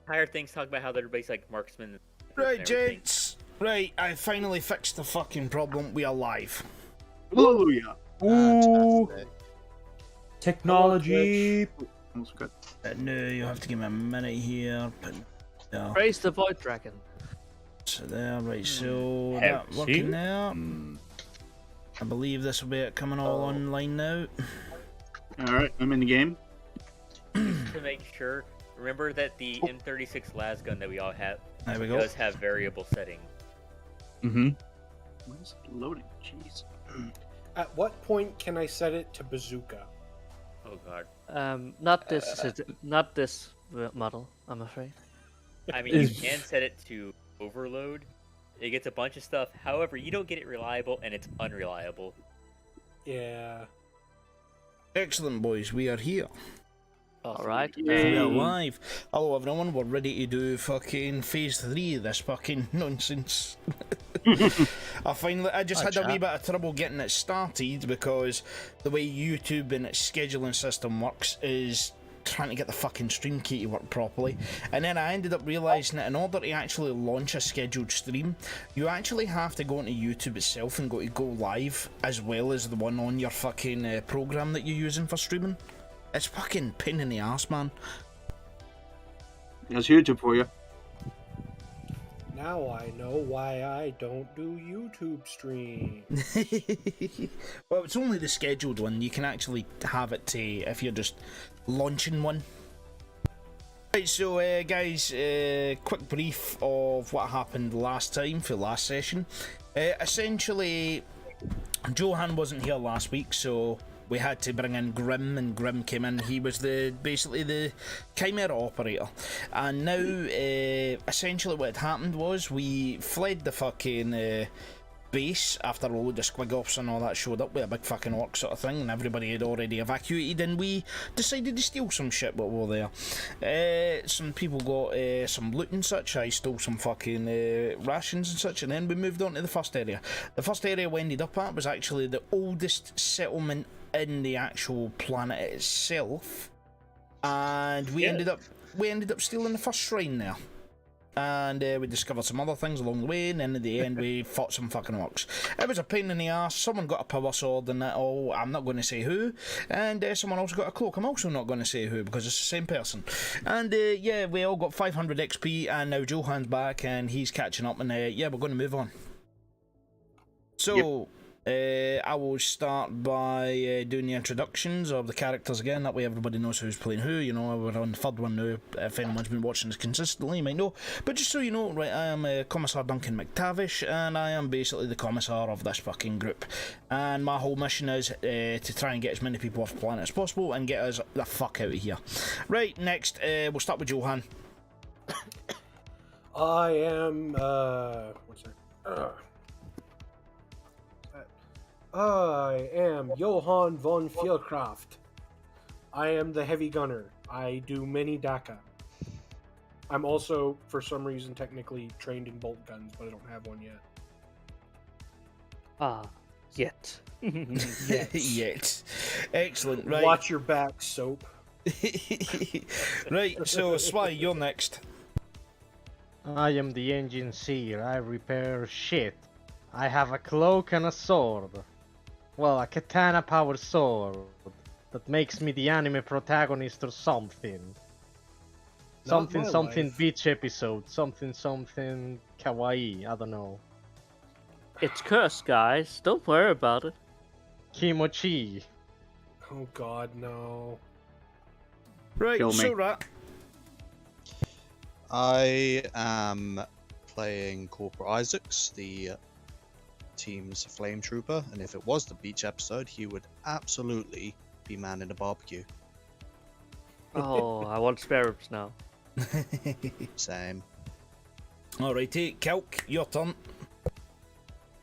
entire thing's talking about how everybody's like marksmen. Right, gents. Right, I finally fixed the fucking problem. We are live. Hallelujah. Ooh, Fantastic. technology. Almost good. No, you have to give me a minute here. No. Praise the Void Dragon. So there, right, so that working there. I believe this will be it coming all online now. Alright, I'm in the game. To make sure, remember that the M36 las gun that we all have There we go. does have variable settings. Mm-hmm. What is it loading? Jeez. At what point can I set it to bazooka? Oh god. Not this model, I'm afraid. I mean, you can set it to overload. It gets a bunch of stuff. However, you don't get it reliable, and it's unreliable. Yeah. Excellent, boys. We are here. Alright. We are live. Hello, everyone. We're ready to do fucking phase 3 of this fucking nonsense. I just had a wee bit of trouble getting it started because the way YouTube and its scheduling system works is trying to get the fucking stream key to work properly, and then I ended up realising that in order to actually launch a scheduled stream, you actually have to go into YouTube itself and go live as well as the one on your fucking program that you're using for streaming. It's fucking pain in the ass, man. That's YouTube for you. Now I know why I don't do YouTube stream. Well, it's only the scheduled one. You can actually have it to if you're just launching one. Right, so guys, quick brief of what happened last time for last session. Essentially, Johan wasn't here last week, so we had to bring in Grim, and Grim came in. He was basically the Chimera operator. And now, essentially what had happened was we fled the fucking base after a load of squig offs and all that showed up with a big fucking orc sort of thing, and everybody had already evacuated, and we decided to steal some shit while we were there. Some people got some loot and such. I stole some fucking rations and such, and then we moved on to the first area. The first area we ended up at was actually the oldest settlement in the actual planet itself, and we ended up stealing the first shrine there. And we discovered some other things along the way, and then at the end we fought some fucking orcs. It was a pain in the ass. Someone got a power sword and that all. I'm not going to say who. And someone else got a cloak. I'm also not going to say who because it's the same person. And yeah, we all got 500 XP, and now Johan's back and he's catching up, and yeah, we're going to move on. So, I will start by doing the introductions of the characters again, that way everybody knows who's playing who. You know, we're on the third one now. If anyone's been watching this consistently, you might know. But just so you know, right, I am Commissar Duncan McTavish, and I am basically the Commissar of this fucking group. And my whole mission is to try and get as many people off the planet as possible and get us the fuck out of here. Right, next, we'll start with Johan. I am, what's that? I am Johann von Vielkraft. I am the heavy gunner. I do many DACA. I'm also, for some reason, technically trained in bolt guns, but I don't have one yet. Yet. Yet. Excellent, right. Watch your back, Soap. Right, so Sly, you're next. I am the engine seer. I repair shit. I have a cloak and a sword. Well, a katana-powered sword that makes me the anime protagonist or something. Something beach episode. Something kawaii. I don't know. It's cursed, guys. Don't worry about it. Kimochi. Oh god, no. Right, Kill me. so Rat. I am playing Corporal Isaacs, the team's flame trooper, and if it was the beach episode, he would absolutely be manning a barbecue. Oh, I want spare ribs now. Same. Alrighty, Kelk, your turn.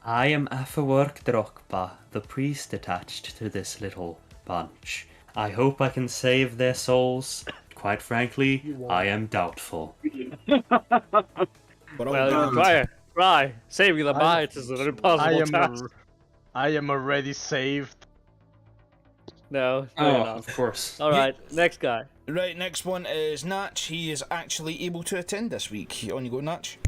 I am Afawork Drokpa, the priest attached to this little bunch. I hope I can save their souls. Quite frankly, I am doubtful. Well, try. Saving the bites is an impossible task. I am already saved. No, Oh, you're not. of course. All right, next guy. Right, next one is Natch. He is actually able to attend this week. On you go, Natch.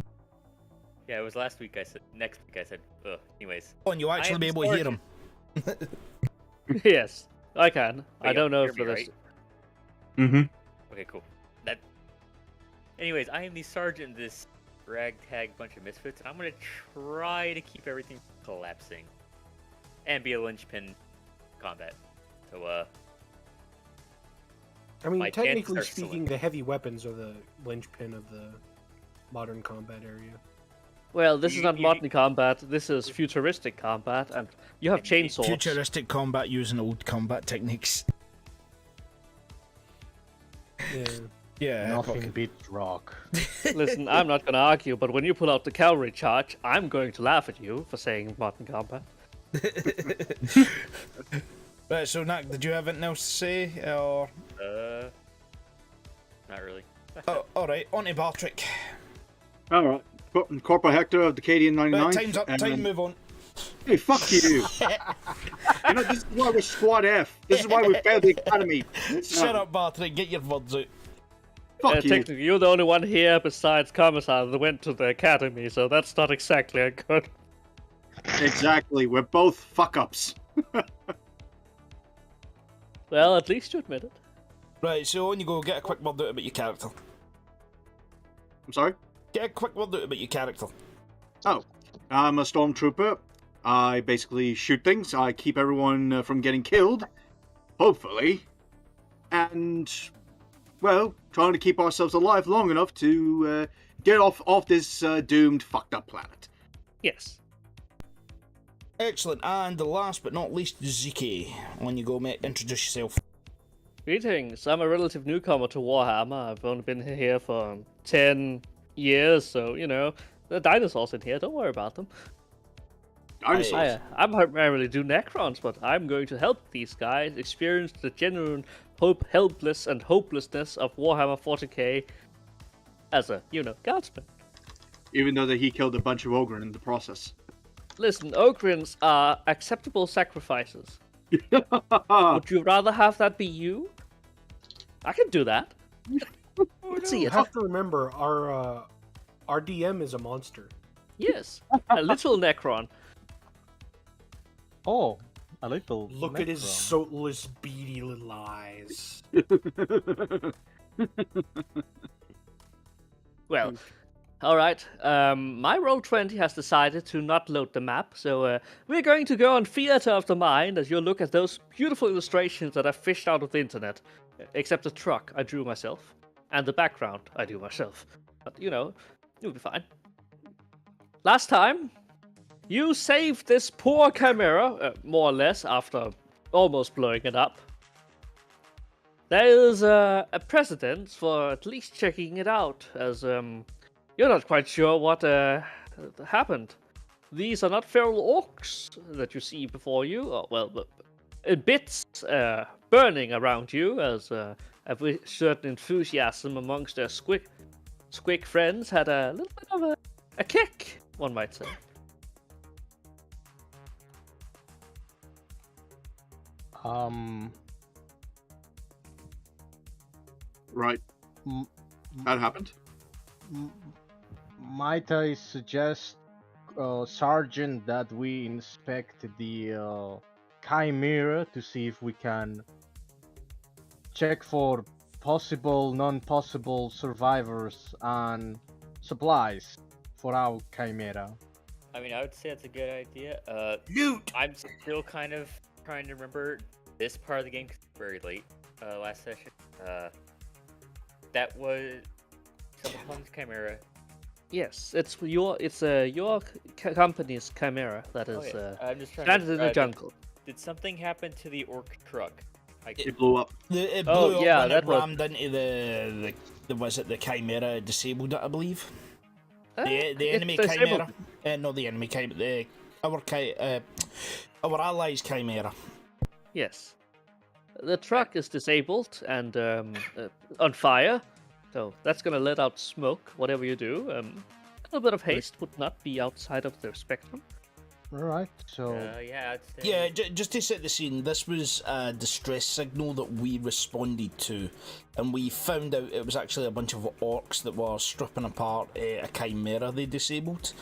Yeah, it was last week I said. Next week I said. Ugh. Anyways. On you I actually am be able to hear him. Yes, I can. Wait, I don't know hear if me, this. right? Mm-hmm. Okay, cool. That. Anyways, I am the sergeant of this ragtag bunch of misfits, and I'm gonna try to keep everything collapsing, and be a linchpin combat. So, I mean, My chances technically are speaking, select. the heavy weapons are the linchpin of the modern combat area. Well, this is not You- modern combat. This is futuristic combat, and you have chainsaws. Futuristic combat using old combat techniques. Yeah. Yeah. Nothing fuck. beats rock. Listen, I'm not gonna argue, but when you pull out the cavalry charge, I'm going to laugh at you for saying modern combat. Right, so Nak, did you have anything else to say? Or not really. oh, all right, on to Bartrick. All right. Corporal Hector of the Canadian 99. Right, time's up. Time, move on. Hey, fuck you. You know, this is why we're Squad F. This is why we failed the academy. Shut up, Bartrick. Get your words out. Fuck you. Technically, you're the only one here besides Commissar that went to the academy, so that's not exactly a good. Exactly. We're both fuck-ups. Well, at least you admit it. Right, so on you go. Get a quick word out about your character. I'm sorry? Get a quick word out about your character. Oh, I'm a stormtrooper. I basically shoot things. I keep everyone from getting killed. Hopefully. And, well, trying to keep ourselves alive long enough to get off this doomed, fucked up planet. Yes. Excellent. And the last but not least, ZK. On you go, mate. Introduce yourself. Greetings. I'm a relative newcomer to Warhammer. I've only been here for 10 years, so, you know, the dinosaurs in here. Don't worry about them. Dinosaurs. I primarily do Necrons, but I'm going to help these guys experience the genuine helpless and hopelessness of Warhammer 40k as a, you know, guardsman. Even though that he killed a bunch of Ogre in the process. Listen, Ogrins are acceptable sacrifices. Would you rather have that be you? I can do that. Let's see You it. have to remember, our DM is a monster. Yes, a little Necron. Oh, a little. Look at his Necron. soulless, beady little eyes. Well, alright. My Roll20 has decided to not load the map, so we're going to go on Theater of the Mind as you look at those beautiful illustrations that I fished out of the internet. Except the truck I drew myself, and the background I drew myself. But, you know, you'll be fine. Last time, you saved this poor Chimera, more or less, after almost blowing it up. There is a precedent for at least checking it out, as you're not quite sure what happened. These are not feral orcs that you see before you, or, well, bits burning around you, as a certain enthusiasm amongst their squick friends had a little bit of a kick, one might say. Right. m- That happened. Might I suggest, Sergeant, that we inspect the Chimera to see if we can check for possible, non-possible survivors and supplies for our Chimera? I mean, I would say that's a good idea. Loot! I'm still kind of trying to remember this part of the game 'cause it's very late last session. That was Subalcon's Chimera. Yes, it's your company's Chimera that is I'm just trying stranded to in the jungle. Did something happen to the orc truck? It blew up. It blew Oh, up yeah, when that it was- rammed into the was it the Chimera disabled it, I believe. The enemy it's disabled. Chimera. Not the enemy Chimera. Our allies Chimera. Yes. The truck is disabled and on fire, so that's gonna let out smoke, whatever you do. A little bit of haste would not be outside of the spectrum. Alright, so Yeah, I'd say. Yeah, just to set the scene, this was a distress signal that we responded to, and we found out it was actually a bunch of orcs that were stripping apart a chimera they disabled.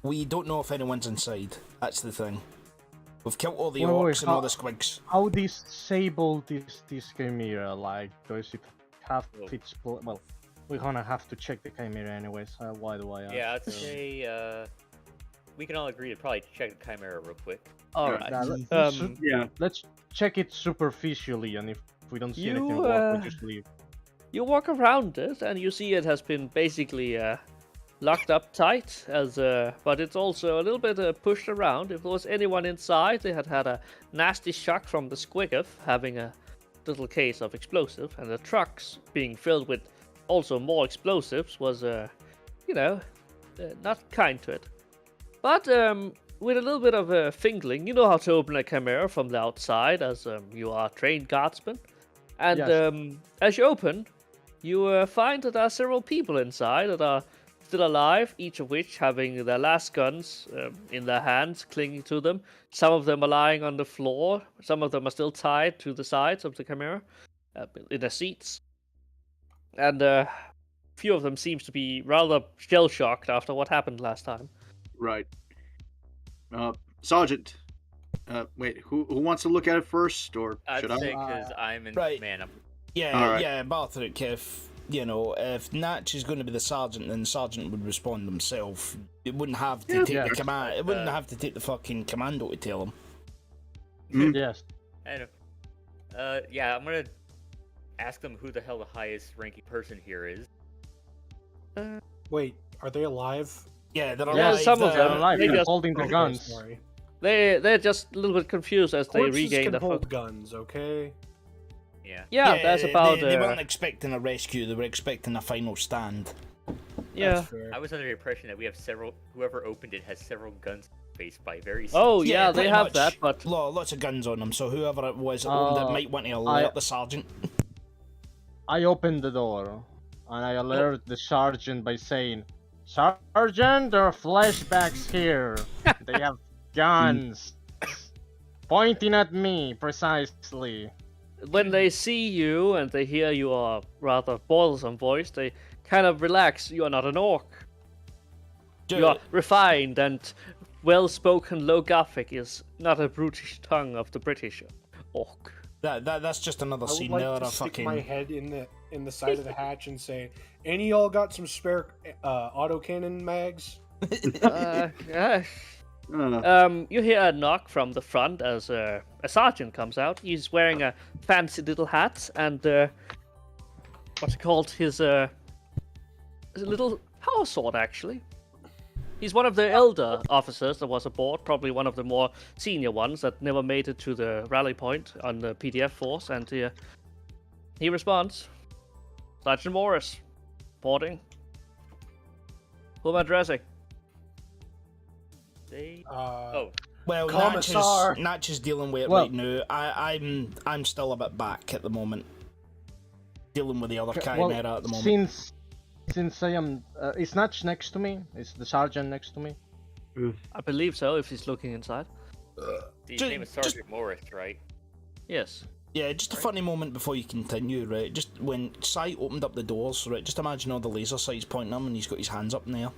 We don't know if anyone's inside. That's the thing. We've killed all the Wait, orcs and all the squigs. how disable this chimera? Like, does it have its well? We're gonna have to check the chimera anyways. Why do I ask? Yeah, I'd say we can all agree to probably check the chimera real quick. All right. Yeah. Let's check it superficially, and if we don't see You, anything wrong, we just leave. You walk around it, and you see it has been basically locked up tight, but it's also a little bit pushed around. If there was anyone inside, they had had a nasty shock from the squiggoth having a little case of explosive, and the trucks being filled with also more explosives was, not kind to it. But with a little bit of fingling, you know how to open a chimera from the outside, as you are trained guardsmen. And Yes. as you open, you find that there are several people inside that are still alive, each of which having their last guns in their hands, clinging to them. Some of them are lying on the floor. Some of them are still tied to the sides of the chimera in their seats. And few of them seems to be rather shell-shocked after what happened last time. Right. Sergeant. Wait, who wants to look at it first, or I'd should I? say because I'm in Right. man. Yeah, Alright. yeah, Barthric, if Natch is going to be the sergeant, then the sergeant would respond himself. It wouldn't have to take Yeah. the command. It wouldn't have to take the fucking commando to tell him. Yes. I know. Yeah, I'm gonna ask them who the hell the highest ranking person here is. Wait, are they alive? Yeah, they're Yeah, alive. some of they're- them. alive. They They're just- holding their Okay, guns. Sorry. They're just a little bit confused as they Corpses regain can the hold focus. guns, okay? Yeah. Yeah, that's about. They weren't expecting a rescue. They were expecting a final stand. Yeah. That's fair. I was under the impression that we have several. Whoever opened it has several guns faced by very. Oh yeah, they pretty have much. that, but Lots of guns on them. So whoever it was that owned it might want to alert the sergeant. I open the door, and I alert the sergeant by saying, "Sergeant, there are flashbacks here. They have guns pointing at me precisely." when they see you and they hear your rather bothersome voice, they kind of relax. You are not an orc. You are refined and well-spoken low Gothic is not a brutish tongue of the British orc. That's just another I would scene like there. to A stick fucking. my head in the side of the hatch and say, "Any of y'all got some spare autocannon mags?" Gosh. You hear a knock from the front as a sergeant comes out. He's wearing a fancy little hat and what's it called? His little power sword, actually. He's one of the elder officers that was aboard, probably one of the more senior ones that never made it to the rally point on the PDF force, and he responds, "Sergeant Morris, reporting. Who am I addressing?" They. Oh, Well, Commissar. Natch is dealing with it Well- right now. I'm still a bit back at the moment, dealing with the other chimera at the moment. Since I am, is Natch next to me? Is the sergeant next to me? I believe so, if he's looking inside. His Ju- name is just- Sergeant Morris, right? Yes. Yeah, just a funny moment before you continue, right? Just when Sai opened up the doors, right? Just imagine all the laser sights pointing at him, and he's got his hands up in the air.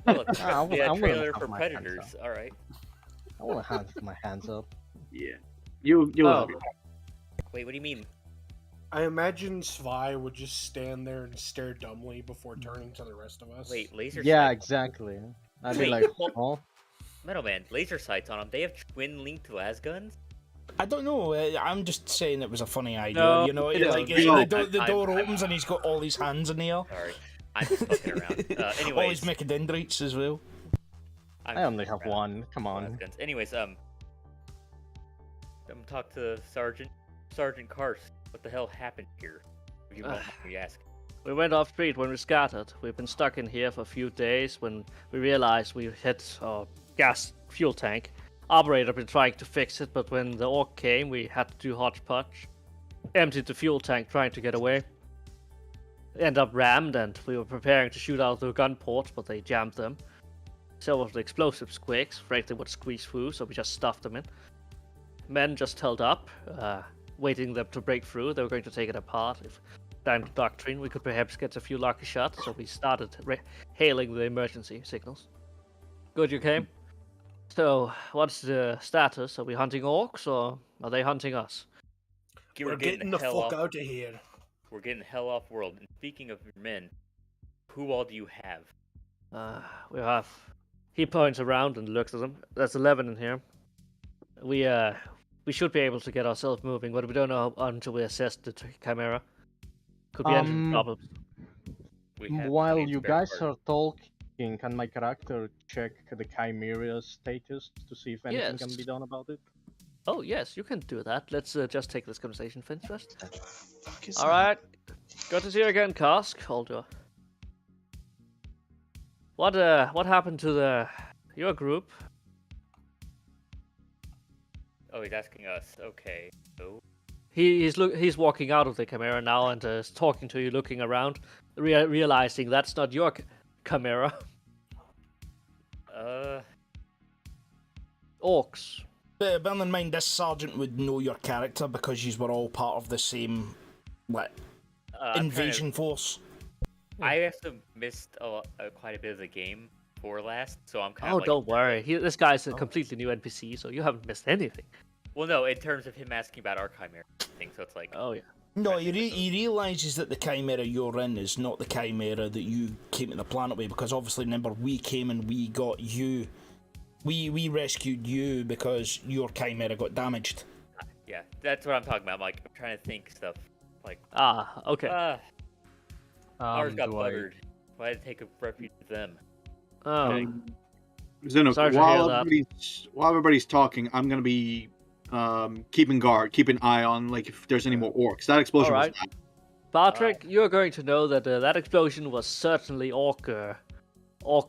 Oh, look, I yeah, wouldn't trailer have for my hands Predators. All right. I want to have my hands up. Yeah. You'll Oh. have it. Wait, what do you mean? I imagine Svi would just stand there and stare dumbly before turning to the rest of us. Wait, laser Yeah, sights? exactly. I'd be Wait, like, hold- oh, Metal Man, laser sights on them. They have twin linked las guns. I don't know. I'm just saying it was a funny idea. No, you know, no, like no. the door opens and he's got all his hands in the air. Sorry, I'm just fucking around. All Anyways, his mechadendrites as well. I only have fucking around. one. Come on. Guns. Anyways, I'm talk to Sergeant Karst. What the hell happened here? If you want me to ask. We went off street when we scattered. We've been stuck in here for a few days when we realized we hit our gas fuel tank. Operator been trying to fix it, but when the orc came, we had to do hodgepodge. Emptied the fuel tank trying to get away. End up rammed, and we were preparing to shoot out the gun ports, but they jammed them. Some of the explosive squigs, frankly, would squeeze through, so we just stuffed them in. Men just held up, waiting them to break through. They were going to take it apart. If down doctrine, we could perhaps get a few lucky shots, so we started hailing the emergency signals. Good, you came. So, what's the status? Are we hunting orcs, or are they hunting us? We're getting the fuck out of here. We're getting the hell off world. And speaking of your men, who all do you have? We have... He points around and looks at them. There's 11 in here. We should be able to get ourselves moving, but we don't know until we assess the Chimera. Could be engine problems. While you guys are talking, can my character check the Chimera status to see if anything can be done about it? Oh, yes, you can do that. Let's just take this conversation first. Fuck is Alright. Good to see you again, Cask. Hold your... What happened to your group? Oh, he's asking us. Okay. So He's walking out of the Chimera now and is talking to you, looking around, realizing that's not your Chimera. Orcs. Bear in mind, this sergeant would know your character because you were all part of the same invasion force. I also missed quite a bit of the game for last, so I'm kind of. Oh, don't worry. This guy's a completely new NPC, so you haven't missed anything. Well, no, in terms of him asking about our Chimera thing, so it's like. Oh yeah. No, he realises that the Chimera you're in is not the Chimera that you came to the planet with, because obviously, remember, we came and we got you. We rescued you because your Chimera got damaged. Yeah, that's what I'm talking about. I'm trying to think stuff. Okay. Ours got buggered. Why did I take a refuge with them? Zeno, Sorry to hear while everybody's talking, I'm gonna be keeping guard, keep an eye on if there's any more orcs. That explosion was bad. Patrick, you're going to know that that explosion was certainly orc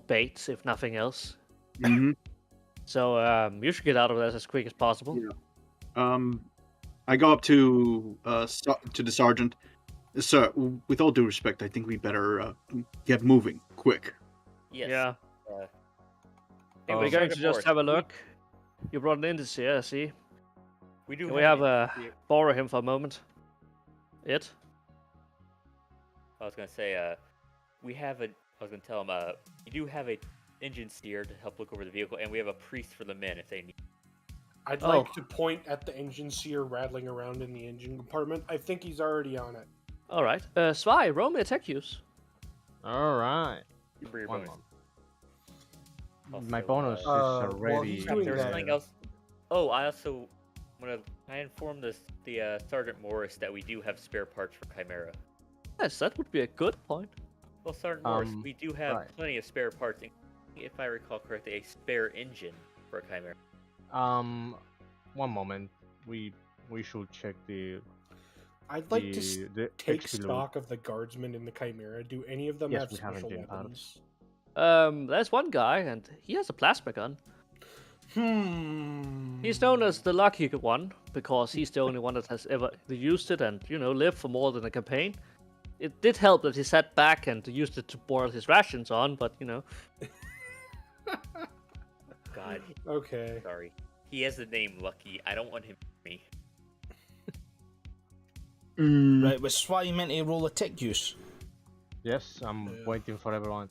bait, if nothing else. Mm-hmm. So you should get out of this as quick as possible. Yeah. I go up to the sergeant. Sir, with all due respect, I think we better get moving quick. Yes. Yeah. Anyway, We're going to just have a look. You brought an indice here, I see. We do. Can we borrow him for a moment? I was gonna say, we have I was gonna tell him, we do have a engine steer to help look over the vehicle, and we have a priest for the men if they need. I'd like to point at the engine seer rattling around in the engine compartment. I think he's already on it. All right. Swy, roll me a tech use. All right. One My bonus is already. There's something else. Oh, I also I informed the Sergeant Morris that we do have spare parts for Chimera. Yes, that would be a good point. Well, Sergeant Morris, we do have plenty of spare parts, if I recall correctly, a spare engine for a Chimera. One moment. We should check the. I'd like to take stock of the guardsmen in the Chimera. Do any of them have special weapons? There's one guy, and he has a plasma gun. He's known as the lucky one because he's the only one that has ever used it and lived for more than a campaign. It did help that he sat back and used it to boil his rations on, but God. Okay. Sorry. He has the name Lucky. I don't want him for me. Right, was Swy meant to roll a tech use? Yes, I'm waiting for everyone.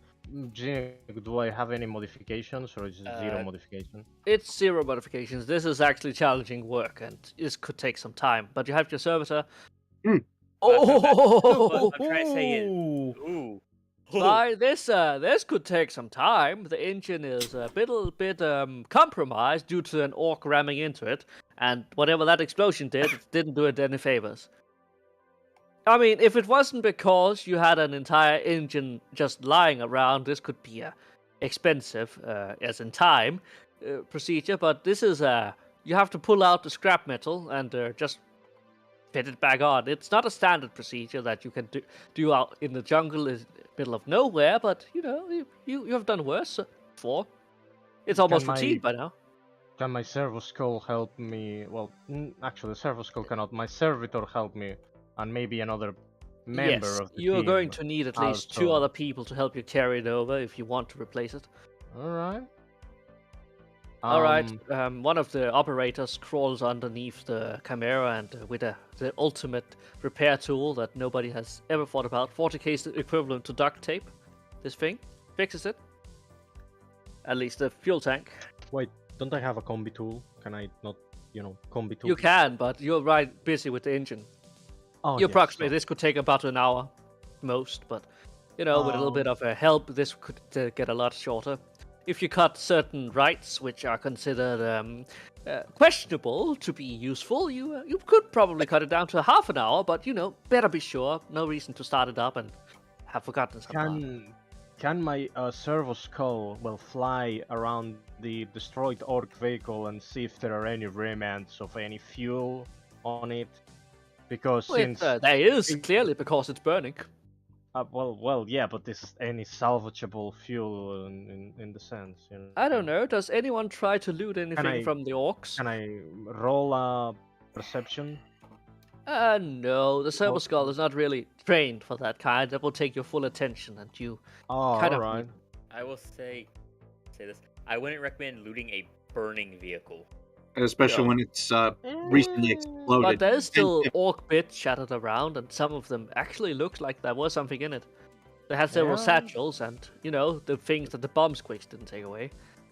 Gino, do I have any modifications or is it zero modification? It's 0 modifications. This is actually challenging work and this could take some time. But you have your servitor. Oh! I'm trying to say it. Ooh. This could take some time. The engine is a bit compromised due to an orc ramming into it, and whatever that explosion did, it didn't do it any favors. I mean, if it wasn't because you had an entire engine just lying around, this could be a expensive, as in time, procedure. But this is you have to pull out the scrap metal and just fit it back on. It's not a standard procedure that you can do out in the jungle in the middle of nowhere, but you have done worse before. It's almost routine by now. Can my servo skull help me? Well, actually, the servo skull cannot. My servitor help me, and maybe another member of the team. You're going to need at least 2 other people to help you carry it over if you want to replace it. Alright. All right. One of the operators crawls underneath the Chimera and with the ultimate repair tool that nobody has ever thought about. 40k is the equivalent to duct tape. This thing fixes it. At least the fuel tank. Wait, don't I have a combi tool? Can I not, combi tool? You can, but you're right busy with the engine. Oh, You yes, approximate so- this could take about an hour, most, but with a little bit of help, this could get a lot shorter. If you cut certain rights, which are considered questionable to be useful, you could probably cut it down to half an hour. But better be sure. No reason to start it up and have forgotten something. Can my servo skull fly around the destroyed orc vehicle and see if there are any remnants of any fuel on it? Because since there is clearly because it's burning. yeah, but is any salvageable fuel in the sense? I don't know. Does anyone try to loot anything from the orcs? Can I roll a perception? No. The servo skull is not really trained for that kind. That will take your full attention, and you Oh, kind of. alright. I will say this. I wouldn't recommend looting a burning vehicle. Especially when it's recently exploded. But there's still orc bits shattered around, and some of them actually looked like there was something in it. They had several Yeah. satchels, and the things that the bomb squeaks didn't take away.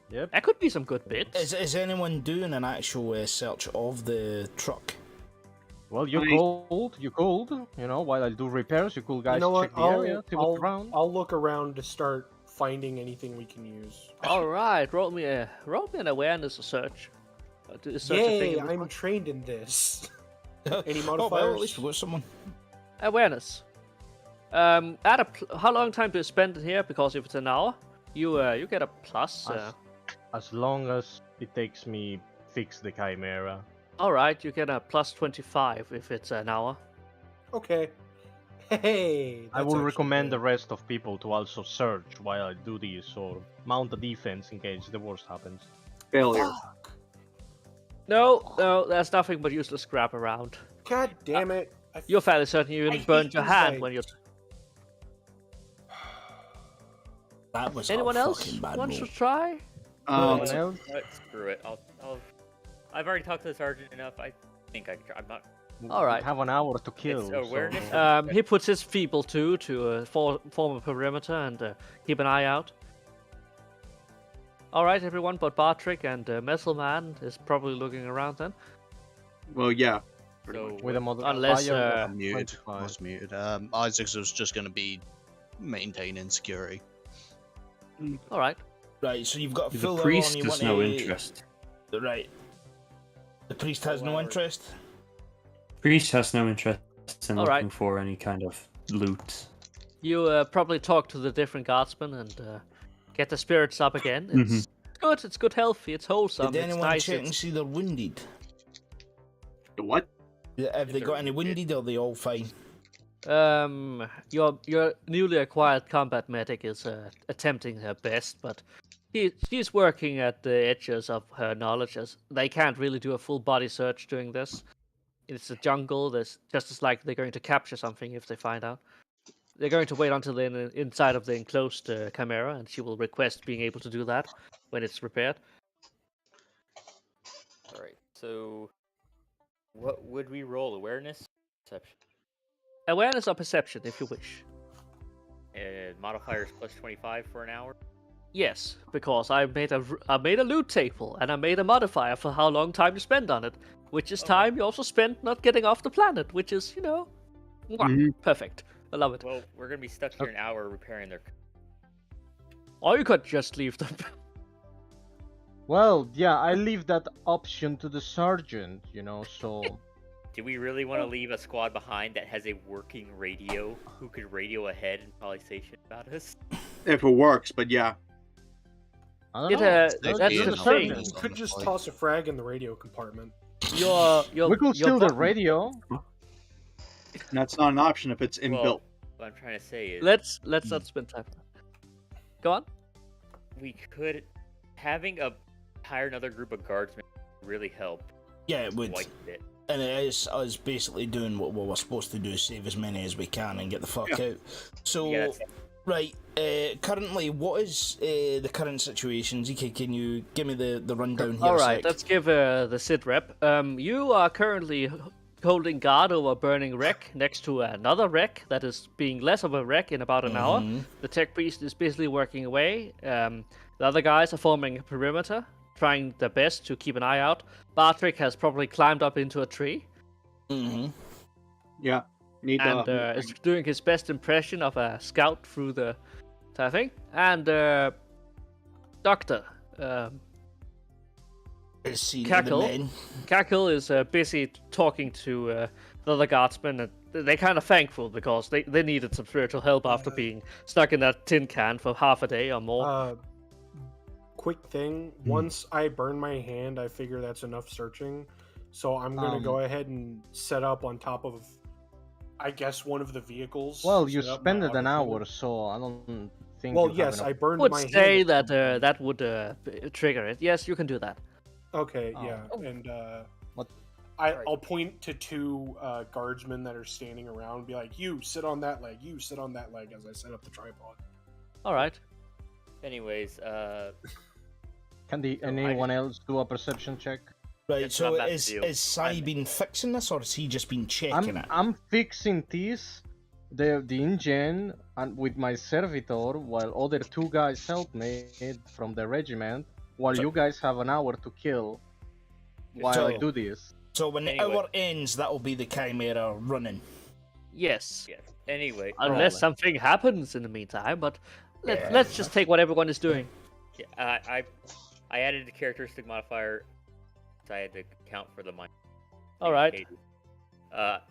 Yep. That could be some good bits. Is anyone doing an actual search of the truck? Well, you could, while I do repairs, you cool guys You know what? check the area, see what's around. I'll look around to start finding anything we can use. All right, roll me an awareness search. Search a Yay! thing in the- I'm trained in this. Any Oh, well, modifiers? at least we got someone. Awareness. How long time do you spend in here? Because if it's an hour, you get a plus. As long as it takes me fix the Chimera. All right, you get a plus 25 if it's an hour. Okay. Hey. I will recommend the rest of people to also search while I do this, or mount a defense in case the worst happens. Failure. No, there's nothing but useless scrap around. God damn it! You're fairly certain you I didn't burn hate your these hand guys. when you. That was Anyone a else fucking bad wants roll. to try? Anyone else? Screw it. I've already talked to the sergeant enough. I think I'm not. All right. We have an hour to kill. It's awareness. He puts his feeble two to form a perimeter and keep an eye out. All right, everyone, but Bartrick and Metal Man is probably looking around then. Well, yeah. So With a Unless, modifier I'm muted. I 25. was muted. Isaacs was just going to be maintaining security. All right. Right, so you've got a The full priest on, you has want no to... interest. Right. The priest has no interest? Priest has no interest in All looking right. for any kind of loot. You probably talk to the different guardsmen and get the spirits up again. It's good. It's good, healthy. It's wholesome. Did It's anyone nice. check and see they're wounded? The what? Have they got any wounded or are they all fine? Your newly acquired combat medic is attempting her best, but she's working at the edges of her knowledge, as they can't really do a full body search doing this. It's a jungle. There's just as like they're going to capture something if they find out. They're going to wait until they're inside of the enclosed Chimera, and she will request being able to do that when it's repaired. all right. So, what would we roll? Awareness, perception. Awareness or perception, if you wish. Modifiers plus 25 for an hour. Yes, because I made a loot table, and I made a modifier for how long time you spend on it, which is time you also spent not getting off the planet, which is, mwah, perfect. I love it. Well, we're gonna be stuck here an hour repairing their. Or you could just leave them. Well, yeah, I leave that option to the sergeant, so... Do we really want to leave a squad behind that has a working radio who could radio ahead and probably say shit about us? If it works, but yeah. I don't It, know. that's Yeah, the no, thing. it's You could on just the toss a frag in the radio compartment. Your We could steal the radio. That's not an option if it's inbuilt. Well, what I'm trying to say is Let's not spend time. Go on. we could hire another group of guardsmen really help Yeah, it would. wipe it. And it is us basically doing what we're supposed to do, save as many as we can and get the fuck out. So, Yeah, Right. Currently, what is the current situation? ZK, can you give me the rundown here? All a right, sec? let's give the Sid rep. You are currently holding guard over a burning wreck next to another wreck that is being less of a wreck in about an hour. The tech priest is busily working away. The other guys are forming a perimeter, trying their best to keep an eye out. Bartrick has probably climbed up into a tree Yeah. Need and is doing his best impression of a scout through the entire thing. And Doctor Cackle is busy talking to the other guardsmen, and they're kind of thankful because they needed some spiritual help after being stuck in that tin can for half a day or more. Quick thing, once I burn my hand, I figure that's enough searching. So I'm going to go ahead and set up on top of, I guess, one of the vehicles. Well, you spent an hour, so I don't think. Well, yes, I burned would my hand. say that that would trigger it. Yes, you can do that. Okay, yeah, and What? I'll point to two guardsmen that are standing around and be like, you sit on that leg, you sit on that leg, as I set up the tripod. All right. Anyways, Can anyone else do a perception check? Right, It's so not that is deal. Sai been fixing this, or has he just been checking it? I'm fixing this, the engine, and with my servitor, while other two guys help me from the regiment, while you guys have an hour to kill while I do this. So when the hour ends, that'll be the Chimera running. Yes. yes. Anyway, Unless something happens in the meantime, but let's just take what everyone is doing. yeah, I added the characteristic modifier. So I had to count for the mind. All right.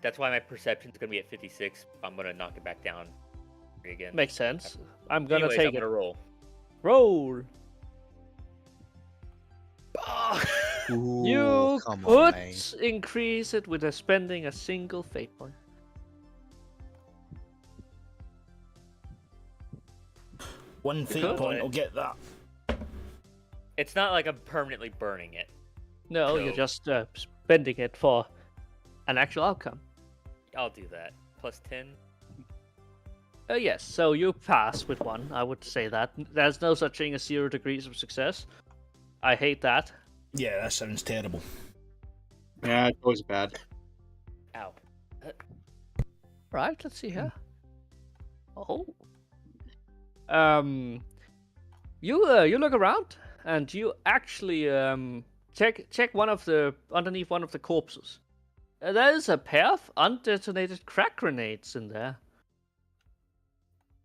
That's why my perception is gonna be at 56. I'm gonna knock it back down again. Makes sense. I'm gonna Anyways, take I'm gonna roll. Roll. Ooh, You come on, could mate. increase it with spending a single fate point. One fate could. point will get that. It's not like I'm permanently burning it. No, you're just spending it for an actual outcome. I'll do that. Plus 10. Yes, so you pass with one. I would say that. There's no such thing as 0 degrees of success. I hate that. Yeah, that sounds terrible. Yeah, it's always bad. Ow. Right, let's see here. Oh. You look around and you actually check one of the underneath one of the corpses. There is a pair of undetonated crack grenades in there.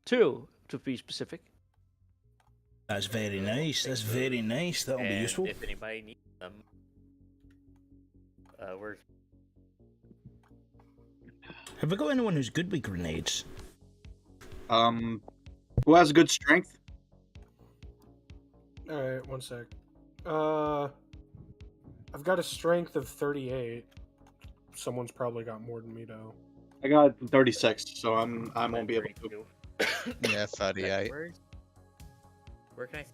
2, to be specific. That's very nice. That's very nice. That'll be And useful. if anybody needs them, where's Have we got anyone who's good with grenades? Who has good strength? Alright, one sec. I've got a strength of 38. Someone's probably got more than me, though. I got 36, so I won't be able to. 32? Yeah, 38. Where can I?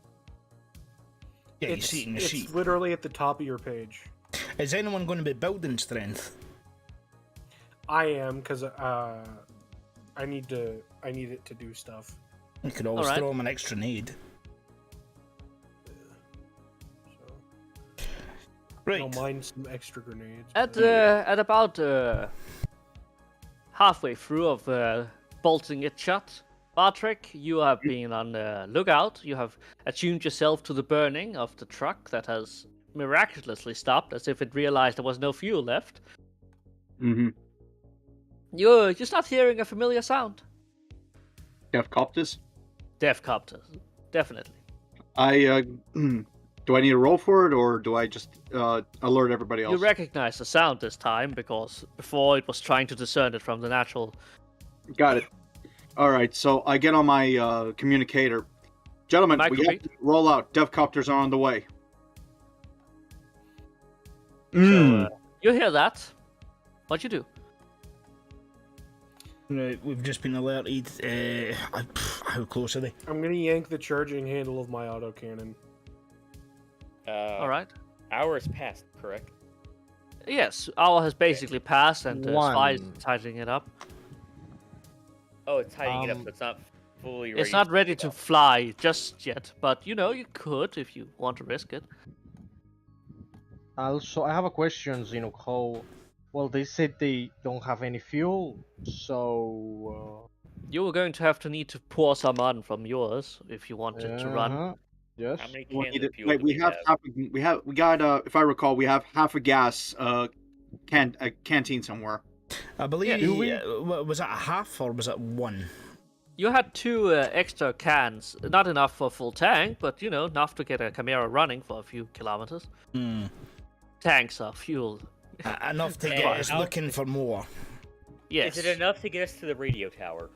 Yeah, you see it in the sheet. It's literally at the top of your page. Is anyone going to be building strength? I am, because I need it to do stuff. You could always Alright. throw him an extra nade. So, Right. I'll mine some extra grenades. At but- at about halfway through of bolting it shut, Bartrick, you have been on the lookout. You have attuned yourself to the burning of the truck that has miraculously stopped, as if it realized there was no fuel left. Mm-hmm. You start hearing a familiar sound. Have copters? Death copter, definitely. Do I need to roll for it, or do I just alert everybody else? You recognize the sound this time because before it was trying to discern it from the natural. Got it. All right, so I get on my communicator. Gentlemen, we have to roll out. Devcopters are on the way. So you hear that. What you do? Right, we've just been alerted. How close are they? I'm gonna yank the charging handle of my autocannon. All right. Hours passed, correct? Yes, hour has basically passed, and Spy is One. tightening it up. Oh, it's hiding it up, so it's not fully It's not ready to go. fly just yet, but you know, you could if you want to risk it. Also, I have a question, how... Well, they said they don't have any fuel, so... You were going to have to need to pour some on from yours if you wanted to run. Yes. How many We cans need of it- fuel Wait, do we have have? we got if I recall, we have half a gas canteen somewhere. I believe. Do we? Was that a half or was it one? You had 2 extra cans, not enough for a full tank, but you know, enough to get a Chimera running for a few kilometers. Hmm. Tanks are fuel. Enough to Yeah, get us I'll- looking for more. Yes. Is it enough to get us to the radio tower?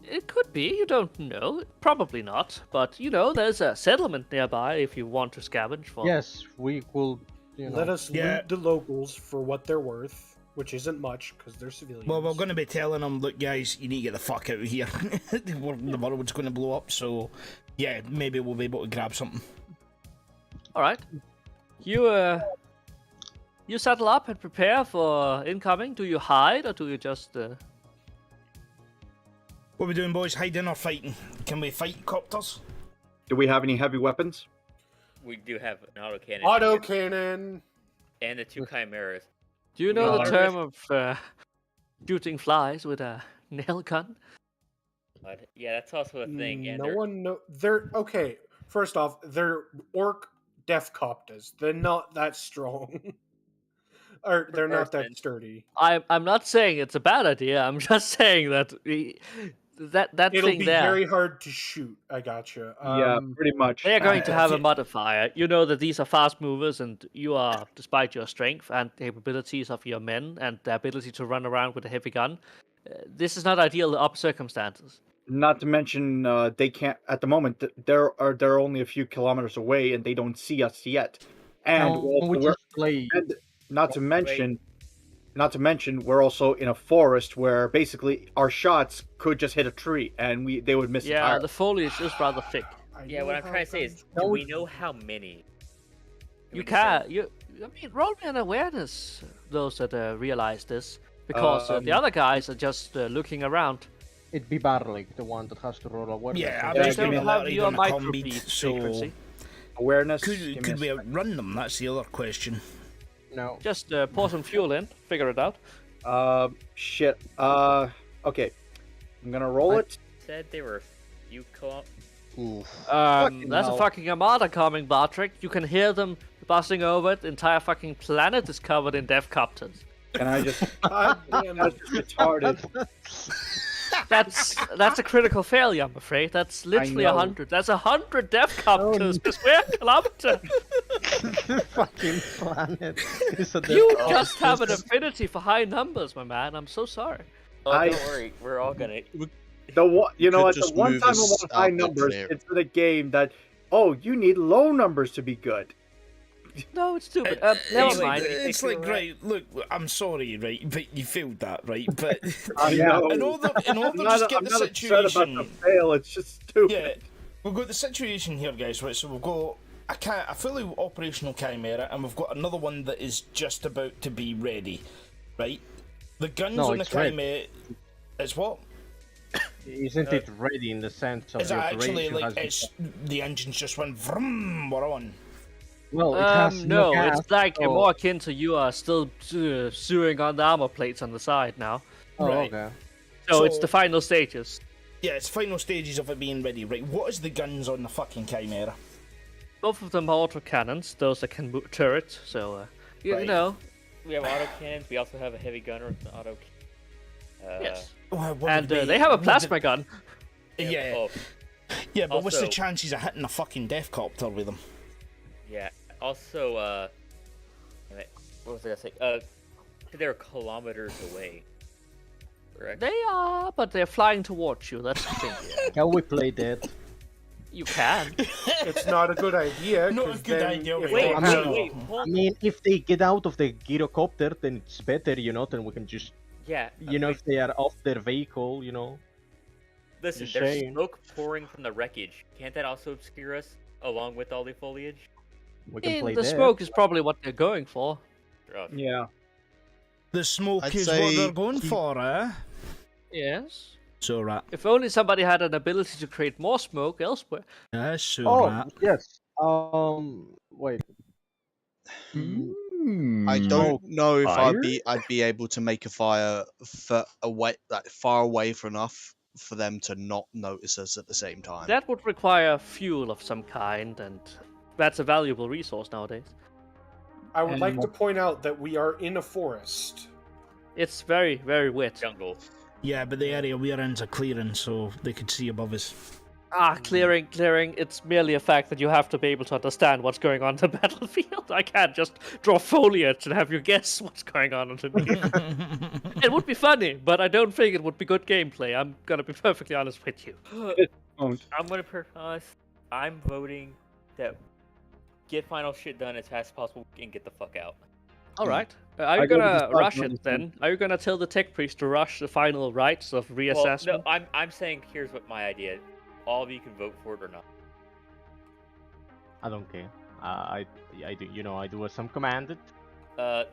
It could be, you don't know. Probably not. But, you know, there's a settlement nearby if you want to scavenge for. Yes, we will, Let us Yeah. loot the locals for what they're worth, which isn't much because they're civilians. Well, we're going to be telling them, look, guys, you need to get the fuck out of here. The world's going to blow up, so yeah, maybe we'll be able to grab something. Alright. You settle up and prepare for incoming. Do you hide or do you just... What are we doing, boys? Hiding or fighting? Can we fight copters? Do we have any heavy weapons? We do have an autocannon. Autocannon! And the 2 chimeras. Do you know No. the term of shooting flies with a nail gun? But yeah, that's also a thing. And No they're- one know. They're okay. First off, they're orc death coptas. They're not that strong, or they're not that person. sturdy. I'm not saying it's a bad idea. I'm just saying that that It'll thing be there. very hard to shoot. I gotcha. Yeah, pretty much. They are going to have a if modifier. You know that these are fast movers, and you are, despite your strength and the capabilities of your men and the ability to run around with a heavy gun, this is not ideal up circumstances. Not to mention, they can't at the moment. They're only a few kilometers away, and they don't see us yet. And we just play. and not to mention, we're also in a forest where basically our shots could just hit a tree, and they would miss. Yeah, entirely. the foliage is rather thick. Yeah, know what I'm how trying to say is, guns- do we know how many? You can. I mean, roll me an awareness. Those that realize this, because the other guys are just looking around. It'd be Barlik, the one that has to roll awareness. Yeah, I'm They just going to don't be have alerted your on a micro combeat, beat so frequency. Awareness. Give me could a we sec. outrun them? That's the other question. No. Just pour some fuel in. Figure it out. Shit. Okay. I'm gonna roll it. Said they were a few Oof. Fucking That's hell. a fucking armada coming, Bartrick. You can hear them buzzing over it. The entire fucking planet is covered in death copters. Can I just? God damn That's it. just retarded. That's a critical failure, I'm afraid. That's literally know. 100. That's 100 death copters per square kilometer. The fucking planet is a You death just cop. have an affinity for high numbers, my man. I'm so sorry. Oh, I- don't worry, we're all gonna. The one, you know, Could what? The just one move time I us want high out the numbers, clear. it's in a game that, oh, you need low numbers to be good. No, it's stupid. Never anyway, mind. It's you're like, right, look, I'm sorry, right, but you failed that, right? But I know. in order I'm to not, just get I'm the not upset about the situation, fail. It's just stupid. yeah, we've got the situation here, guys. Right, so we've got a fully operational chimera, and we've got another one that is just about to be ready, right? The guns No, on the it's ready. chimera, it's what? Isn't it ready in the sense of Is the it actually operation like has been- it's the engines just went vroom, we're on? Well, it has No, gas, it's like so- more akin to you are still sewing on the armor plates on the side now. Oh, Right. okay. So it's So- the final stages. Yeah, it's final stages of it being ready, right? What is the guns on the fucking chimera? Both of them are auto cannons, those that can move turrets. So you Right. know, We have autocannons. We also have a heavy gunner with an auto. yes. What would And be- they have a would the- plasma gun. Yeah, Oh, yeah, but what's the also- chances of hitting a fucking death copter with them? yeah. Also, damn it, what was I gonna say? They're kilometers away. Correct. They are, but they're flying towards you. That's the thing. Can we play that? You can. It's not a good idea. Not a 'cause good then idea, if wait, they- I no. mean- wait, hold I mean, if they get out of the gyrocopter, then it's better, then we can just, Yeah. if they are off their vehicle, Listen, just there's saying. smoke pouring from the wreckage. Can't that also obscure us, along with all the foliage? we can play The that. smoke is probably what they're going for. Oh, Yeah. The smoke I'd is what say they're going keep- for, eh? Yes. So rat. If only somebody had an ability to create more smoke elsewhere. So Oh, rat. yes. Wait. I Hmm. don't know if Fire? I'd be able to make a fire for away, like far away for enough for them to not notice us at the same time. That would require fuel of some kind, and that's a valuable resource nowadays. I would like to point out that we are in a forest. It's very, very wet. Jungle. Yeah, but the area we're in's a clearing, so they could see above us. Clearing. It's merely a fact that you have to be able to understand what's going on in the battlefield. I can't just draw foliage and have you guess what's going on underneath. It would be funny, but I don't think it would be good gameplay. I'm gonna be perfectly honest with you. I'm gonna be honest. I'm voting that get final shit done as fast as possible and get the fuck out. All right. Are you gonna rush it then? Are you gonna tell the tech priest to rush the final rites of reassessment? Well, no, I'm saying here's what my idea is. All of you can vote for it or not. I don't care. I do. You know, I do as I'm commanded. Can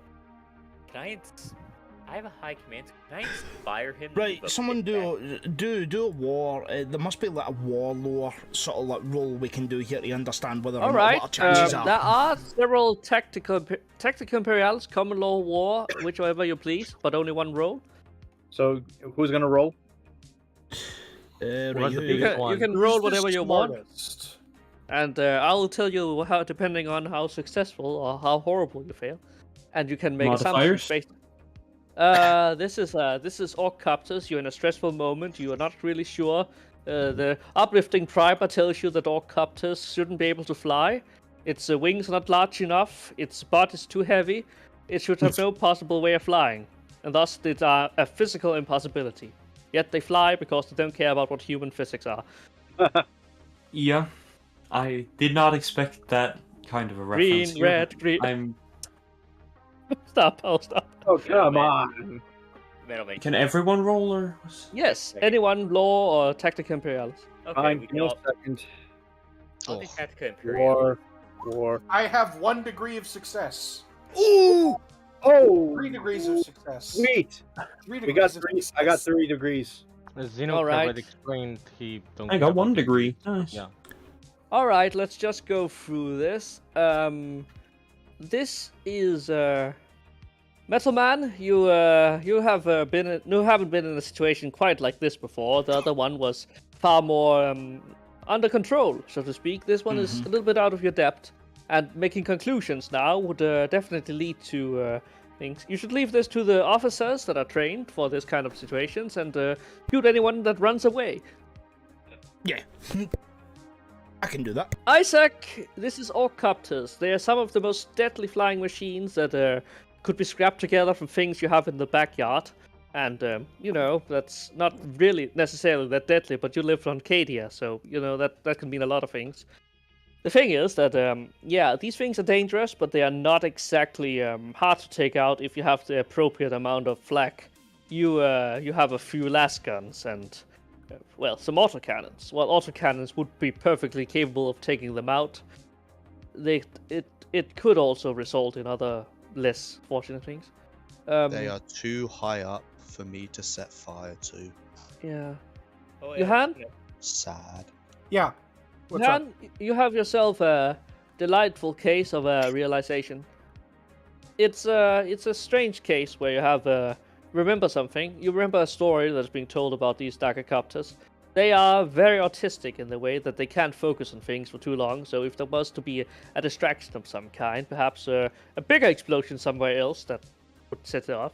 I have a high command. Can I inspire him? to Right, vote someone it back? do a war. There must be like a war lore sort of like role we can do here to understand whether or All not right. what our chances are. There are several tactical imperials, common law war, whichever you please, but only one roll. So who's gonna roll? Right, What's the who- biggest You one? can Who's roll the whatever you want, smartest? and I'll tell you how, depending on how successful or how horrible you fail, and you can make Modifiers? assumptions based. This is orc copters. You're in a stressful moment. You are not really sure. The uplifting primer tells you that orc copters shouldn't be able to fly. Its wings are not large enough. Its butt is too heavy. It should have no possible way of flying, and thus it's a physical impossibility. Yet they fly because they don't care about what human physics are. Yeah, I did not expect that kind of a reference. Green, here, red, but green. I'm. Stop! Oh, stop. Oh come man. on! Man, make Can everyone roll or? Yes, anyone, law or tactical imperials. Okay, Fine, we give me can a second. I'll do Tactica Imperial. War. I have 1 degree of success. Ooh! Oh, 3 degrees of success. sweet! 3 We degrees got of 3. success. I got 3 degrees. As Zinuk Alright. already explained, he don't I care got about 1 it. degree. Nice. Yeah. All right, let's just go through this. This is Metal Man. You haven't been in a situation quite like this before. The other one was far more under control, so to speak. This one is a little bit out of your depth, and making conclusions now would definitely lead to things. You should leave this to the officers that are trained for this kind of situations, and shoot anyone that runs away. Yeah. I can do that. Isaac, this is Orcopters. They are some of the most deadly flying machines that could be scrapped together from things you have in the backyard. And, that's not really necessarily that deadly, but you live on Cadia, so, that can mean a lot of things. The thing is that, these things are dangerous, but they are not exactly hard to take out if you have the appropriate amount of flak. You have a few las guns and... some autocannons. Well, autocannons would be perfectly capable of taking them out. It could also result in other less fortunate things. They are too high up for me to set fire to. Yeah. Oh, Johan? Sad. Yeah. What's up? Johan, you have yourself a delightful case of a realization. It's a strange case where you have remember something. You remember a story that's being told about these Darkacopters. They are very autistic in the way that they can't focus on things for too long, so if there was to be a distraction of some kind, perhaps a bigger explosion somewhere else that would set it off,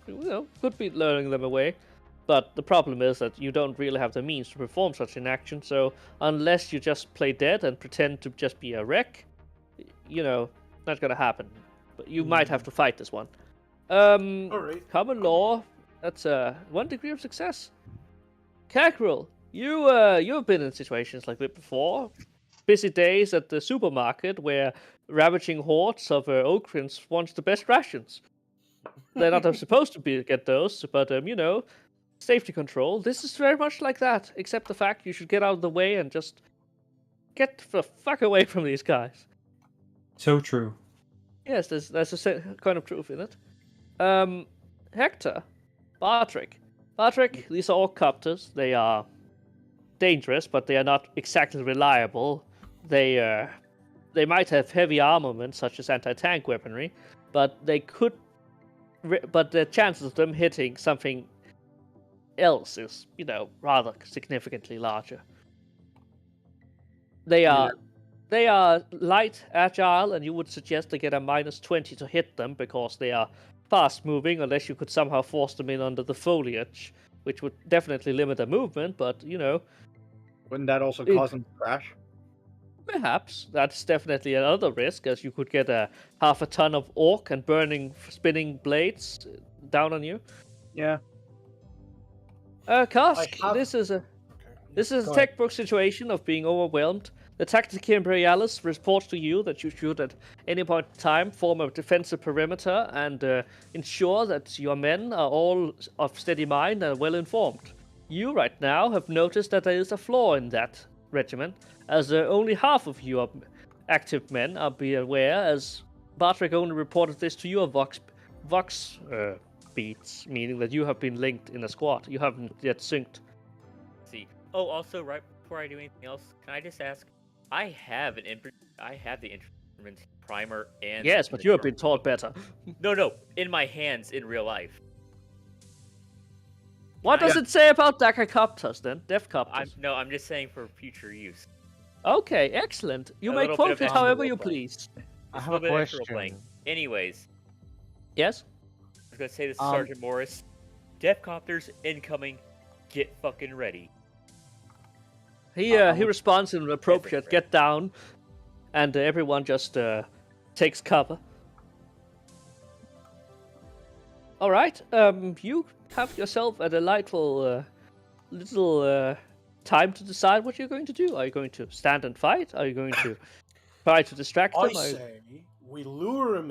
could be luring them away. But the problem is that you don't really have the means to perform such an action, so unless you just play dead and pretend to just be a wreck, not gonna happen. But you might have to fight this one. Alright. Common law, that's 1 degree of success. Cackerel, you've been in situations like this before. Busy days at the supermarket where ravaging hordes of Oakrins wants the best rations. They're not supposed to get those, but safety control. This is very much like that, except the fact you should get out of the way and just get the fuck away from these guys. So true. Yes, there's a kind of truth in it. Hector, Bartrick, Patrick, these are all copters. They are dangerous, but they are not exactly reliable. They might have heavy armament, such as anti-tank weaponry, but but the chances of them hitting something else is, rather significantly larger. They are light, agile, and you would suggest they get a -20 to hit them because they are fast-moving, unless you could somehow force them in under the foliage, which would definitely limit their movement, but, Wouldn't that also cause them to crash? perhaps. That's definitely another risk, as you could get a half a ton of orc and spinning blades down on you. Yeah. Kask, I have- this is a Go ahead. textbook situation of being overwhelmed. The Tactica Imperialis reports to you that you should at any point in time form a defensive perimeter and ensure that your men are all of steady mind and well informed. You right now have noticed that there is a flaw in that regimen, as only half of your active men are be aware, as Bartrick only reported this to your Vox beats, meaning that you have been linked in a squad. You haven't yet synced. See. Oh, also, right before I do anything else, can I just ask? I have the instrument primer and. Yes, but you have been taught better. No, in my hands in real life. What does it say about Dakacopters then? Defcopters? I'm just saying for future use. Okay, excellent. You A may little bit quote of it extra however you role-playing. please. I Just have a a little bit extra question. role-playing. Anyways, Yes? I was gonna say this to Um, Sergeant Morris. Defcopters incoming. Get fucking ready. He responds in an appropriate get down, and everyone just takes cover. All right, you have yourself a delightful little time to decide what you're going to do. Are you going to stand and fight? Are you going to try to distract I them? say we lure them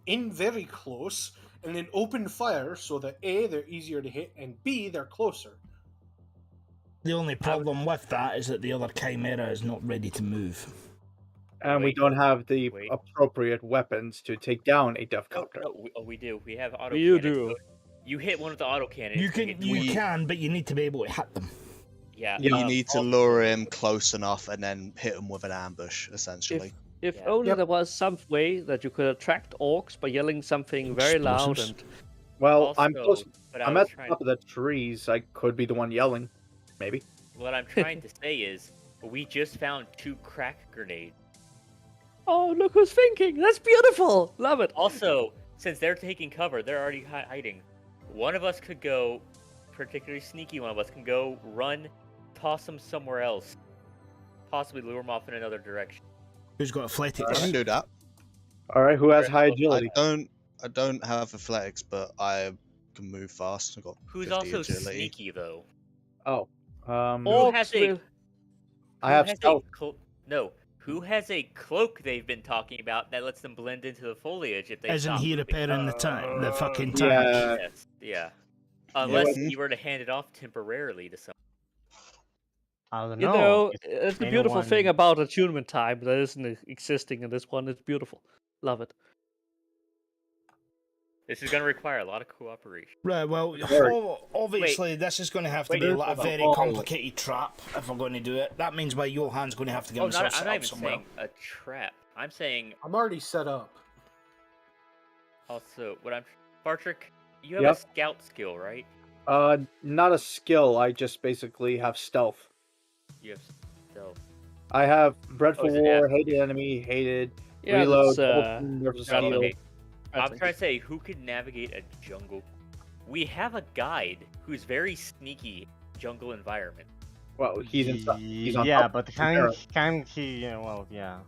in very close, and then open fire so that A, they're easier to hit, and B, they're closer. The only problem with that is that the other Chimera is not ready to move. And we Wait. don't have the Wait. appropriate weapons to take down a Deathcopter. We do. We have auto. You cannons. do. You hit one of the auto cannons. You hit can, but you need to be able to hit them. Yeah. You um, need to also- lure him close enough and then hit him with an ambush, essentially. If Yeah. only Yep. there was some way that you could attract orcs by yelling something very loud Explosives. and Well, I'm also, close. but I I'm was at the trying. top of the trees. I could be the one yelling. Maybe. What I'm trying to say is, we just found 2 crack grenades. oh, look who's thinking! That's beautiful! Love it! Also, since they're taking cover, they're already hiding. One of us could go, particularly sneaky one of us can go, run, toss them somewhere else. Possibly lure them off in another direction. Who's got athletics? I can do that. All right. Who has high I agility? don't have athletics, but I can move fast. I've got Who's 50 also agility. sneaky, though? Oh. Who Orcs has a- will- I have Who has a stealth. who has a cloak they've been talking about that lets them blend into the foliage if they Isn't stop he moving? repairing the fucking tank? Yeah. Yes, yeah. Unless Yeah. you were to hand it off temporarily to someone. I don't You know. know, if it's the beautiful thing anyone- about attunement time that isn't existing in this one. It's beautiful. Love it. This is going to require a lot of cooperation. Right, well, Very. obviously this is going to have to Wait, be there's like a a very hole. complicated trap if we're going to do it. That means Johan's going to have to get Oh, himself I'm set not up even somewhere. saying a trap. I'm saying I'm already set up. also what I'm. Bartrick, you have Yep. a scout skill, right? Not a skill. I just basically have stealth. You have stealth. I have Bred for Oh, is it War, Hated Enemy, Hated, Yeah, Reload, that's, Open, Nerves of Okay. Steel. I'm trying to say who could navigate a jungle. We have a guide who's very sneaky jungle environment. Well, he's on yeah, top but of the arrow. can he? Yeah, well, yeah.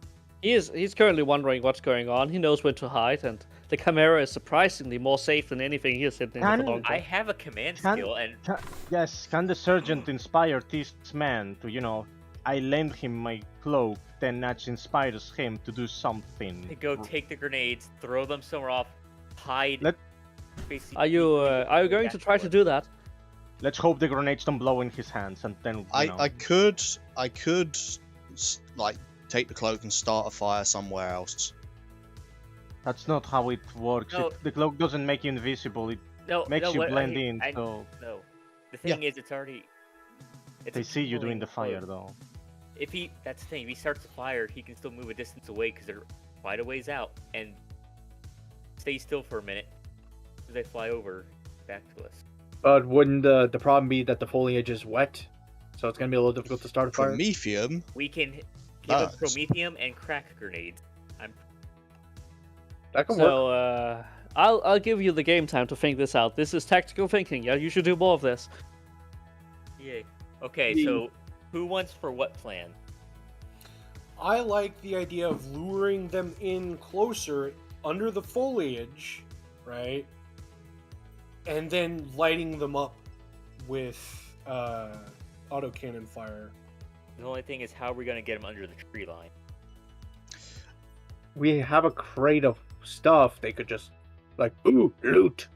He's currently wondering what's going on. He knows when to hide, and the Chimera is surprisingly more safe than anything he has hidden in for a Can- long I time. have a command Can- skill, and Yes, can the sergeant inspire this man to, I lend him my cloak, then that inspires him to do something. to go take the grenades, throw them somewhere off, hide. Let- basically Are you going to try to do that? Let's hope the grenades don't blow in his hands, and then I could like take the cloak and start a fire somewhere else. That's not how it works. No. The cloak doesn't make you invisible. It No, makes no, you what- blend in. I- So No. The thing is, it's already. It's They a see you doing killing the fire blow. though. That's the thing. If he starts the fire, he can still move a distance away because they're quite a ways out and stay still for a minute as they fly over back to us. But wouldn't the problem be that the foliage is wet? So it's gonna be a little difficult to start a fire. Promethium. We can give him Nice. promethium and crack grenades. That can work. So I'll give you the game time to think this out. This is tactical thinking. Yeah, you should do more of this. Yay. Okay, so who wants for what plan? I like the idea of luring them in closer under the foliage, right? And then lighting them up with autocannon fire. The only thing is, how are we going to get them under the tree line? We have a crate of stuff. They could just loot.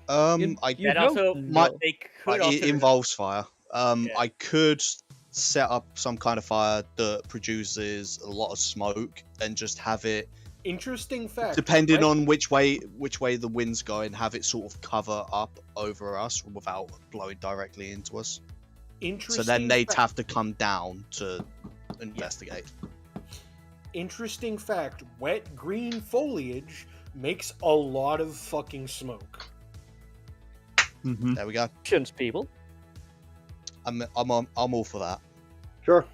You I That know- also, might- they could also. it involves fire. Yeah. I could set up some kind of fire that produces a lot of smoke and just have it, Interesting fact. depending right? on which way the wind's going, have it sort of cover up over us without blowing directly into us. Interesting So then they'd fact. have to come down to investigate. Interesting fact. Wet green foliage makes a lot of fucking smoke. There we go. Options, people. I'm all for that. Sure.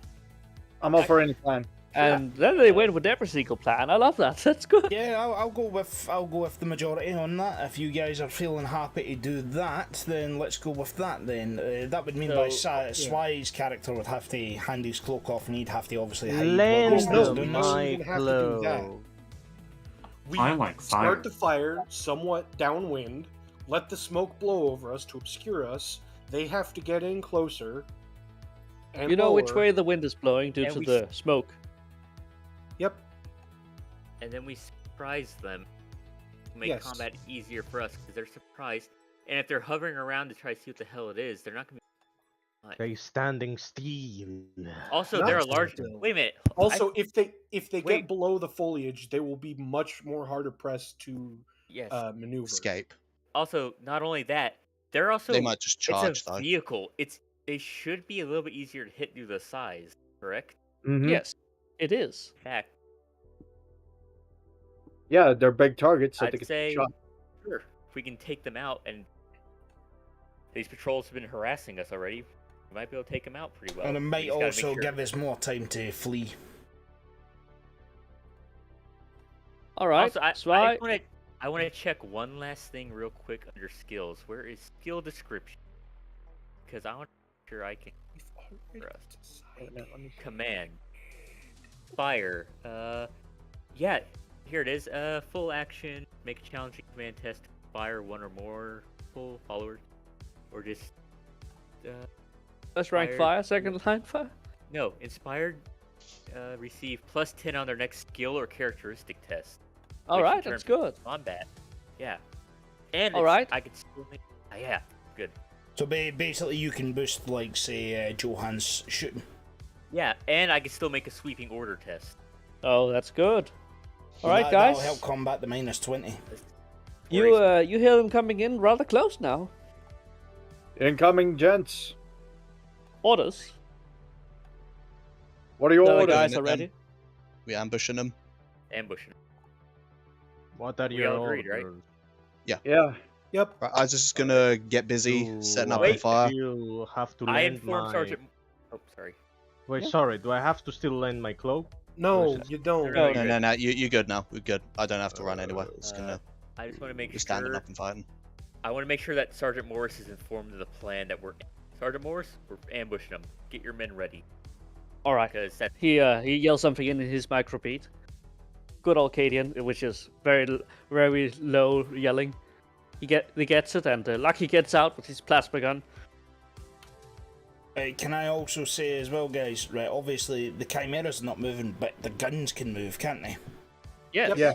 I'm all for any plan. And then they went with every single plan. I love that. That's good. Yeah, I'll go with the majority on that. If you guys are feeling happy to do that, then let's go with that. Then that would mean Swy's character would have to hand his cloak off, and he'd have to obviously hide. Lend while he's doing this. my even have to do that. cloak. We I like fire. start the fire somewhat downwind, let the smoke blow over us to obscure us. They have to get in closer. And You know which lower. way the wind is blowing due And to we the smoke. Yep. And then we surprise them. Make Yes. combat easier for us because they're surprised. And if they're hovering around to try to see what the hell it is, they're not going to be. They standing still. Also, Not they're a large. still. Wait a minute. Also, if they Wait. get below the foliage, they will be much more harder pressed to Yes. maneuver. Escape. Also, not only that, they're also. They might just charge it's a though. vehicle. They should be a little bit easier to hit due to the size. Correct. Mhm. Yes, it is. Fact. Yeah, they're big targets, so they I'd could say, shot. sure, if we can take them out, and these patrols have been harassing us already, we might be able to take them out pretty well. And it We might just gotta make also sure- give us more time to flee. All right. Also, I Swy, want to check one last thing real quick under skills. Where is skill description? Because I want to make sure I can trust. Command. Fire. Yeah, here it is. Full action. Make a challenging command test. Fire one or more full followers, or just first rank fire. fire, second line fire. no. Inspired. Receive +10 on their next skill or characteristic test. All which in right, that's terms of good. Combat. Yeah. And All right. I could still make. Yeah. Good. So basically, you can boost, like, say, Johan's shooting. Yeah, and I can still make a sweeping order test. Oh, that's good. All right, That'll guys. help combat the -20. You hear them coming in rather close now. Incoming, gents. Orders. What are your The orders? guys Doing are it then. ready. We ambushing them. ambushing. What are We your all agreed, right? orders? Yeah. Yep. Right, I was just gonna get busy setting up I the fire. still have to I lend informed my... Sergeant. Oh, sorry. Wait, Yeah. sorry. Do I have to still lend my cloak? No, Or is you don't. No, No, you're good now. We're good. I don't have to run anywhere. Just gonna I just want to make be standing sure. up and fighting. I want to make sure that Sergeant Morris is informed of the plan that we're. Sergeant Morris, we're ambushing them. Get your men ready, All right. because that. He yells something in his microbeat. Good old Cadian, which is very low yelling. He gets it, and Lucky gets out with his plasma gun. Can I also say as well, guys, right, obviously the Chimera's not moving, but the guns can move, can't they? Yes. Yeah.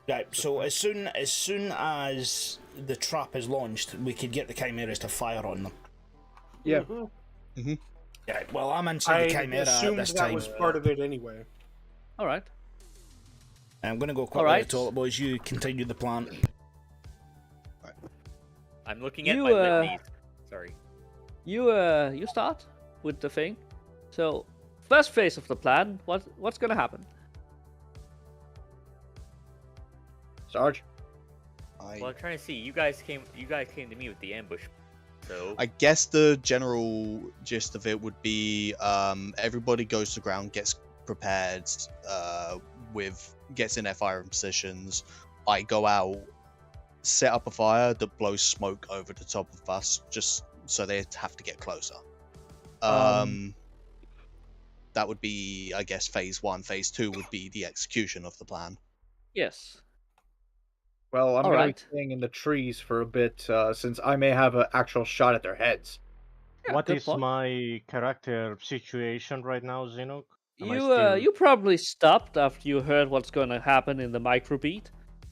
Right, so as soon as the trap is launched, we could get the Chimeras to fire on them. Yeah. Mm-hmm. Right, well, I'm inside the I Chimera at assumed this that time. was part of it anyway. All right. I'm going to go quickly Alright. to the toilet, boys. You continue the plan. I'm looking at You, my litanies. Sorry. You start with the thing. So, first phase of the plan. What's gonna happen? Sarge? Well, I'm trying to see. You guys came to me with the ambush. So I guess the general gist of it would be everybody goes to ground, gets prepared, gets in their firing positions. I go out, set up a fire that blows smoke over the top of us, just so they have to get closer. That would be, I guess, phase 1. Phase 2 would be the execution of the plan. Yes. Well, I'm All gonna right. be staying in the trees for a bit, since I may have an actual shot at their heads. Yeah, What good is point. my character situation right now, Zinok? Am I You still... you probably stopped after you heard what's gonna happen in the microbeat,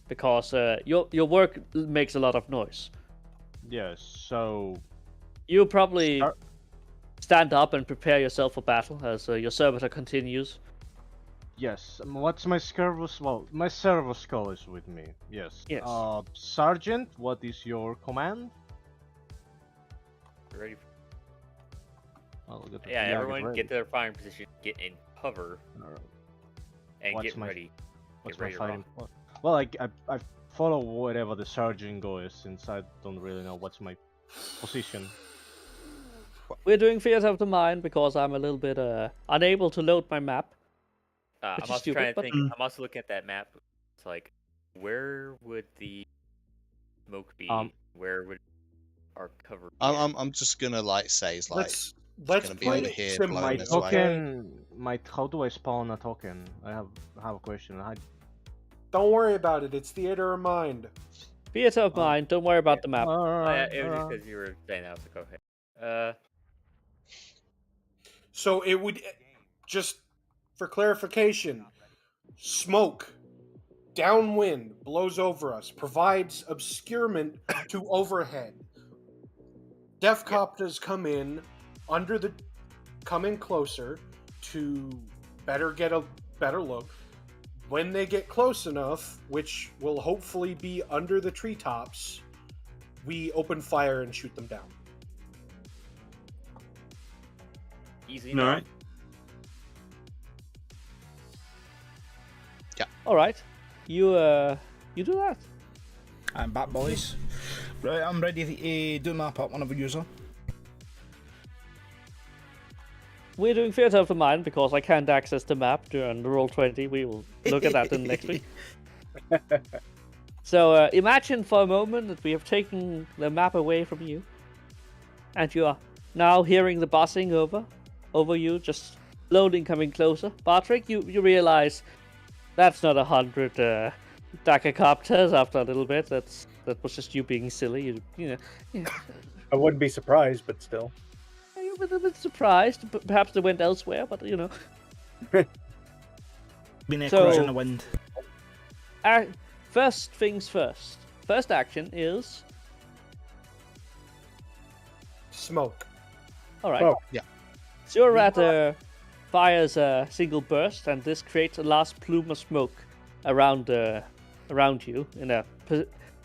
because your work makes a lot of noise. Yes, so... You probably Start- stand up and prepare yourself for battle as your servitor continues. Yes, what's my servus? Well, my servo skull is with me. Yes. Yes. Sergeant, what is your command? ready. Well, Yeah, everyone ready. get to their firing position, get in cover, Alright. and What's get my- ready. What's Get my ready to fighting? rock. Well, I follow whatever the sergeant goes, since I don't really know what's my position. We're doing Theater of the Mind because I'm a little bit unable to load my map. I'm Which is also stupid, trying to but- think. I'm also looking at that map. It's like, where would the smoke be? Where would our cover be? I'm just gonna say it's like Let's gonna be play over it here, simple. blowing My this way. token, how do I spawn a token? I have a question. Don't worry about it. It's theater of mind. Theater of Mind, don't worry about the map. Oh, yeah, Alright, it was just alright. because you were saying that. I was like, okay. So it would just for clarification, smoke downwind blows over us, provides obscurement to overhead. Deathcopters come in closer to get a better look. When they get close enough, which will hopefully be under the treetops, we open fire and shoot them down. Easy All enough. right. All right, you do that. I'm back, boys. Right, I'm ready to do map up whenever you're. We're doing Theater of the Mind because I can't access the map during the Roll20. We will look at that in next week. So imagine for a moment that we have taken the map away from you, and you are now hearing the buzzing over you, just slowly coming closer. Patrick, you realize that's not 100 Dakacopters after a little bit. That was just you being silly. You know. I wouldn't be surprised, but still. You're a little bit surprised. Perhaps they went elsewhere, but you know. Been So- echoes in the wind. First things first. First action is Smoke. all right. Oh, yeah. Zero fires a single burst, and this creates a last plume of smoke around you in a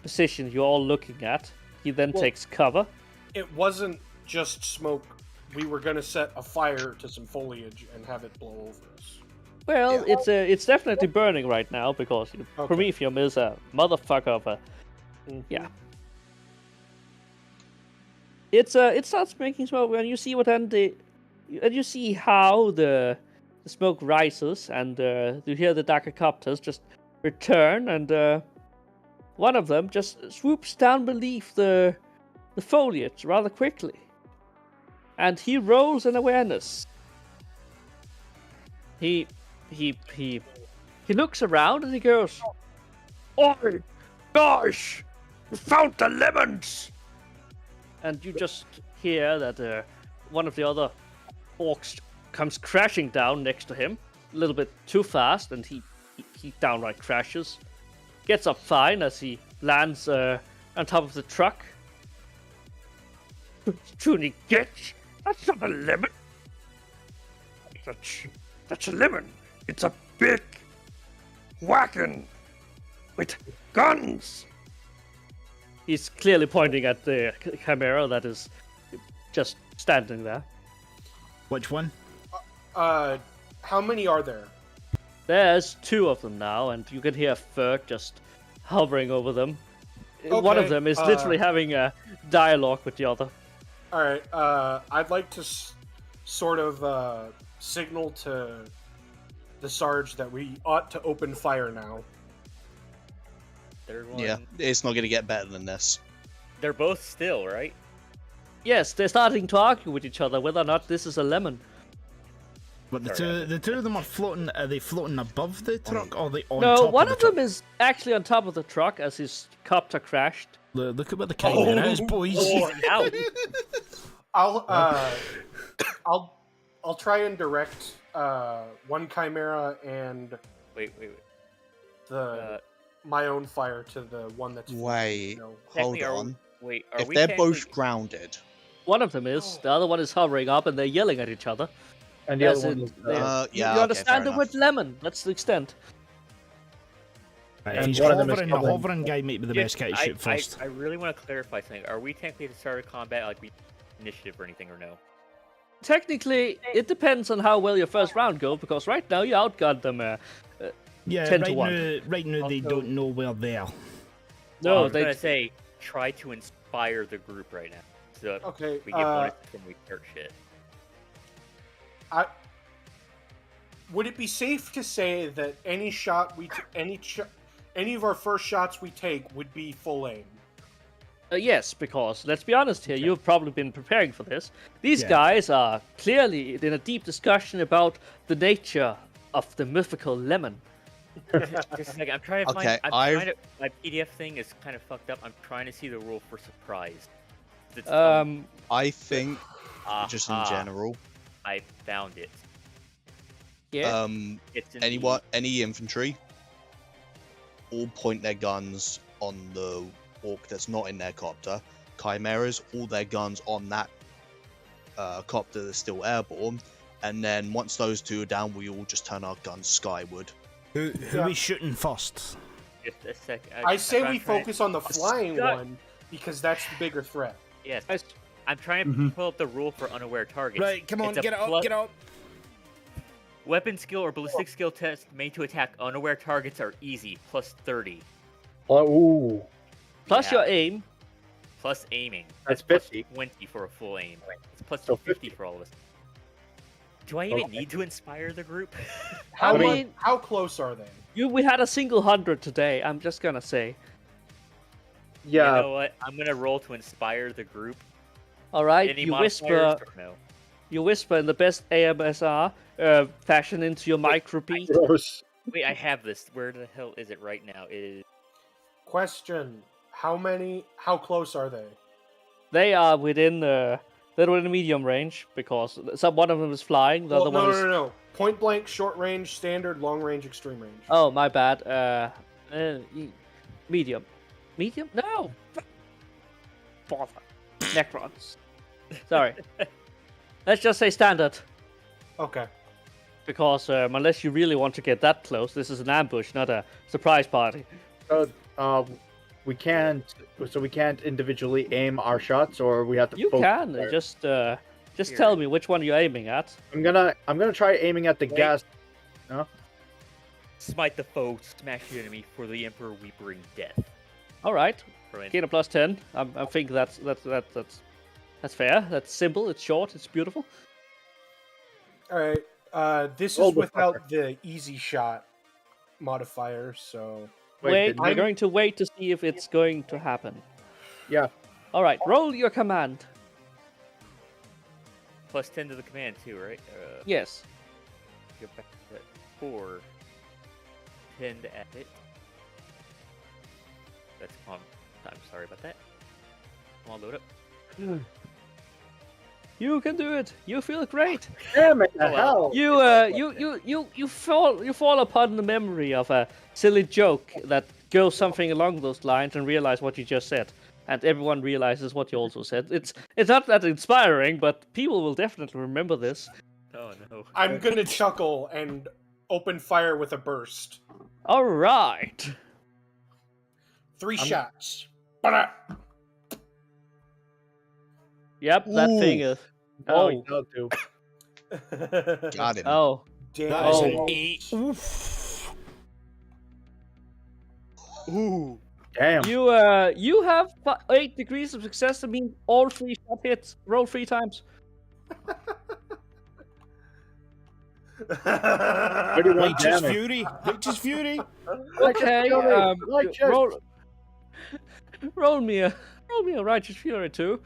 position you're all looking at. He then Well- takes cover. It wasn't just smoke. We were going to set a fire to some foliage and have it blow over us. Well, it's definitely burning right now because Okay. Promethium is a motherfucker of a yeah. It starts making smoke, and you see you see how the smoke rises, and you hear the Dakacopters just return, and one of them just swoops down beneath the foliage rather quickly, and he rolls an awareness. He looks around and he goes, "Oi, gosh, you found the lemons!" And you just hear that one of the other orcs comes crashing down next to him, a little bit too fast, and he downright crashes. Gets up fine as he lands on top of the truck. Truly, that's not a lemon. That's a lemon. It's a big wagon with guns. He's clearly pointing at the chimera that is just standing there. Which one? How many are there? There's 2 of them now, and you can hear a third just hovering over them. One of Okay, them is literally having a dialogue with the other. All right. I'd like to sort of signal to the Sarge that we ought to open fire now. Third one. Yeah, it's not going to get better than this. They're both still, right? Yes, they're starting to argue with each other whether or not this is a lemon. But the two of them are floating. Are they floating above the truck, or are they on No, top one of of the them is actually on top of the truck as his copter crashed. Look at where the chimera is, boys. Ow! I'll try and direct one chimera and Wait. my own fire to the one that's Wait, hold Technically, on. Are If we they're technically- both grounded, One of them is. The other one is hovering up and they're yelling at each other. And the As other one in, is. they- yeah, you okay, understand fair the word lemon. That's the extent. Right, And if he's one of them is hovering, the covering- hovering guy might be the best guy to shoot first. I really want to clarify something. Are we technically at the start of combat, like we initiative or anything, or no? Technically, it depends on how well your first round goes, because right now you outgunned them. Yeah, 10 to 1. right now they Also- don't know where they are. I No, was they. gonna say try to inspire the group right now, so that okay. we get bonuses when we start shit. Would it be safe to say that any shot any of our first shots we take would be full aim? Yes, because let's be honest here, you've probably been preparing for this. These Yeah. guys are clearly in a deep discussion about the nature of the mythical lemon. Just a second, I'm trying to find. Okay, My PDF thing is kind of fucked up. I'm trying to see the rule for surprise. It's, I think just in aha, general, I found it. Yeah. It's in any infantry, all point their guns on the orc that's not in their copter. Chimeras, all their guns on that copter that's still airborne. And then once those 2 are down, we all just turn our guns skyward. Who are we shooting first? Just a sec. I say I'm we trying- focus on the flying Scott. one because that's the bigger threat. Yes, Guys, I'm trying to pull up the rule for unaware targets. Right, come on, It's a get up, plus- get up. Weapon skill or ballistic skill test made to attack unaware targets are easy, plus 30. Oh, ooh. plus yeah. your aim. Plus aiming. That's plus 50. 20 for a full aim. It's plus So 50 50. for all of us. Do I even Okay. need to inspire the group? How I mean, how close are they? we had a single 100 today. I'm just gonna say. Yeah. You know what? I'm gonna roll to inspire the group. All right, Any you modifiers whisper. or no? You whisper in the best AMSR fashion into your mic repeat. Gross. Wait, I have this. Where the hell is it right now? It is Question: How close are they? They are within they're within medium range because one of them is flying, the Well, other one is. no. Point blank, short range, standard, long range, extreme range. Oh, my bad. Medium. Medium? No. Bother. Necrons. Sorry. Let's just say standard. Okay. Because unless you really want to get that close, this is an ambush, not a surprise party. We can't. So we can't individually aim our shots, or we have to. You focus can fire? just Here. tell me which one you're aiming at. I'm gonna try aiming at the Wait. gas. smite the foe, smash the enemy. For the emperor, we bring death. All right, Brilliant. gain a plus 10. I think that's fair. That's simple. It's short. It's beautiful. All right. This Roll is the without the easy shot modifier, so Wait, did- we're going to wait to see if it's going to happen. Yeah. All right, roll your command. Plus 10 to the command too, right? Yes. Go back to that 4. 10 to add it. That's on. I'm sorry about that. Come on, load up. You can do it. You feel great. Damn it! The well. hell. You fall upon the memory of a silly joke that goes something along those lines and realize what you just said. And everyone realizes what you also said. It's not that inspiring, but people will definitely remember this. Oh no. I'm gonna chuckle and open fire with a burst. All right. 3 I'm- shots. Ba-da! Yep, that thing is. Oh, Oh, no, too. Got him. oh. Damn. That is an Oh. 8. Oof. Ooh. Damn. You have 8 degrees of success. That means all 3 shot hits. Roll 3 times. 31 Righteous damage. Fury. Righteous Fury. Okay. Righteous. Roll me a righteous fury too.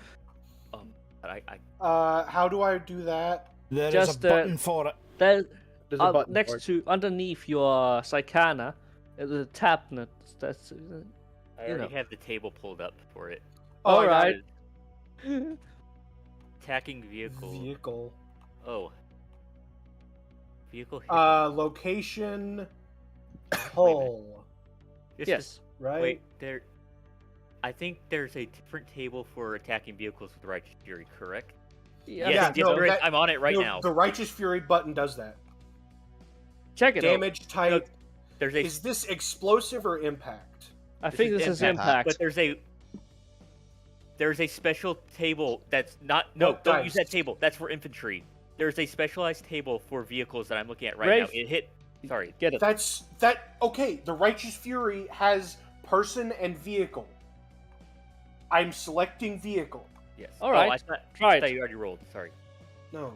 How do I do that? There is Just, a button for it. There, There's a button for next it. to underneath your Psychana, the tablet. That's I already have the table pulled up for it. Oh, all I got right. it. Attacking vehicle. Vehicle. Oh. Vehicle hit. Location. Hull. This Yes. is- Right. Wait, there. I think there's a different table for attacking vehicles with Righteous Fury, correct? Yeah. Yes, Yeah, yes, no, there is. that- I'm on it right No, now. The Righteous Fury button does that. Check it. Damage type. There's a. Is this explosive or impact? I think this is impact. But there's a special table that's not. No, What don't use dice? that table. That's for infantry. There's a specialized table for vehicles that I'm looking at right Rafe. now. It hit. Sorry. Get it. Okay, the Righteous Fury has person and vehicle. I'm selecting vehicle. Yes. All right. Oh, I thought, Try I thought it. you already rolled. Sorry. No.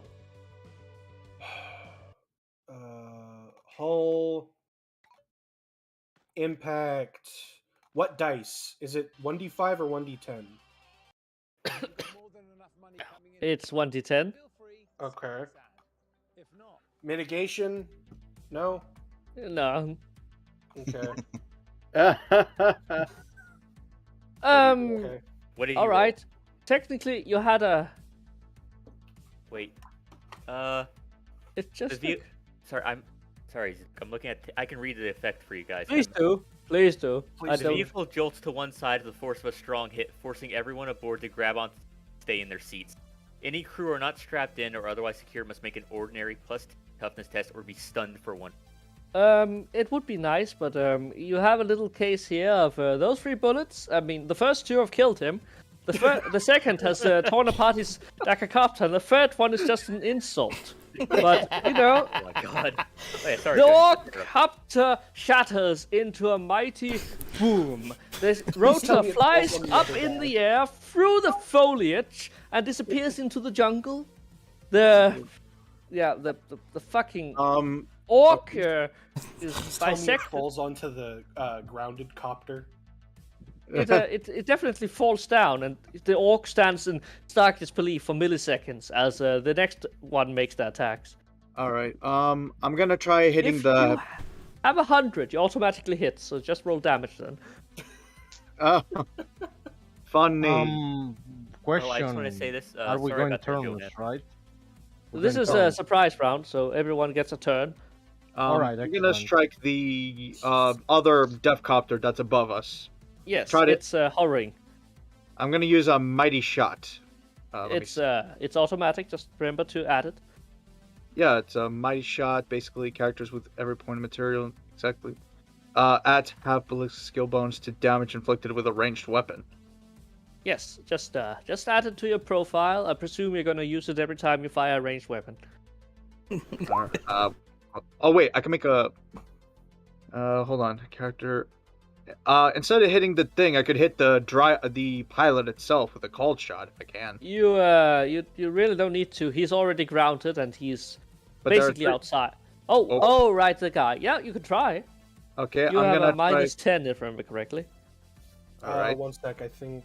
Hull. Impact. What dice? Is it 1d5 or 1d10? It's 1d10. Okay. Mitigation? No? No. Okay. Okay. What did you All roll? right. Technically, you had a. Wait. It's The just. ve- Sorry, I'm looking at. I can read the effect for you guys. Please do. Please do. I The don't. vehicle jolts to one side of the force of a strong hit, forcing everyone aboard to grab on, stay in their seats. Any crew are not strapped in or otherwise secure must make an ordinary plus toughness test or be stunned for 1. It would be nice, but you have a little case here of those 3 bullets. I mean, the first 2 have killed him. The second has torn apart his Dakacopter, and the third one is just an insult. But, you know, Oh my god. Oh, yeah, sorry, the Johnny. Orcopter shatters into a mighty boom. The rotor flies up in the air through the foliage and disappears into the jungle. The fucking orc is Tell me it bisected. falls onto the grounded copter. It definitely falls down, and the orc stands in stark disbelief for milliseconds as the next one makes the attacks. Alright, I'm gonna try hitting If the... you have 100, you automatically hit, so just roll damage then. Funny. Question. Oh, I just want to say this. Are we sorry going about that, Joe, turnless, man. right? We're This going is a turnless. surprise round, so everyone gets a turn. Alright, I'm gonna excellent. strike the other Deathcopter that's above us. Yes, Try to- it's hovering. I'm gonna use a Mighty Shot. Let me It's automatic. Just remember to add it. Yeah, it's a Mighty Shot, basically characters with every point of material, exactly. At half ballistic skill bonus to damage inflicted with a ranged weapon. Yes, just add it to your profile. I presume you're gonna use it every time you fire a ranged weapon. Oh wait, I can make a... hold on, character... instead of hitting the thing, I could hit the pilot itself with a cold shot if I can. You really don't need to. He's already grounded and he's But there are basically three- outside. Oh. Oh, right, the guy. Yeah, you can try. Okay, You I'm have gonna a minus 10 if I remember correctly. Alright. One sec, I think.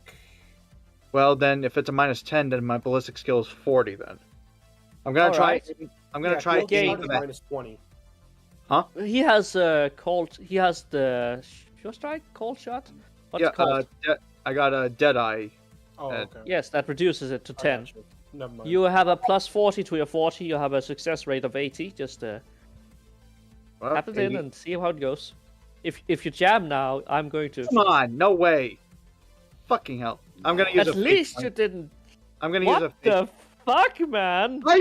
Well, then, if it's a minus 10, then my ballistic skill is 40, then. I'm gonna try... Alright. I'm gonna Yeah, try cold hitting shot is the... minus 20. He has he has the sure strike, cold shot. What's Yeah, it called? I got a Deadeye. Oh, okay. Yes, that reduces it to I 10. got you. Never mind. You have a plus 40 to your 40. You have a success rate of 80. Just Well, tap it in and see how it goes. If you jam now, I'm going to. Come on, no way. Fucking hell. I'm gonna use At a fate least point. you didn't. I'm gonna use a What fate... the fuck, man? I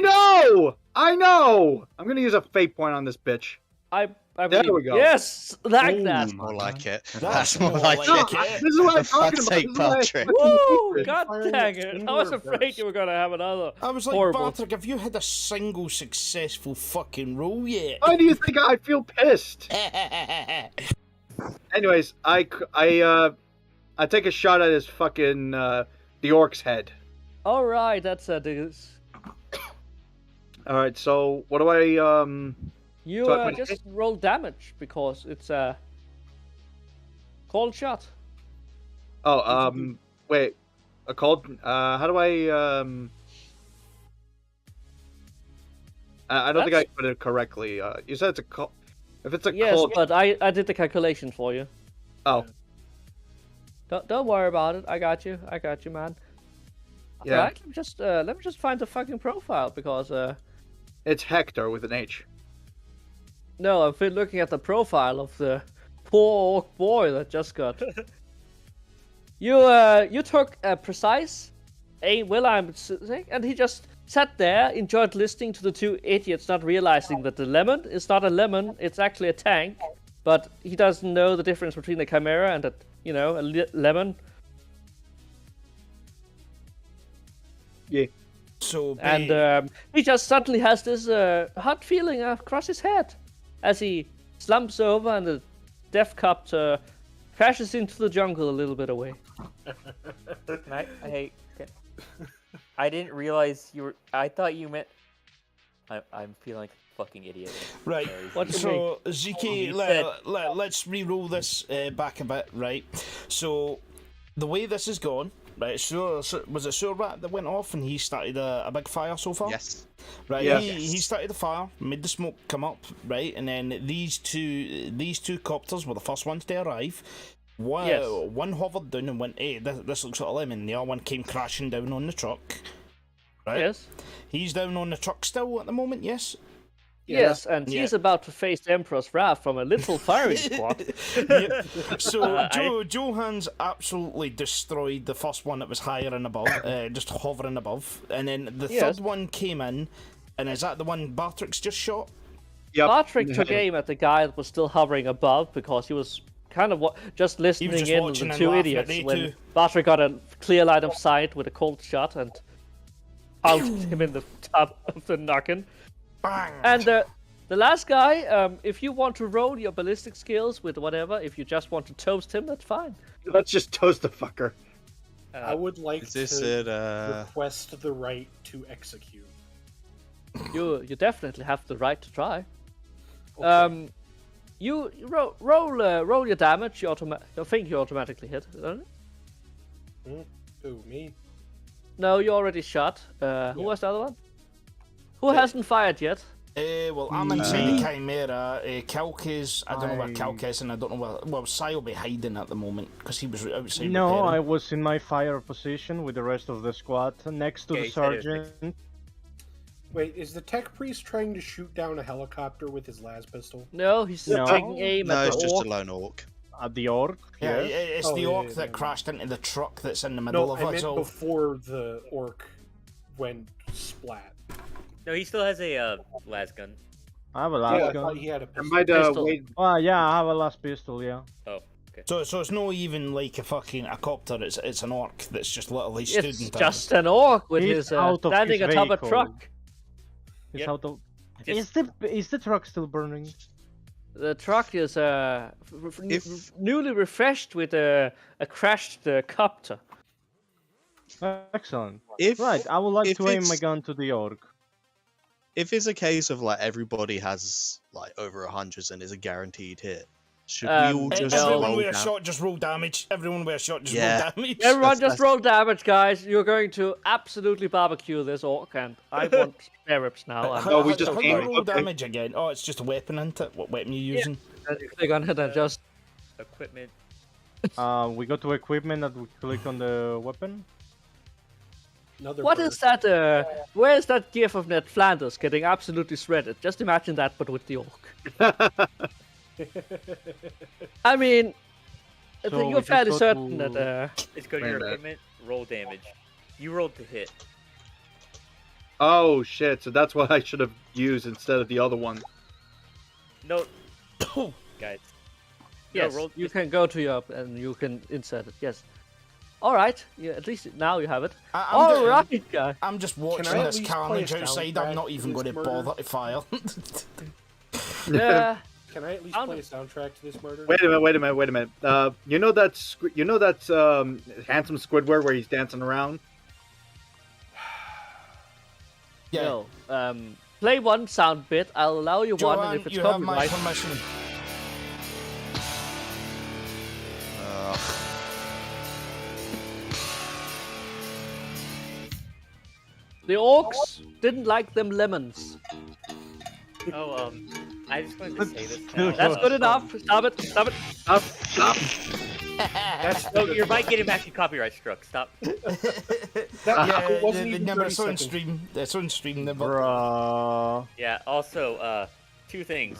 know! I'm gonna use a fate point on this bitch. I I There believe. we go. Yes, like Ooh. that. More like it. That's That's more more like like it. it. This is what I'm For talking fuck's about. sake, This is why I Patrick. fucking Woo! hate it. God Firing dang it it! in I was reverse. afraid you were gonna have another. I was like, horrible. Patrick, have you had a single successful fucking roll yet? Why do you think I feel pissed? Anyways, I take a shot at his fucking the orc's head. All right, that's this. All right, so what do I You So I- just roll damage because it's a cold shot. wait, a cold how do I I don't think I put it correctly. You said it's a cold. If it's a Yes, cold. but I did the calculation for you. Oh, Don't worry about it. I got you, man. yeah. Alright, let me just find the fucking profile because It's Hector with an H. no, I've been looking at the profile of the poor orc boy that just got. You took a precise aim, and he just sat there, enjoyed listening to the two idiots, not realizing that the lemon is not a lemon, it's actually a tank, but he doesn't know the difference between a chimera and a lemon. Yeah. So, And he just suddenly has this hot feeling across his head as he slumps over and the death copter crashes into the jungle a little bit away. I didn't realize you were. I thought you meant. I'm feeling like a fucking idiot. right, What do you so Zeke, You let's re-roll this back a bit, right? So, the way this has gone, right, was it Sewer Rat that went off and he started a big fire so far? Yes. Right, Yeah. he started the fire, made the smoke come up, right, and then these two copters were the first ones to arrive. One hovered down and went, hey, this looks like a lemon. The other one came crashing down on the truck. Right? Yes. He's down on the truck still at the moment, yes? Yes, and he's about to face the Emperor's wrath from a little firing squad. Yeah. So Johan's absolutely destroyed the first one that was higher and above, just hovering above. And then the third one came in, and is that the one Bartrick's just shot? Yep. Patrick took aim at the guy that was still hovering above because he was kind of just listening just in watching the and two laughing at idiots they when two. Patrick got a clear line of sight with a cold shot and pounced him in the top of the noggin. Bang! And the last guy, if you want to roll your ballistic skills with whatever, if you just want to toast him, that's fine. Let's just toast the fucker. I would like Is this to it? request the right to execute. You definitely have the right to try. Okay. You roll your damage. I think you automatically hit, don't it? Who, me? No, you already shot. Who was the other one? Who hasn't fired yet? Well, I'm inside the Chimera. Calc is, I don't know where Calc is, and I don't know where. Well, Sai will be hiding at the moment because he was outside. No, repairing. I was in my fire position with the rest of the squad next to Okay, the so there's sergeant. Wait, is the tech priest trying to shoot down a helicopter with his las pistol? No, he's No. taking aim No, at it's the just orc. a lone orc. At the orc. Yeah, yes. it's Oh, the yeah, orc yeah, that yeah. crashed into the truck that's in the middle No, of I us meant all. before the orc went splat. No, he still has a las gun. I have a Yeah, last I thought gun. he had a I pistol. might Pistol. wait. Oh yeah, I have a last pistol. Yeah. Oh, okay. So it's not even like a copter. It's an orc that's just literally stood It's in just an orc with He's his out of standing his atop a vehicle. truck. It's Yep. out of. Just- Is the truck still burning? The truck is If- newly refreshed with a crashed copter. Excellent. If Right, I would like if to aim my it's- gun to the orc. if it's a case of like everybody has like over 100 and is a guaranteed hit, should we all Hey, just Everyone roll with a down? shot, just roll damage. Everyone with a shot, just Yeah. roll damage. Everyone That's- just roll damage, guys. You're going to absolutely barbecue this orc, and I want spare ribs now. How, No, we how- just how do aim- you roll okay. damage again? Oh, it's just a weapon, isn't it? What weapon are you using? And you click on it and just... Equipment. We go to equipment and we click on the weapon. Another What bird. is that, where is that gif of Ned Flanders getting absolutely shredded? Just imagine that, but with the orc. I mean, I So think we you're just fairly go certain to- that, Let's go to Wait a your minute. equipment. Roll damage. You rolled to hit. Oh shit! So that's what I should have used instead of the other one. No, Guys. Yes, roll- you can go to your and you can insert it. Yes. All right. Yeah, at least now you have it. All right, guys. I'm just watching I at this least play a carnage outside. I'm soundtrack not to even this going to murder? bother to fire. Yeah. Can I at least play a soundtrack to this murder? Wait a minute. You know that handsome Squidward where he's dancing around? Yeah. No. Play one sound bit. I'll allow you one, and Joanne, if it's you have my copyright, permission. the orcs didn't like them lemons. Oh, I just wanted to say this. That's good enough. Stop it. Stop it. Stop. Oh, your mic getting back to copyright struck. Stop. Yeah, it wasn't they even never 30 saw on seconds. stream. That's on stream. Never. Bruh. Yeah. Also, two things.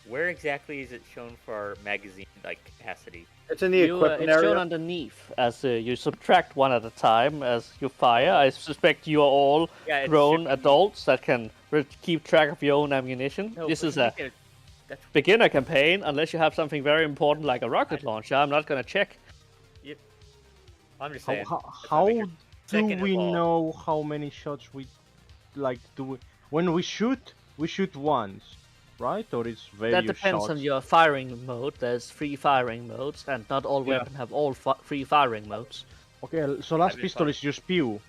Where exactly is it shown for our magazine capacity? It's in the equipment it's area. shown underneath as you subtract one at a time as you fire. I suspect you are all Yeah, it's grown should be- adults that can keep track of your own ammunition. No, This but is a that's beginner campaign, unless you have something very important like a rocket launcher. I'm not gonna check. I'm just saying. How make your do second we evolve. know how many shots we do? When we shoot once, right? Or it's various That depends shots? on your firing mode. There's 3 firing modes, and not all Yeah. weapons have all 3 firing modes. Okay, so last been pistol fine. is just pew.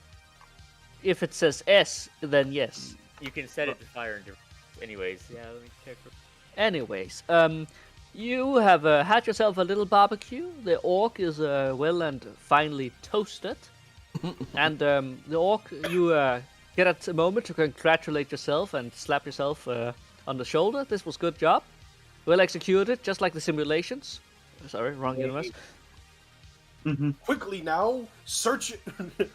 If it says S, then yes. You can set it to fire in different. Anyways, yeah. Let me check. Anyways, you have had yourself a little barbecue. The orc is well and finely toasted. And the orc, you get a moment to congratulate yourself and slap yourself on the shoulder. This was good job. Well executed, just like the simulations. Sorry, wrong universe. Quickly now, search it.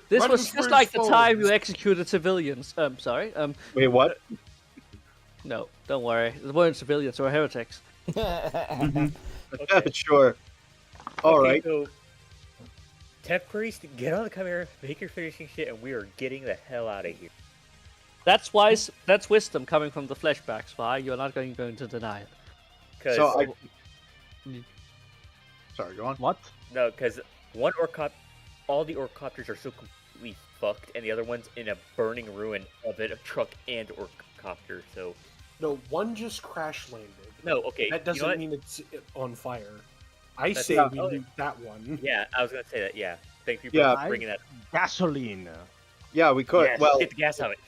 This Running was through just like the his time you phones. executed civilians. Sorry. Wait, what? No, don't worry. They weren't civilians, they were heretics. Sure. All right. So, Tech Priest, get on the camera, make your finishing shit, and we are getting the hell out of here. That's wise. That's wisdom coming from the flashbacks. Why you're not going to deny it? Cause, So Sorry, go on. What? No, because one all the orcopters are so completely fucked, and the other one's in a burning ruin of it, a truck and orcopter. So No, one just crash landed. no, okay. That you know doesn't what? mean it's on fire. I That's say not- we oh, loot that one. Yeah, I was gonna say that. Yeah, thank you for Yeah. bringing that. Gasoline. Yeah, we could. Yes, Well, get the gas out of it.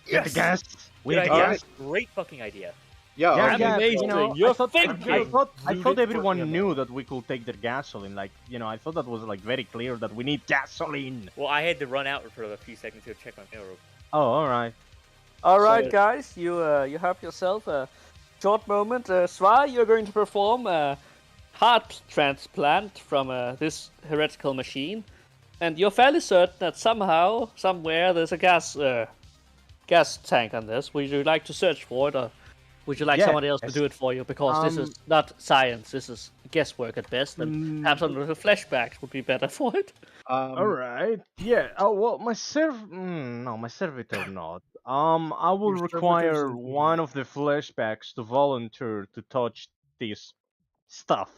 Get the gas. We Good have idea. gas. Great fucking idea. yeah. Yeah, okay. yeah, amazing. you know, You're I thought thinking. I thought Loot it for everyone ammo. knew that we could take their gasoline. Like, you know, I thought that was like very clear that we need gasoline. Well, I had to run out for a few seconds to check my mail. Oh, all right. All right, So- guys, you have yourself a short moment. Swa, you're going to perform a heart transplant from this heretical machine, and you're fairly certain that somehow, somewhere, there's a gas tank on this. Would you like to search for it, or would you like Yeah, someone else to yes. do it for you? Because this is Um, not science. This is guesswork at best, and perhaps some of the flashbacks would be better for it. All right. Yeah. Oh well, my no, my servitor not. I will Your servitor's require in one of the flashbacks to volunteer to touch this stuff.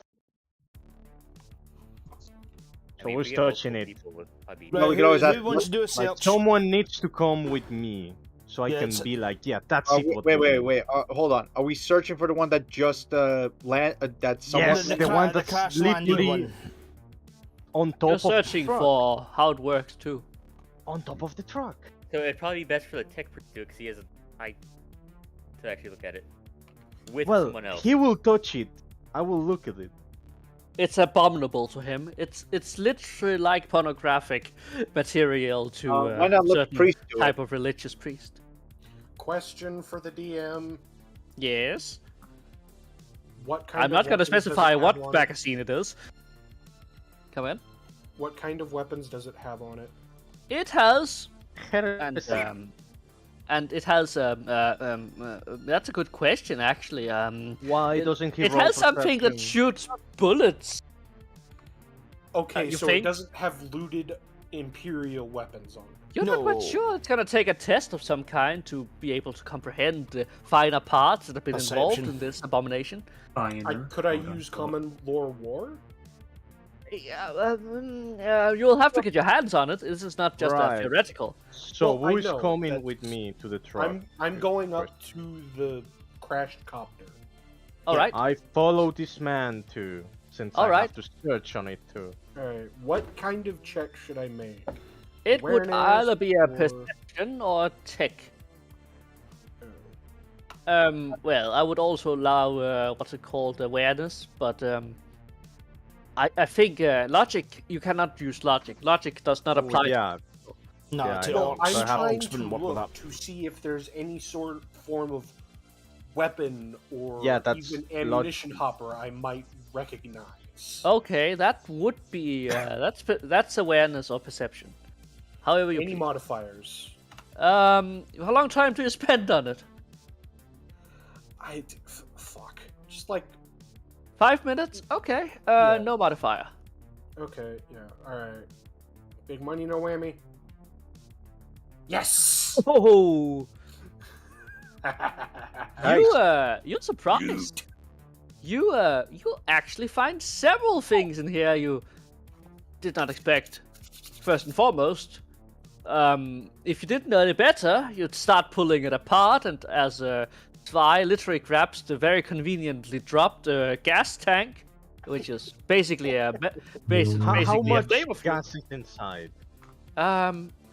I So mean, who's we get touching multiple it? people with hubby. Well, we could always ask- who wants to do a Like, search? someone needs to come with me, so I Yeah, can it's- be like, yeah, that's it. what Wait, we wait, do. wait. Hold on. Are we searching for the one that just land? That someone? Yes, the one that's crash landing literally one. on top You're of the searching truck. for how it works too. On top of the truck. So it'd probably be best for the tech priest to do it because he has a eye to actually look at it with Well, someone else. he will touch it. I will look at it. It's abominable to him. It's literally like pornographic material to Why not let the certain priest do it? type of religious priest. Question for the DM: Yes. What kind? I'm of not going to weapons does it specify have what on it? magazine it is. Come in. What kind of weapons does it have on it? It has and Heresy. and it has that's a good question actually. Why it- doesn't he It roll has something that perception? shoots bullets. Okay, you so think? it doesn't have looted Imperial weapons on. You're not quite No. sure. It's gonna take a test of some kind to be able to comprehend the finer parts that have been involved Perception. in this abomination. Could I use common lore war? Yeah, you'll have to get your hands on it. This is not just Right. theoretical. So Well, I who is know coming that- with me to the truck? I'm going up to the crashed copter. All right. I follow this man too, since All I right. have to search on it too. Alright, what kind of check should I make? It would Awareness either be a or- perception or a tech. Well, I would also allow what's it called, awareness, but I think logic. You cannot use logic. Logic does not apply. Yeah, No, Yeah, to I know. orcs. I'm I have trying orcs to wouldn't work with look that. to see if there's any form of weapon or Yeah, that's even ammunition hopper I might recognize. Okay, that would be that's awareness or perception. However you Any please. modifiers? How long time do you spend on it? Fuck. Just like 5 minutes? Okay. Yeah. No modifier. okay, yeah, alright. Big money, no whammy. Yes. Oh, Nice. you're surprised. You actually find several things in here you did not expect. First and foremost, if you didn't know any better, you'd start pulling it apart, and as Zwei literally grabs the very conveniently dropped gas tank, which is basically a basically How a much flavor fuel. gas is inside?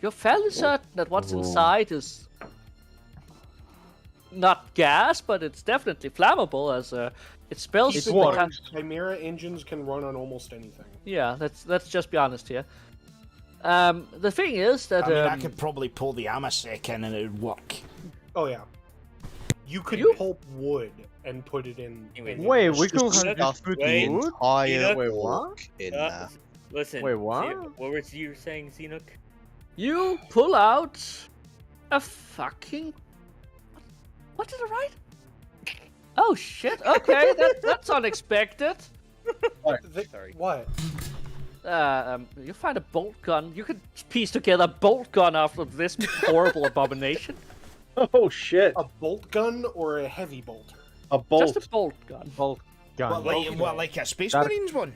You're fairly certain that what's inside is not gas, but it's definitely flammable, as it spells. It in the works. Chimera engines can run on almost anything. Yeah, let's just be honest here. The thing is that I mean, I could probably pull the Amasec in and it would work. Oh yeah. You could You- pulp wood and put it in. Anyways, Wait, we could Just have stuff put the wood? entire Wait, what? orc in there. Listen. Wait, what? What were you saying, Xenook? you pull out a fucking. What did I write? Oh shit! Okay, that's unexpected. Sorry. What? You find a bolt gun. You could piece together a bolt gun after this horrible abomination. Oh shit! A bolt gun or a heavy bolter? A bolt. Just a bolt gun. Bolt gun. What, like a Space That- Marines one?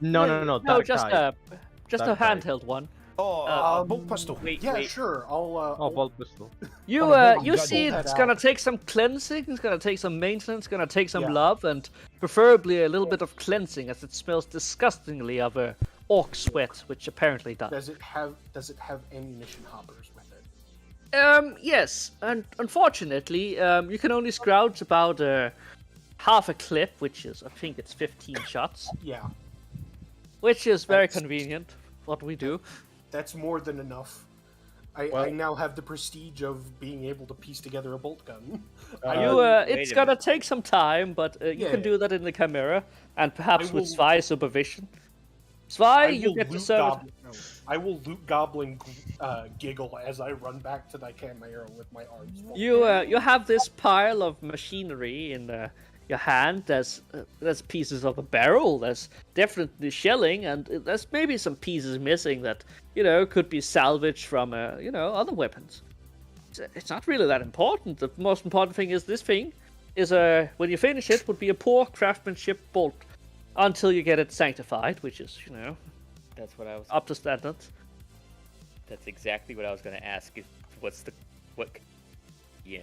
No, No, that just guy. a That guy. handheld one. Oh, a bolt pistol. Wait, Yeah, wait. sure. I'll. Oh, bolt pistol. You On a bolt you gun. see, Bolt it's that gonna out. take some cleansing. It's gonna take some maintenance. It's gonna take some Yeah. love, and preferably a little bit of cleansing, as it smells disgustingly of orc sweat, which apparently does. Does it have ammunition hoppers with it? Yes, and unfortunately, you can only scrounge about half a clip, which is, I think it's 15 shots, Yeah, which is very That's- convenient. What we do. that's more than enough. I Well- now have the prestige of being able to piece together a bolt gun. It's a gonna minute. take some time, but you Yeah. can do that in the Chimera, and perhaps I with will- Zwei supervision. Zwei, you will get to loot serve. goblin, no, I will loot goblin giggle as I run back to the Chimera with my arms full. You have this pile of machinery in your hand. There's pieces of a barrel. There's definitely shelling, and there's maybe some pieces missing that could be salvaged from other weapons. It's not really that important. The most important thing is this thing is when you finish it would be a poor craftsmanship bolt until you get it sanctified, which is That's what I was. up to standard. That's exactly what I was gonna ask. What? Yeah.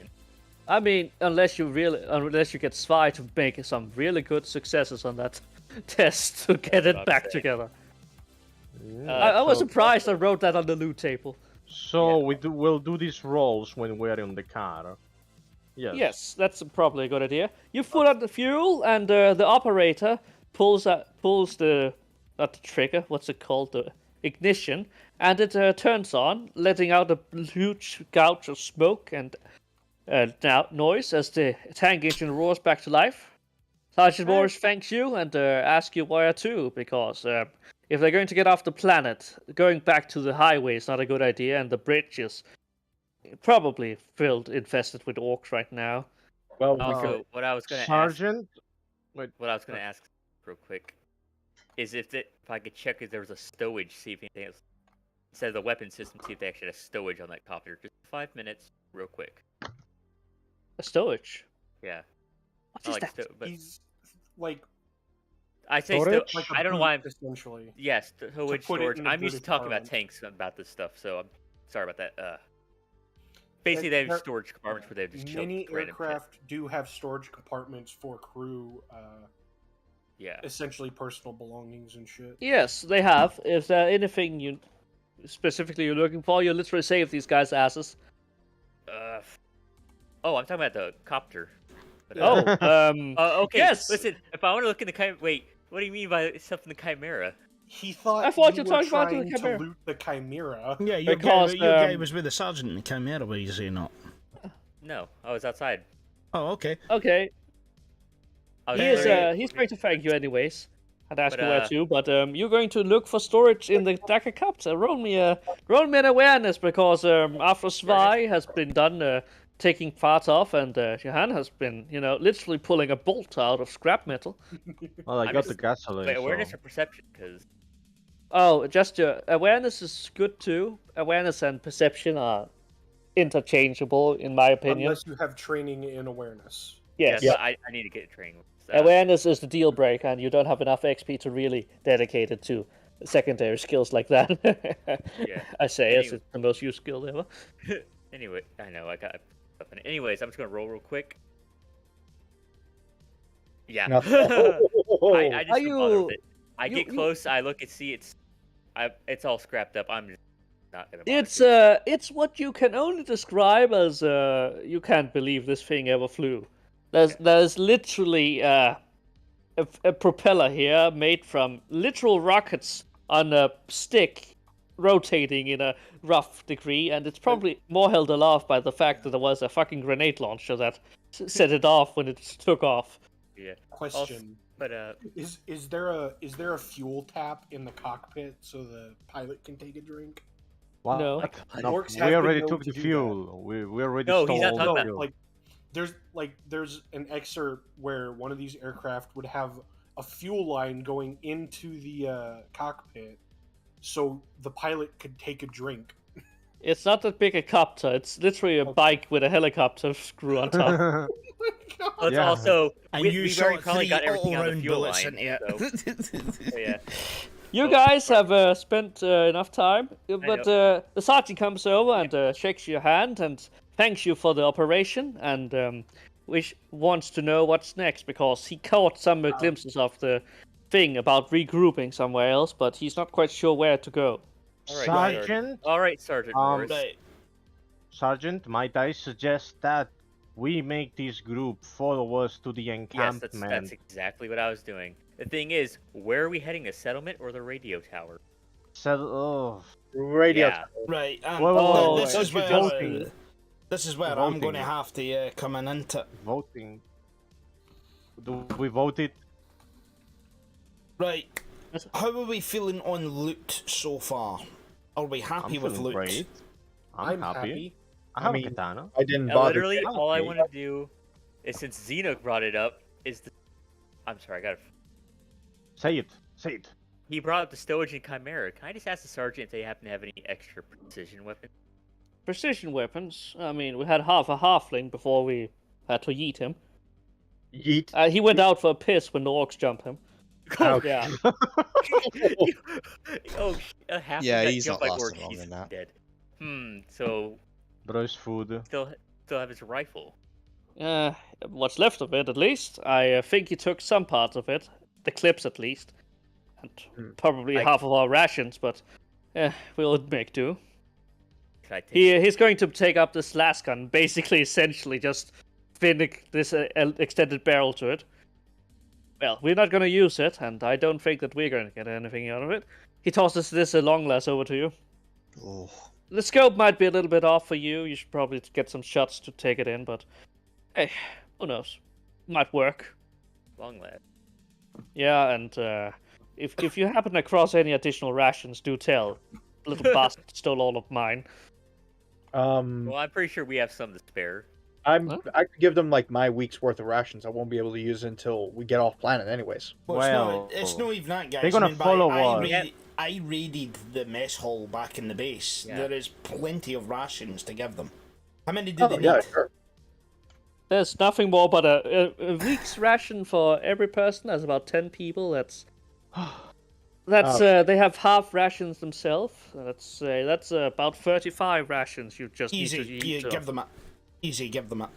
I mean, unless you get Zwei to make some really good successes on that test to get That's it what I'm back saying. together. Uh, I was so- surprised I wrote that on the loot table. So Yeah. we'll do these rolls when we're in the car. Yes. Yes, that's probably a good idea. You put out the fuel, and the operator pulls the not the trigger. What's it called? The ignition, and it turns on, letting out a huge gouge of smoke and noise as the tank engine roars back to life. Sergeant Morris thanks you and asks you where to, because if they're going to get off the planet, going back to the highway is not a good idea, and the bridge is probably infested with orcs right now. Well, Also, what I was gonna Sergeant. ask, what I was gonna ask real quick, is if I could check if there was a stowage, see if anything else instead of the weapon system, see if they actually have stowage on that copter. Just 5 minutes, real quick. A stowage. Yeah. What I is like that? but He's like I say Storage? like a I don't know boot, why I'm. essentially. Yes, stowage, put it storage. in a I'm used to good talking about environment. tanks about this stuff, so I'm sorry about that. Basically, they have There- storage compartments where they have just chilled Many random shit. aircraft do have storage compartments for crew, Yeah. essentially personal belongings and shit. Yes, they have. Is there anything you specifically you're looking for? You literally save these guys' asses. Oh, I'm talking about the copter. But, Oh, okay. yes. Listen, if I want to look in the wait, what do you mean by stuff in the Chimera? He thought I thought you you were talking about the trying to Chimera. loot the Chimera. Yeah, Because, your guy was with the sergeant in the Chimera, were you say not? No, I was outside. Oh, okay. Okay, I was he is. literally- He's going to thank you anyways. I'd ask But, you where to, but you're going to look for storage in the Dakar Copter. Roll me an awareness because after Svi has been done taking parts off, and Johan has been, literally pulling a bolt out of scrap metal. Well, I I'm got just- the gasoline. Wait, awareness so- or perception? Because Oh, just awareness is good too. Awareness and perception are interchangeable, in my opinion. Unless you have training in awareness. Yes. I need to get training. Awareness is the deal breaker, and you don't have enough XP to really dedicate it to secondary skills like that. Yeah. I say Anyway. it's the most used skill ever. Anyway, I know I got. Anyways, I'm just gonna roll real quick. Yeah. Nothing. I just Are don't bother with you- it. I you- get you- close. I look and see it's all scrapped up. I'm just not gonna. Bother. It's what you can only describe as you can't believe this thing ever flew. There's literally a propeller here made from literal rockets on a stick rotating in a rough degree, and it's probably more held aloft by the fact that there was a fucking grenade launcher that set it off when it took off. Yeah. Question: But Is there a fuel tap in the cockpit so the pilot can take a drink? Well, No. no, Orcs we have been already known took to the do fuel. We already No, stole he's not all talking the about- fuel. There's an excerpt where one of these aircraft would have a fuel line going into the cockpit, so the pilot could take a drink. It's not that big a copter. It's literally a bike with a helicopter screw on top. it's Yeah. also And we you very shot probably 3 got everything on the all-round fuel bullets line. into it. So, yeah. You guys have spent enough time, but know. the sergeant comes over and shakes your hand and thanks you for the operation, and wants to know what's next because he caught some glimpses of the thing about regrouping somewhere else, but he's not quite sure where to go. All right, Sergeant, All right, Sergeant Morris. Right. Sergeant, might I suggest that we make this group follow us to the Yes, encampment? that's exactly what I was doing. The thing is, where are we heading? The settlement or the radio tower? Radio. Yeah. Right. Whoa, this whoa, is where voting. this is where I'm Voting. going to have to come in into it. Voting. Do we vote it? Right. How are we feeling on loot so far? Are we happy I'm with feeling loot? great. I'm happy. I have mean, a katana. I didn't bother. Literally, all I Okay. want to do is, since Xeno brought it up, is the. I'm sorry, I got to. Say it. Say it. He brought up the stowage and chimera. Can I just ask the sergeant if they happen to have any extra precision weapons? Precision weapons. I mean, we had half a halfling before we had to yeet him. Yeet. He went out for a piss when the orcs jumped him. Okay. Yeah. Oh, half Yeah, of that he's jump not like lasting orc, long he's in that. dead. So Bro's food. still have his rifle. What's left of it, at least. I think he took some parts of it, the clips at least, and probably Like- half of our rations. But we'll make do. Can I take? He's going to take up this last gun, basically, essentially, just fin this extended barrel to it. Well, we're not going to use it, and I don't think that we're going to get anything out of it. He tosses this long lass over to you. Oh, The scope might be a little bit off for you. You should probably get some shots to take it in, but hey, who knows? Might work. Long last. Yeah, and if you happen across any additional rations, do tell. Little bastard stole all of mine. Well, I'm pretty sure we have some to spare. I could give them like my week's worth of rations. I won't be able to use until we get off planet, anyways. Well, Well, it's not even that, guys. they're gonna I mean, follow I us. really, I raided the mess hall back in the base. Yeah. There is plenty of rations to give them. How many do they need? yeah, sure. There's nothing more but a week's ration for every person. That's about 10 people. That's they have half rations themselves. That's about 35 rations you just Easy, need to eat. give them it. Easy, give them it.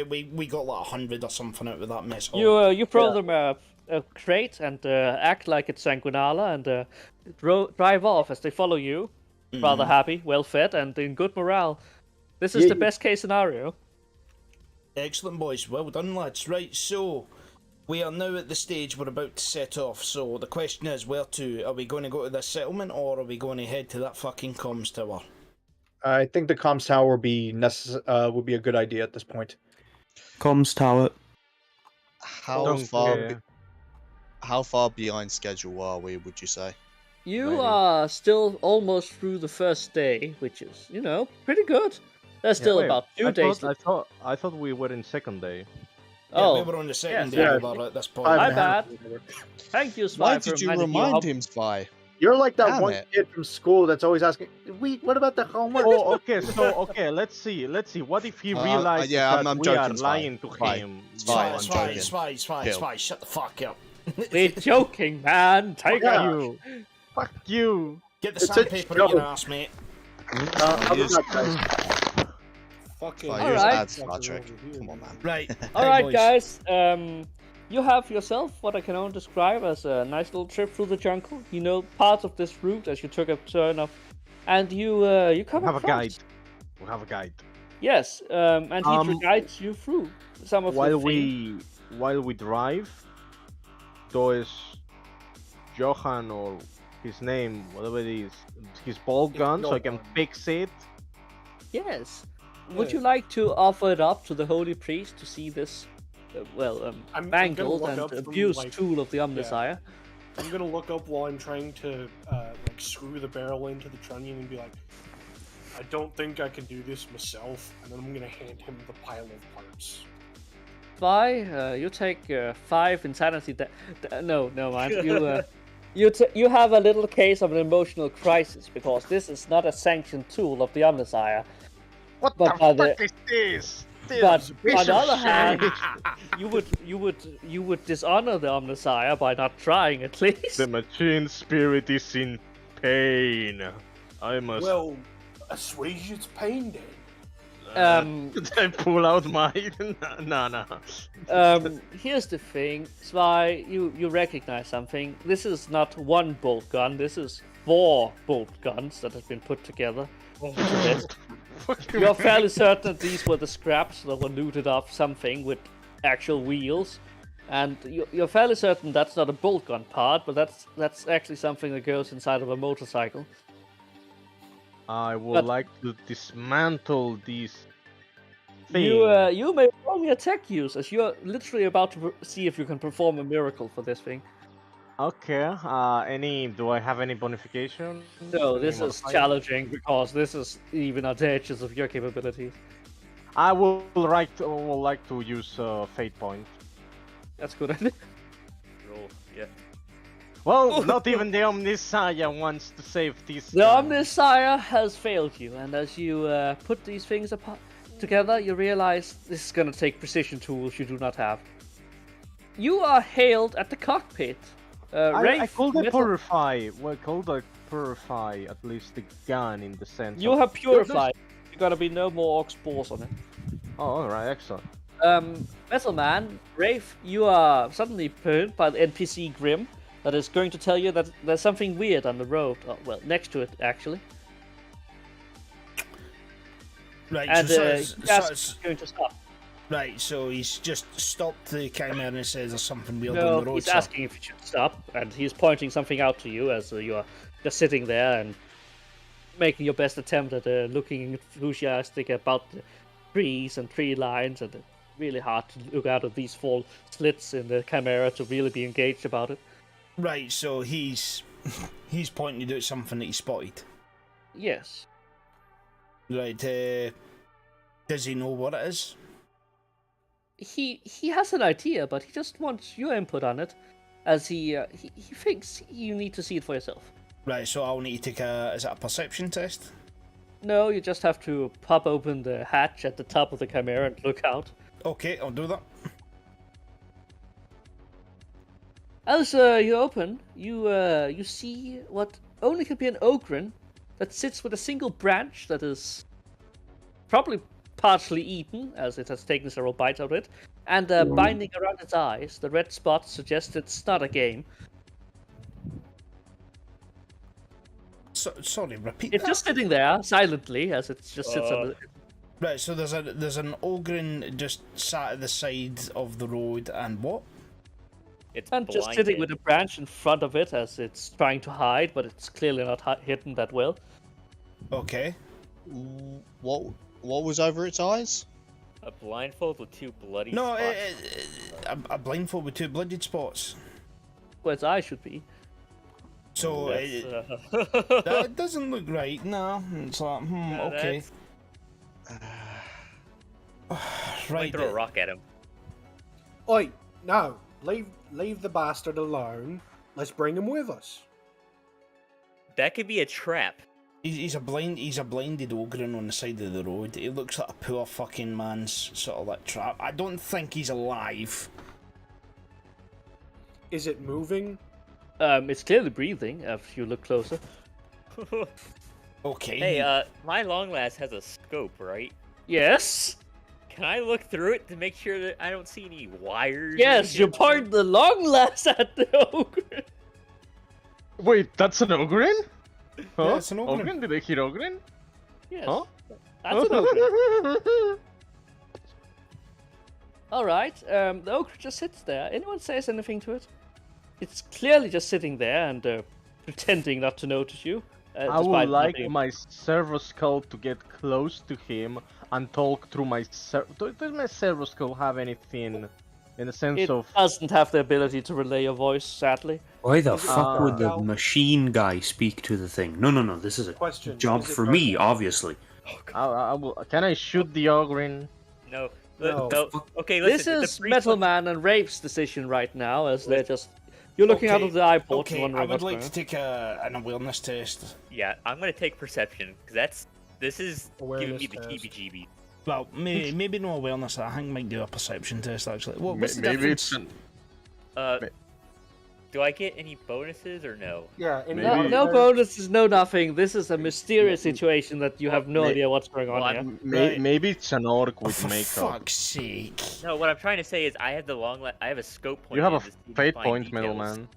We got like 100 or something out of that mess hall. You throw them a crate and act like it's Sanguinala and drive off as they follow you, rather happy, well fed, and in good morale. This is the best case scenario. Excellent, boys. Well done, lads. Right, so we are now at the stage we're about to set off. So the question is, where to? Are we going to go to this settlement, or are we going to head to that fucking comms tower? I think the comms tower would be a good idea at this point. Comms tower. How far behind schedule are we, would you say? You are still almost through the first day, which is, pretty good. There's still about 2 days. I thought we were in second day. Yeah, we were on the second day at this point. My bad. Thank you, Spy. Why did you remind him, Spy? You're like that Damn one it. kid from school that's always asking, what about the homework? Oh, okay. So, let's see. What if he realizes that I'm we are joking, Spy. lying to Spy. him? Spy, shut the fuck up. We're joking, man. Take it. Fuck you. Get the sandpaper in your ass, mate. Fucking. Spy, All use right. ads, Star Trek. Come on, man. Right. All right, boys. guys. You have yourself what I can only describe as a nice little trip through the jungle. You know parts of this route as you took a turn off, and you come We have a across. guide. We have a guide. Yes, and he guides you through some of While the things. while we drive, does Johan or his name, whatever it is, his ball gun, so I can fix it? Yes. Would you like to offer it up to the holy priest to see this, I'm mangled gonna and look up from, abused tool of the Omnisire? I'm gonna look up while I'm trying to screw the barrel into the trunnion and be like, I don't think I can do this myself, and then I'm gonna hand him the pile of parts. Spy, you take 5 insanity. No, mind. You have a little case of an emotional crisis because this is not a sanctioned tool of the Omnisire. What But the fuck is this? But on the other hand, you would dishonor the Omnisire by not trying at least. The machine spirit is in pain. I must. Well, assuage its pain then. I pull out my. No. Here's the thing, Spy. You recognize something. This is not one bolt gun. This is 4 bolt guns that have been put together. You're fairly certain that these were the scraps that were looted off something with actual wheels, and you're fairly certain that's not a bolt gun part, but that's actually something that goes inside of a motorcycle. I would like to dismantle these things. You may roll me a tech use, as you're literally about to see if you can perform a miracle for this thing. Okay. Do I have any bonification? No, this Any is modifier? challenging because this is even at the edges of your capabilities. I would like to use fate point. That's good. Roll, yeah. Well, not even the Omnisire wants to save these. The Omnisire has failed you, and as you put these things together, you realize this is going to take precision tools you do not have. You are hailed at the cockpit. I called it purify. Well, called it purify at least the gun in the sense. You have purified. There's gonna be no more orc spores on it. Oh, alright, excellent. Metal Man, Rafe, you are suddenly burned by the NPC Grim that is going to tell you that there's something weird on the road. Oh, well, next to it, actually. Right, And so he's going to stop. right, so he's just stopped the chimera and says there's something weird No, on the road. he's sir. asking if you should stop, and he's pointing something out to you as you are just sitting there and making your best attempt at looking enthusiastic about the trees and tree lines, and it's really hard to look out of these 4 slits in the chimera to really be engaged about it. Right, so he's pointing out something that he spotted. Yes. Right, does he know what it is? He has an idea, but he just wants your input on it, as he thinks you need to see it for yourself. Right, so I'll need to take a... Is it a perception test? No, you just have to pop open the hatch at the top of the chimera and look out. Okay, I'll do that. As you open, you see what only could be an ogren that sits with a single branch that is probably partially eaten, as it has taken several bites out of it, and binding around its eyes. The red spot suggests it's not a game. Sorry, repeat It's that? just sitting there silently, as it just sits on the. Right, so there's an ogren just sat at the side of the road, and what? It's And just blinded. sitting with a branch in front of it as it's trying to hide, but it's clearly not hidden that well. Okay. What was over its eyes? A blindfold with two bloody No, spots. a blindfold with two blooded spots. Where its eye should be. So That's, that doesn't look right. No, it's like No, okay. Might Right. throw a rock at him. Oi, no, leave the bastard alone. Let's bring him with us. That could be a trap. He's a blinded ogre on the side of the road. He looks like a poor fucking man's sort of like trap. I don't think he's alive. Is it moving? It's clearly breathing if you look closer. Okay. Hey, my long last has a scope, right? Yes. Can I look through it to make sure that I don't see any wires? or Yes, you anything? point the long last at the ogre. Wait, that's an ogren? Huh? Yeah, it's an ogren. Did I hear ogren? Yes. Huh? That's an ogre. Alright, the ogre just sits there. Anyone says anything to it? It's clearly just sitting there and pretending not to notice you. I would despite like nothing. my servo skull to get close to him and talk through my Does my servo skull have anything in the sense It of... doesn't have the ability to relay your voice, sadly. Why the fuck would the Gal- machine guy speak to the thing? No. This is a Question, job is it for me, dark? obviously. Can I shoot the ogren? No. No. No. Okay, This listen. is Metal Man and Rave's decision right now, as they're just... You're looking out Okay, of the eye port Okay, and I wondering would what's like going to on. take an awareness test. Yeah, I'm gonna take perception because this is Awareness giving me the test. heebie-jeebies. Well, maybe no awareness. I think might do a perception test actually. What's the Maybe difference? it's... Do I get any bonuses or no? Yeah, and Maybe- No bonuses, no nothing. This is a mysterious situation that you have no May- idea what's going on Well, here. Right. Maybe it's an orc Oh, with for makeup. fuck's sake! No, what I'm trying to say is I have I have a scope point. You have a in to see fate fine point, details. middleman.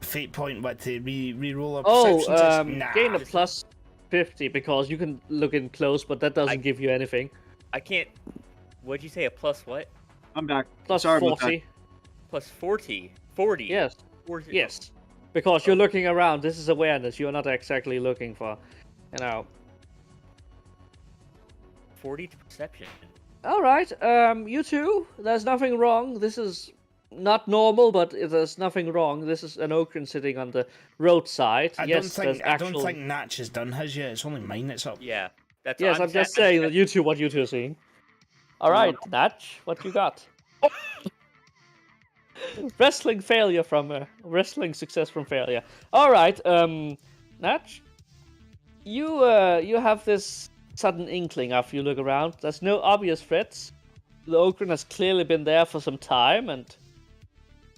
Fate point, what to re-roll a Oh, perception test? Nah. gain a plus 50 because you can look in close, but that doesn't I- give you anything. I can't. What'd you say? A plus what? I'm back. Plus Sorry about 40. Plus 40. 40. Yes, 40. yes. Because you're looking around. This is awareness. You're not exactly looking for, you know. 40 to perception. All right, you two. There's nothing wrong. This is not normal, but there's nothing wrong. This is an ogre sitting on the roadside. I Yes, don't there's think I actual. don't think Natch has done his yet. It's only mine that's up. Yeah. That's Yes, I'm just saying that you two, what you two are seeing. All right, Natch, what you got? Wrestling failure from wrestling success from failure. All right, Natch, you have this sudden inkling after you look around. There's no obvious threats. The ogre has clearly been there for some time, and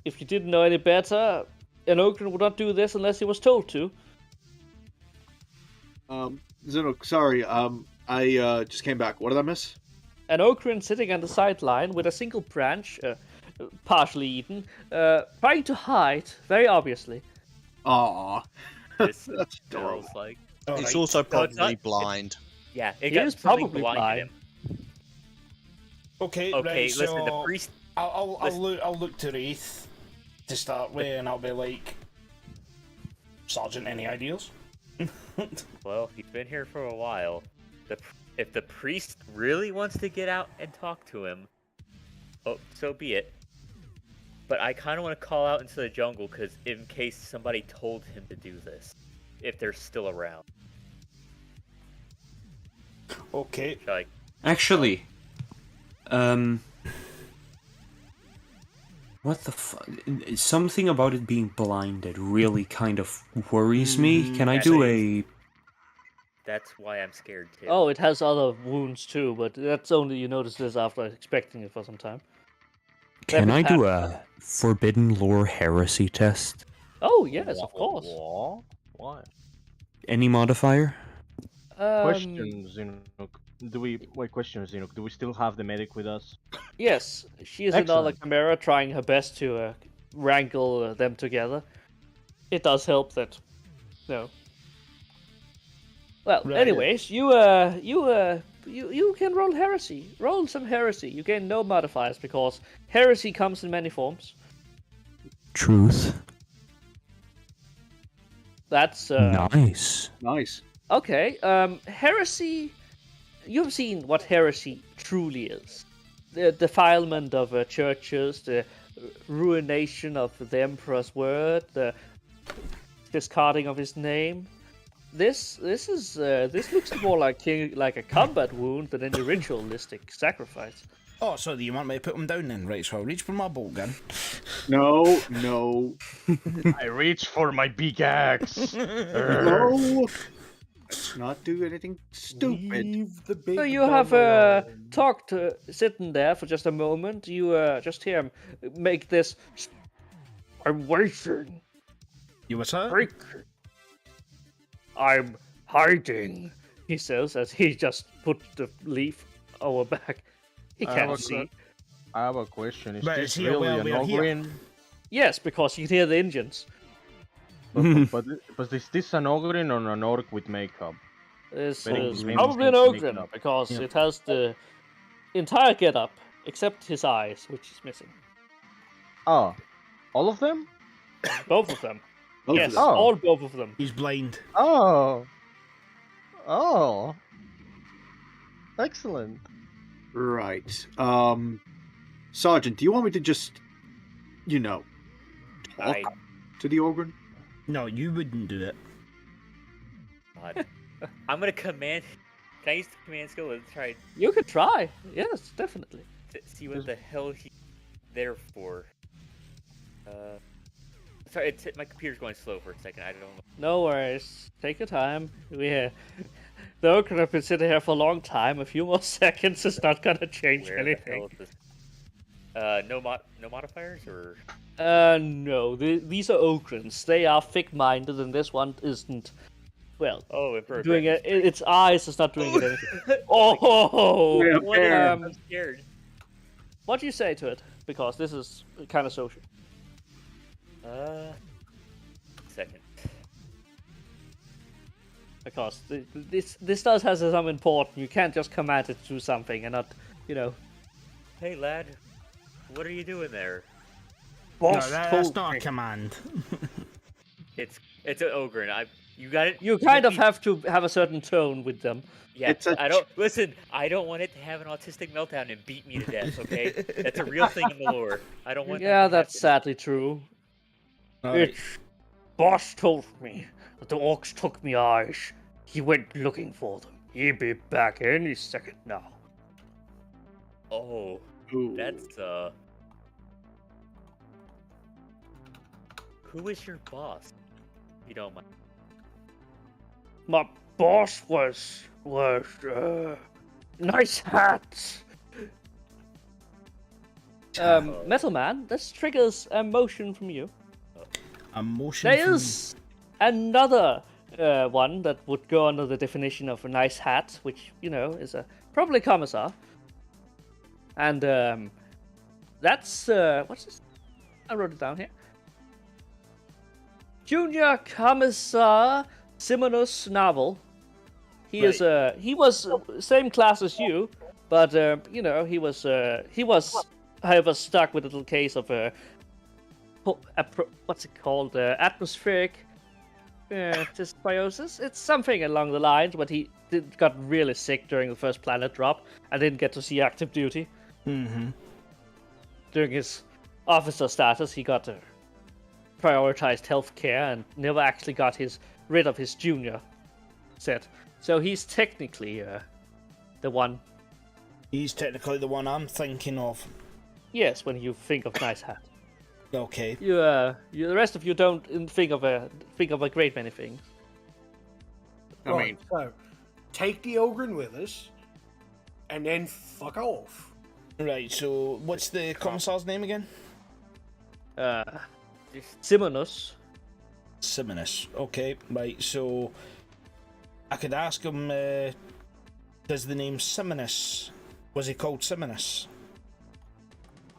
if you didn't know any better, an ogre would not do this unless he was told to. Zeno, sorry. I just came back. What did I miss? An ogre sitting on the sideline with a single branch, partially eaten, trying to hide, very obviously. Aw. This That's feels adorable. like. It's Alright. also No, probably it's not- blind. Yeah, it He got is something probably blinded blind. him. Okay, Okay, right. listen. So The priest. I'll listen. I'll look to Wraith to start with, and I'll be like, Sergeant, any ideas? Well, he's been here for a while. If the priest really wants to get out and talk to him, oh, so be it. But I kind of want to call out into the jungle because in case somebody told him to do this, if they're still around. Okay. Like, Actually, What the fuck? Something about it being blinded really kind of worries me. Can I that's do it. a... That's why I'm scared too. Oh, it has other wounds too, but that's only you notice this after expecting it for some time. Can Every I do time- a Forbidden Lore Heresy test? Oh yes, of course. What? Why? Any modifier? Question, Zinuk. Question, Zinuk. Do we still have the medic with us? Yes, she is another Excellent. chimera trying her best to wrangle them together. It does help that, no. Well, Right. anyways, you can roll heresy. Roll some heresy. You gain no modifiers because heresy comes in many forms. Truth. That's Nice. Nice. okay. Heresy. You've seen what heresy truly is: the defilement of churches, the ruination of the emperor's word, the discarding of his name. This looks more like a combat wound than any ritualistic sacrifice. Oh, so do you want me to put them down then? Right, so I'll reach for my bolt gun. No, no, I reach for my big axe. no. Let's not do anything stupid. Leave the big So you dumb have alone. talked sitting there for just a moment. You just hear him make this. I'm waiting. You what's that? Break. I'm hiding. He says as he just put the leaf over back. He can't see. I have a question. Is But this is he really aware an we're here? Ogrin? Yes, because you can hear the engines. But is this an Ogrin or an orc with makeup? This Very is green probably an things to make it ogre up. because Yep. it has the entire getup except his eyes, which is missing. Oh, all of them? Both of them. Both of Yes, them. Oh. all both of them. He's blind. Oh. Oh. Excellent. Right. Sergeant, do you want me to just, talk I to the Ogren? No, you wouldn't do it. God. I'm gonna command. Can I use the command skill to try You could try. Yes, definitely. to see what the hell he's there for? Sorry, my computer's going slow for a second. I don't know. No worries. Take your time. The ogre have been sitting here for a long time. A few more seconds is not gonna change Where the hell anything. is this? No modifiers or No. These are ogrins. They are thick-minded, and this one isn't. Well, Emperor doing Grant. it. Its eyes is not doing it anything. Oh, Yeah, What? fair. I'm scared. what do you say to it? Because this is kind of social. Second. Because this does have some important. You can't just command it to do something and not, Hey lad, what are you doing there? Boss no, that's told not me. a command. It's an ogre, and you got it. You kind of have to have a certain tone with them. Yeah, It's a I don't listen. I don't want it to have an autistic meltdown and beat me to death. Okay, that's a real thing in the lore. I don't want. Yeah, that to that's happen. sadly true. Alright. Boss told me that the orcs took me eyes. He went looking for them. He'll be back any second now. Oh, Ooh. that's Who is your boss? If you don't mind. My boss was nice hats. Metal Man, this triggers a motion from you. A motion. There from- is another one that would go under the definition of a nice hat, which is probably a commissar. And that's what's this? I wrote it down here. Junior Commissar Simonus Navel. He was same class as you, but he was however stuck with a little case of what's it called, atmospheric dysbiosis. It's something along the lines, but he got really sick during the first planet drop and didn't get to see active duty. Mhm. During his officer status, he got prioritized healthcare and never actually got rid of his junior set. So he's technically the one. He's technically the one I'm thinking of. Yes, when you think of nice hat. Okay. The rest of you don't think of a great many things. I Right, mean, so take the Ogren with us, and then fuck off. Right, so what's the commissar's name again? Simonus. Simonus. Okay, right, so I could ask him, does the name Simonus, was he called Simonus?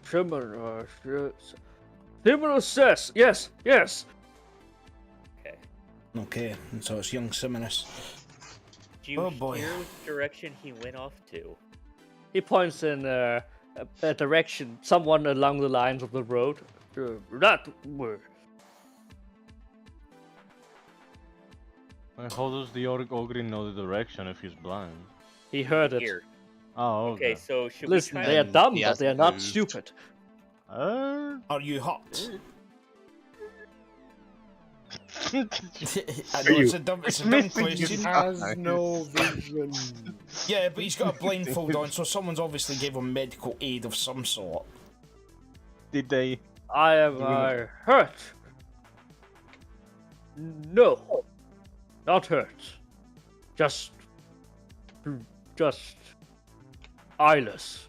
Simonus. Simonus says yes. Okay, so it's young Simonus. Do you Oh, boy. hear which direction he went off to? He points in a direction, someone along the lines of the road. That way. How does the Ogre know the direction if he's blind? He heard it. Here. Oh, Okay, so should Listen, we they try are dumb, He but they are hasn't not moved. stupid. Are you hot? I know you? it's a dumb question. Has no vision. Yeah, but he's got a blindfold on, so someone's obviously gave him medical aid of some sort. Did they? I am hurt. No, not hurt. Just eyeless.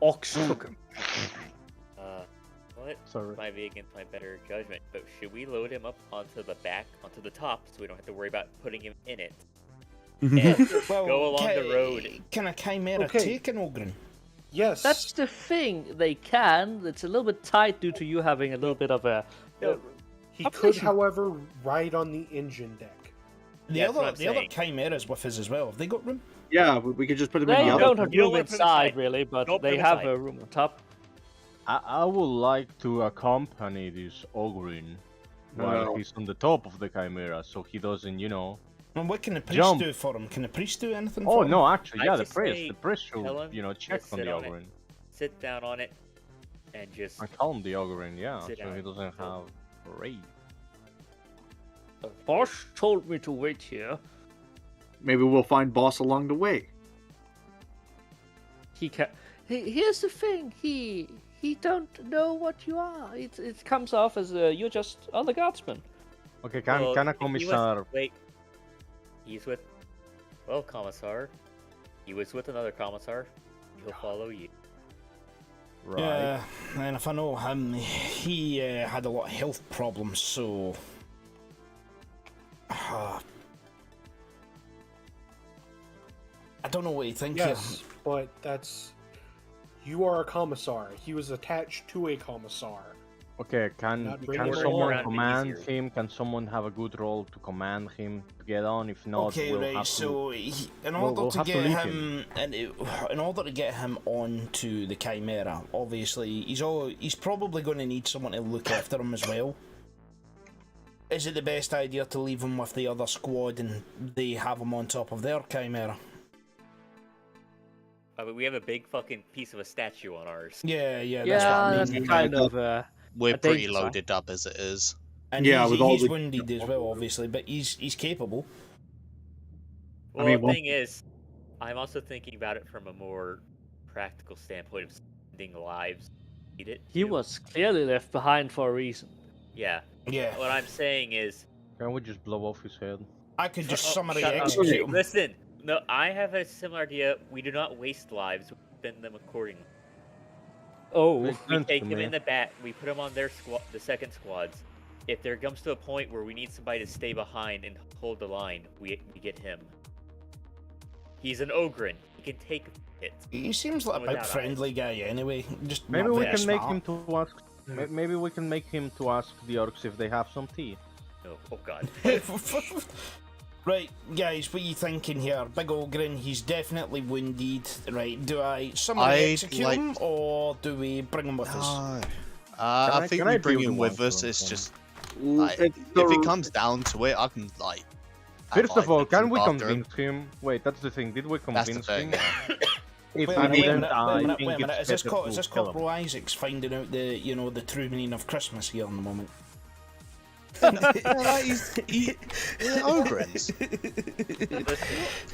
Ox took him. what Sorry. might be against my better judgment, but should we load him up onto the top, so we don't have to worry about putting him in it? And Well, go along the road. Can a chimera Okay. take an Ogren? Yes. That's the thing. They can. It's a little bit tight due to you having a little bit of a. He How could, much- however, ride on the engine deck. The That's what other I'm the other saying. chimeras with us as well. Have they got room? yeah, we could just put them They in the don't other. have You don't room wanna put them inside inside. really, but Don't put they them have inside. a room on top. I would like to accompany this Ogrin while No. he's on the top of the Chimera, so he doesn't, And what can the priest Jump. do for him? Can the priest do anything Oh for him? no, actually, I yeah, the just priest. say, The priest should, tell him check just on sit the on it. Ogrin. Sit down on it and just. I calm the Ogrin, yeah, Sit so down. he doesn't have rage. Boss told me to wait here. Maybe we'll find boss along the way. Here's the thing. He don't know what you are. It comes off as you're just other guardsmen. Okay, Well, can a if he was- commissar? Wait. He's with. Well, commissar. He was with another commissar. He'll follow you. Right. Yeah, and if I know him, he had a lot of health problems, so. I don't know what you think Yes, but that's. You are a commissar. He was attached to a commissar. Okay, can Not bring can it someone around command easier. him? Can someone have a good role to command him to get on? If here. not, Okay, we'll right. have to. So, in we'll order to have to get leave him, in order to get him onto the Chimera, obviously he's probably going to need someone to look after him as well. Is it the best idea to leave him with the other squad and they have him on top of their Chimera? But we have a big fucking piece of a statue on ours. Yeah, that's Yeah, what I that's mean. kind of. We're I think pretty so. loaded up as it is. And Yeah, he's, with all he's the- wounded as well, obviously, but he's capable. Well, mean, the what- thing is, I'm also thinking about it from a more practical standpoint of ending lives. Need it. He too. was clearly left behind for a reason. Yeah. Yeah, What I'm saying is, Can we just blow off his head? I could just Oh, summary shut up. execute him. Listen. No, I have a similar idea. We do not waste lives. We spend them accordingly. Oh, Makes We sense take to him me. in the back. We put him on their squad, the second squads. If there comes to a point where we need somebody to stay behind and hold the line, we get him. He's an Ogren. He can take hits. He seems like a big Without friendly guy anyway. Just Maybe not we very can make smart. him to ask. Maybe we can make him to ask the orcs if they have some tea. No, oh god. Right, guys, what are you thinking here? Big Ogren, he's definitely wounded. Right, do I summary I'd execute like- him or do we bring him with us? I think can we I bring do the him with one us. for It's him? just like, It's if the- it comes down to it, I can like. First of all, can we after him. convince him? Wait, that's the thing. Did we That's the convince thing. him? Yeah. If Wait we a minute, didn't, I wait a think minute. it's Is this, better is to this kill him. Corporal Isaacs finding out the true meaning of Christmas here in the moment? Ogrins.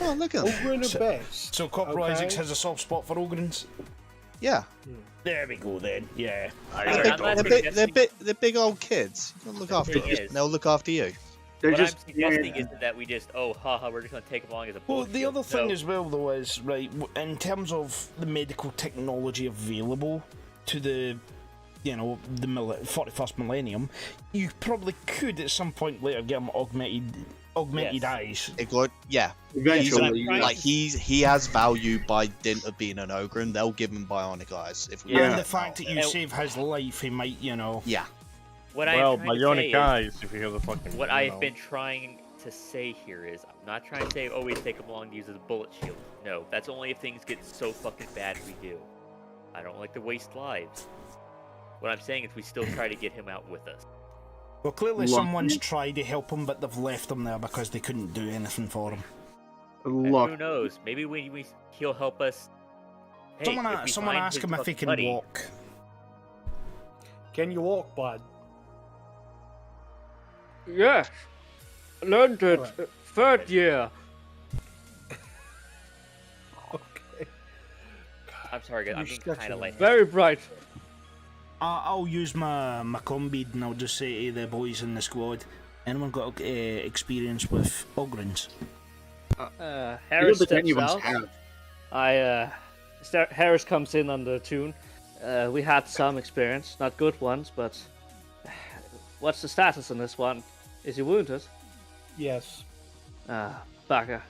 Oh, look at them. Ogren are best. So Corporal Okay. Isaacs has a soft spot for Ogrins? Yeah. There we go then. Yeah. They're I'm not they're big old kids. You gotta look after thing them. is- They'll look after you. They're What just I'm suggesting isn't that we just, haha, we're just gonna take them along as a Well, bullet the shield. other thing No. as well, though, is right in terms of the medical technology available to the, you know, the 41st millennium, you probably could at some point later get them augmented Yes. eyes. It got, yeah. eventually. Right. Like he has value by dint of being an ogre, and they'll give him bionic eyes if we Yeah. And let the them fact out. that you save his life, he might, you know. Yeah. What Well, I'm trying to say bionic is, eyes, if you hear the fucking. what you I've know. been trying to say here is, I'm not trying to say always take them along to use as a bullet shield. No, that's only if things get so fucking bad we do. I don't like to waste lives. What I'm saying is we still try to get him out with us. Well, clearly Lucky. someone's tried to help him, but they've left him there because they couldn't do anything for him. And Look, who knows? Maybe he'll help us. Hey, if we Someone find ask his him if he fucking can buddy- walk. Can you walk, bud? Yes. Learned it. Alright. Third year. Okay. I'm sorry, guys. I'm You're getting such kind of a- late. Very bright. I'll use my combead and I'll just say to the boys in the squad, anyone got experience with Ogrins? Harris the steps genuines out. have. Harris comes in on the tune. We had some experience, not good ones, but what's the status on this one? Is he wounded? Yes. Bugger.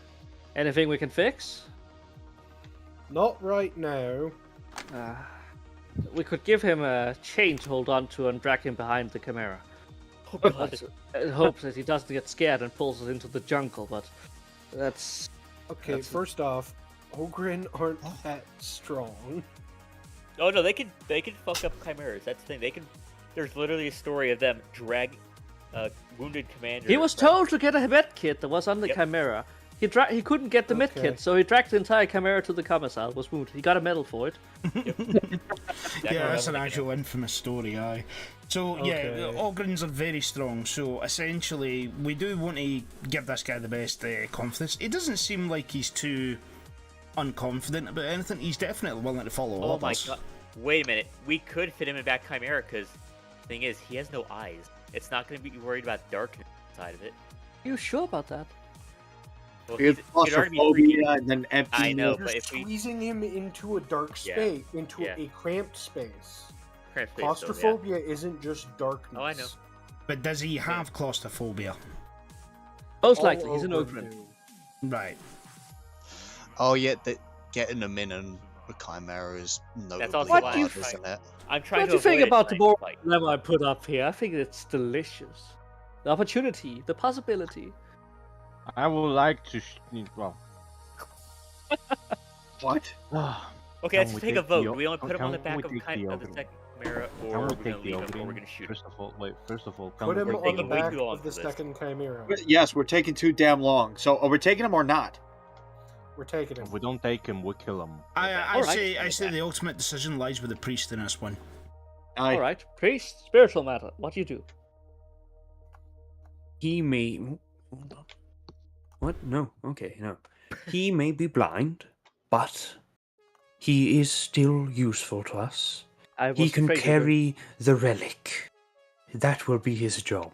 Anything we can fix? Not right now. We could give him a chain to hold on to and drag him behind the Chimera. In hopes that he doesn't get scared and pulls us into the jungle, but that's... Okay, That's- first off, Ogren aren't that strong. Oh no, they can fuck up chimeras. That's the thing. They can. There's literally a story of them drag wounded commander. He was told to get a med kit that was on the Yep. Chimera. He couldn't get the med Okay. kit, so he dragged the entire Chimera to the commissar. Was wounded. He got a medal for it. Yeah, that's an actual infamous story, aye. So, yeah, Okay. the Ogrins are very strong, so essentially, we do want to give this guy the best confidence. It doesn't seem like he's too unconfident about anything. He's definitely willing to follow Oh my orders. god! Wait a minute. We could fit him in back chimera because the thing is, he has no eyes. It's not going to be worried about darkness inside of it. You sure about that? Well, We have he'd already be freaking. claustrophobia and then empty. I know, You're but if we squeezing him into a dark Yeah. space, into Yeah. a cramped space. cramp space, so, yeah. Claustrophobia isn't just darkness. Oh, I know. But does he have claustrophobia? Most All likely, he's an Ogren Ogren. do. Right. Oh yeah, getting them in and the Chimera is notably also What hard, do you isn't it? I'm trying What to do you think avoid a about the giant more fight. level I put up here? I think it's delicious. The opportunity, the possibility. I would like to. Well. What? Okay, let's Can we take a take vote. the Do we want to put him on the can back we of, take kind the of the Ogre? second chimera, Can or we we're take going to the leave him, or Ogre? we're going to shoot him? First of all, can Put we him take on taking the way back too long of the for this. second chimera. Yes, we're taking too damn long. So are we taking him or not? We're taking him. If we don't take him, we kill him. I Alright. say the ultimate decision lies with the priest in this one. I, All right, priest, spiritual matter. What do you do? He may. Hold on. What? No. Okay, no. He may be blind, but he is still useful to us. I was He can afraid you were- carry the relic. That will be his job.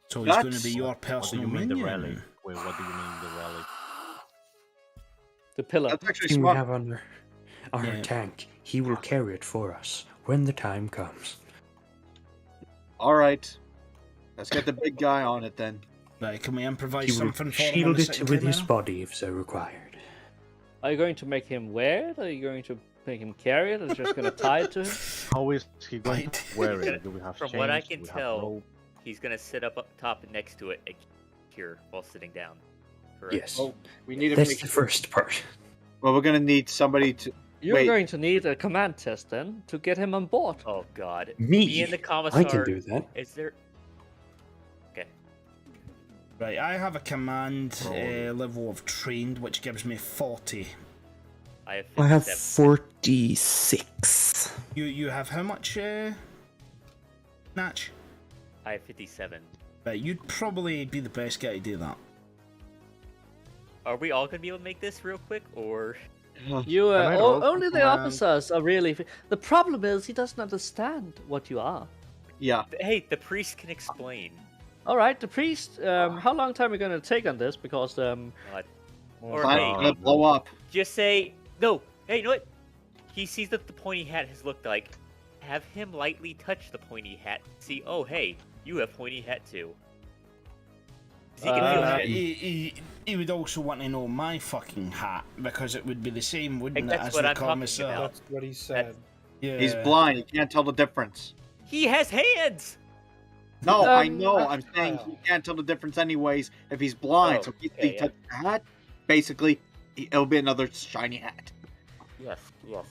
So he's going to That's- be your What do personal you mean the minion. relic? Wait, what do you mean the relic? the pillar. that's actually Thing we smart. have on our Yeah. tank. He will carry it for us when the time comes. All right, let's get the big guy on it then. Right, can we improvise He will something for him on shield the it second with his chimera? body if so required. Are you going to make him wear it? Are you going to make him carry it? Or just going to tie it to him? How is he going Right. to wear it? Do we have From chains? what I Do can we have tell, rope? He's going to sit up top next to it here while sitting down. Correct? Yes, Oh, we need to that's make. the first part. Well, we're gonna need somebody to. You're Wait. going to need a command test then to get him on board. Oh god. Me? and the commissar. I can do that. Is there? Okay. Right, I have a command level of trained, which gives me 40. I have. I have 57. 46. You have how much, Natch? I have 57. Right, you'd probably be the best guy to do that. Are we all gonna be able to make this real quick, or? You Can I roll for only the command? officers are really. The problem is he doesn't understand what you are. Yeah. Hey, the priest can explain. All right, the priest. How long time are we gonna take on this? Because Or Planet's hey, gonna blow up. just say no. Hey, you know what? He sees that the pointy hat has looked like. Have him lightly touch the pointy hat. See, oh hey, you have pointy hat too. 'Cause he can feel shit. He would also want to know my fucking hat because it would be the same, wouldn't it? That's As what the I'm talking commissar? about. That's what he said. Yeah. He's blind. He can't tell the difference. He has hands. No, I Um, know. I'm saying he can't tell the difference anyways if he's blind. Oh, so if okay, he yeah. touches the hat, basically, it'll be another shiny hat. Yes, yes.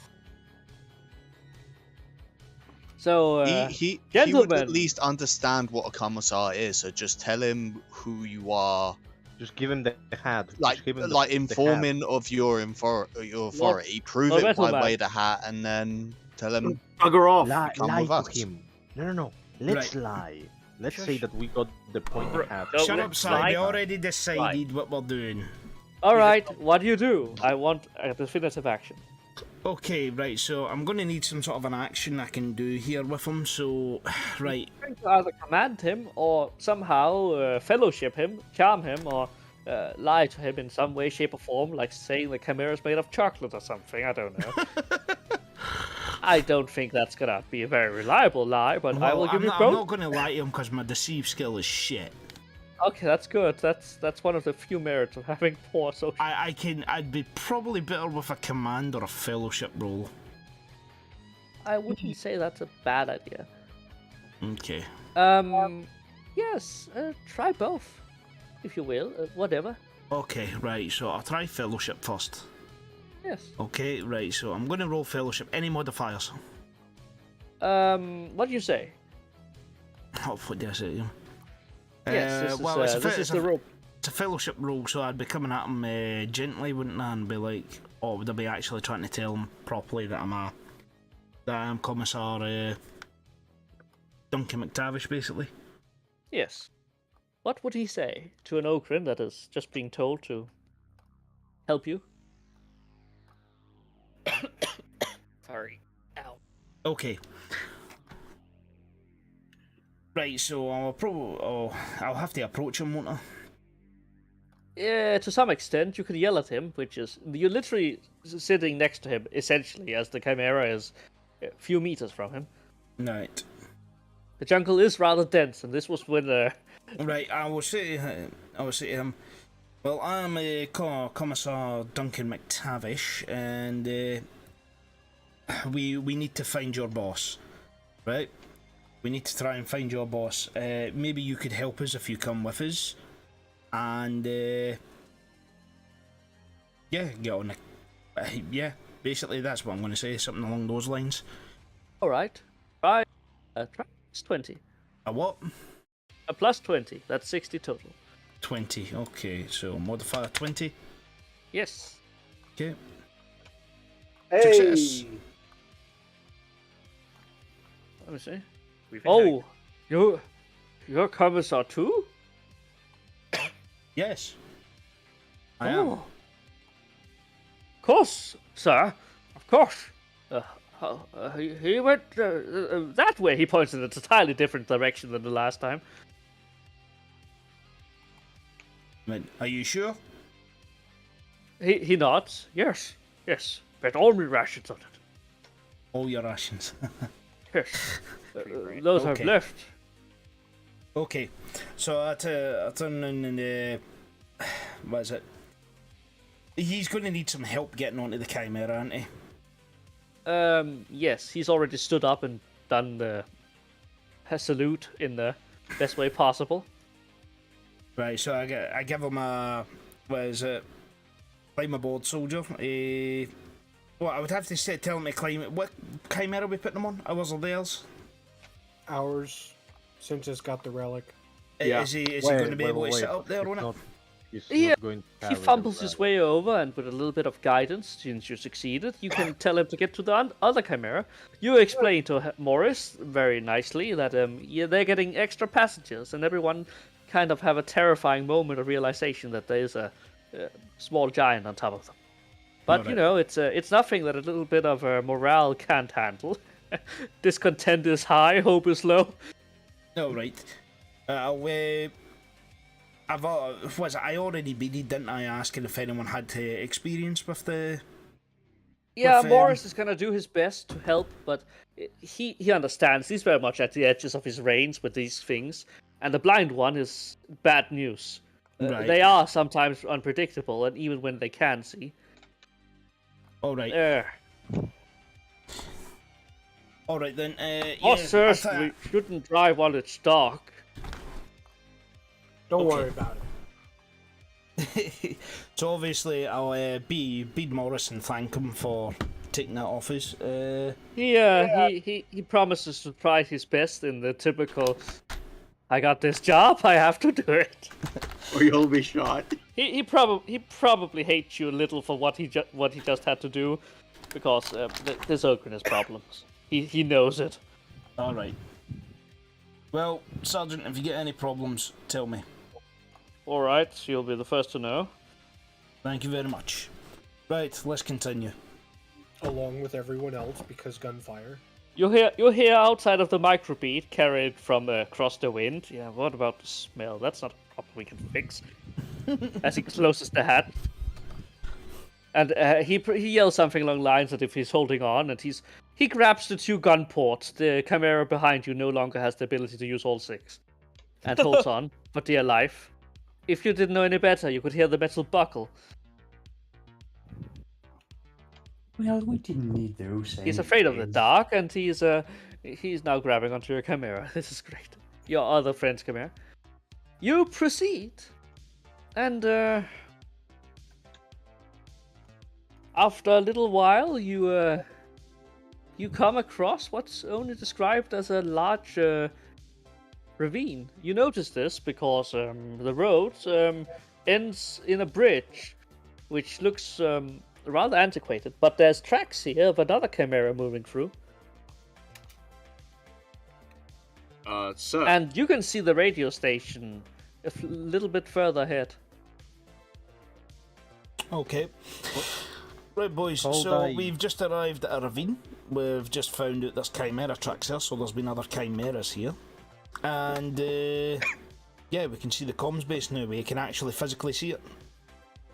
so He would gentlemen. at least understand what a commissar is, so just tell him who you are. Just give him the hat. Just Like, give him like the inform hat. him of your authority. Prove Lord it by Rettleman. way of the hat, and then tell him. Bugger off. Come Lie with to us. him. No. Let's lie. Let's say Shush. that we got the pointy hat. No, Shut up, let's Si. lie. We already decided what we're doing. All right, what do you do? I want a definitive action. Okay, right, so I'm going to need some sort of an action I can do here with him, so, right. I'm going to either command him or somehow fellowship him, charm him, or lie to him in some way, shape, or form, like saying the chimera is made of chocolate or something. I don't know. I don't think that's gonna be a very reliable lie, but I will give you I'm both. not going to lie to him because my deceive skill is shit. Okay, that's good. That's one of the few merits of having poor social. I'd be probably better with a command or a fellowship roll. I wouldn't say that's a bad idea. Okay. Yes, try both, if you will. Whatever. Okay, right, so I'll try fellowship first. Yes. Okay, right, so I'm going to roll fellowship. Any modifiers? What do you say? Oh, what did I say? Yes, this is, well, this is the rope. It's a fellowship roll, so I'd be coming at him gently, wouldn't I? And be like, oh, would I be actually trying to tell him properly that I'm Commissar Duncan McTavish, basically? Yes. What would he say to an Okran that is just being told to help you? Sorry. Ow. Okay. Right, so I'll have to approach him, won't I? Yeah, to some extent, you could yell at him, which is you're literally sitting next to him, essentially, as the Chimera is a few meters from him. Right. The jungle is rather dense, and this was when Right, I will say to him, well, I'm Commissar Duncan McTavish, and we need to find your boss, right? We need to try and find your boss. Maybe you could help us if you come with us, and yeah, get on the yeah. Basically, that's what I'm going to say. Something along those lines. All right, try plus 20. A what? A plus 20. That's 60 total. 20. Okay, so modifier 20. Yes. Okay. Hey! Success. Let me see. We've been having- You're Commissar too? Yes. I am. Of course, sir. Of course. He went that way. He points in a entirely different direction than the last time. Right, are you sure? He nods. Yes. Bet all my rations on it. All your rations. Yes. Those I've Okay. left. Okay, so I turn and what is it? He's going to need some help getting onto the Chimera, isn't he? Yes. He's already stood up and done the salute in the best way possible. Right, so I give him a what is it? Climb aboard, soldier. Well, I would have to tell him to climb. What Chimera are we putting him on? Ours or theirs? Ours, since it's got the relic. Yeah. Is he going to be able to sit up there on it? He's Yeah, not going to He carry them fumbles his back. way over, and with a little bit of guidance, since you succeeded, you can tell him to get to the other Chimera. You explain to Morris very nicely that they're getting extra passengers, and everyone kind of have a terrifying moment of realization that there is a small giant on top of them. But Alright. you know, it's nothing that a little bit of morale can't handle. Discontent is high, hope is low. All right. I already beaded, didn't I, asking if anyone had experience with the... Yeah, With, Morris is gonna do his best to help, but he understands. He's very much at the edges of his range with these things, and the blind one is bad news. Right. They are sometimes unpredictable, and even when they can see. All right. All right then. Horses, we shouldn't drive while it's dark. Don't worry about it. So obviously I'll bead Morris and thank him for taking that off us. He promises to try his best in the typical, I got this job, I have to do it. Or you'll be shot. He probably hates you a little for what he just had to do, because there's Ogren's problems. He knows it. All right. Well, Sergeant, if you get any problems, tell me. All right, you'll be the first to know. Thank you very much. Right, let's continue. Along with everyone else, because gunfire. You'll hear outside of the microbeat carried from across the wind. Yeah, what about the smell? That's not a problem we can fix. As he closes the hat. And he yells something along the lines that if he's holding on, and he grabs the 2 gun ports. The Chimera behind you no longer has the ability to use all 6. And holds on for dear life. If you didn't know any better, you could hear the metal buckle. Well, we didn't need those. He's afraid of the dark, and he's now grabbing onto your Chimera. This is great. Your other friend's Chimera. You proceed, and after a little while, you come across what's only described as a large ravine. You notice this because the road ends in a bridge, which looks rather antiquated, but there's tracks here of another Chimera moving through. Sir. And you can see the radio station a little bit further ahead. Okay. Right, boys, so we've just arrived at a ravine. We've just found out there's Chimera tracks here, so there's been other Chimeras here. And, yeah, we can see the comms base now. We can actually physically see it.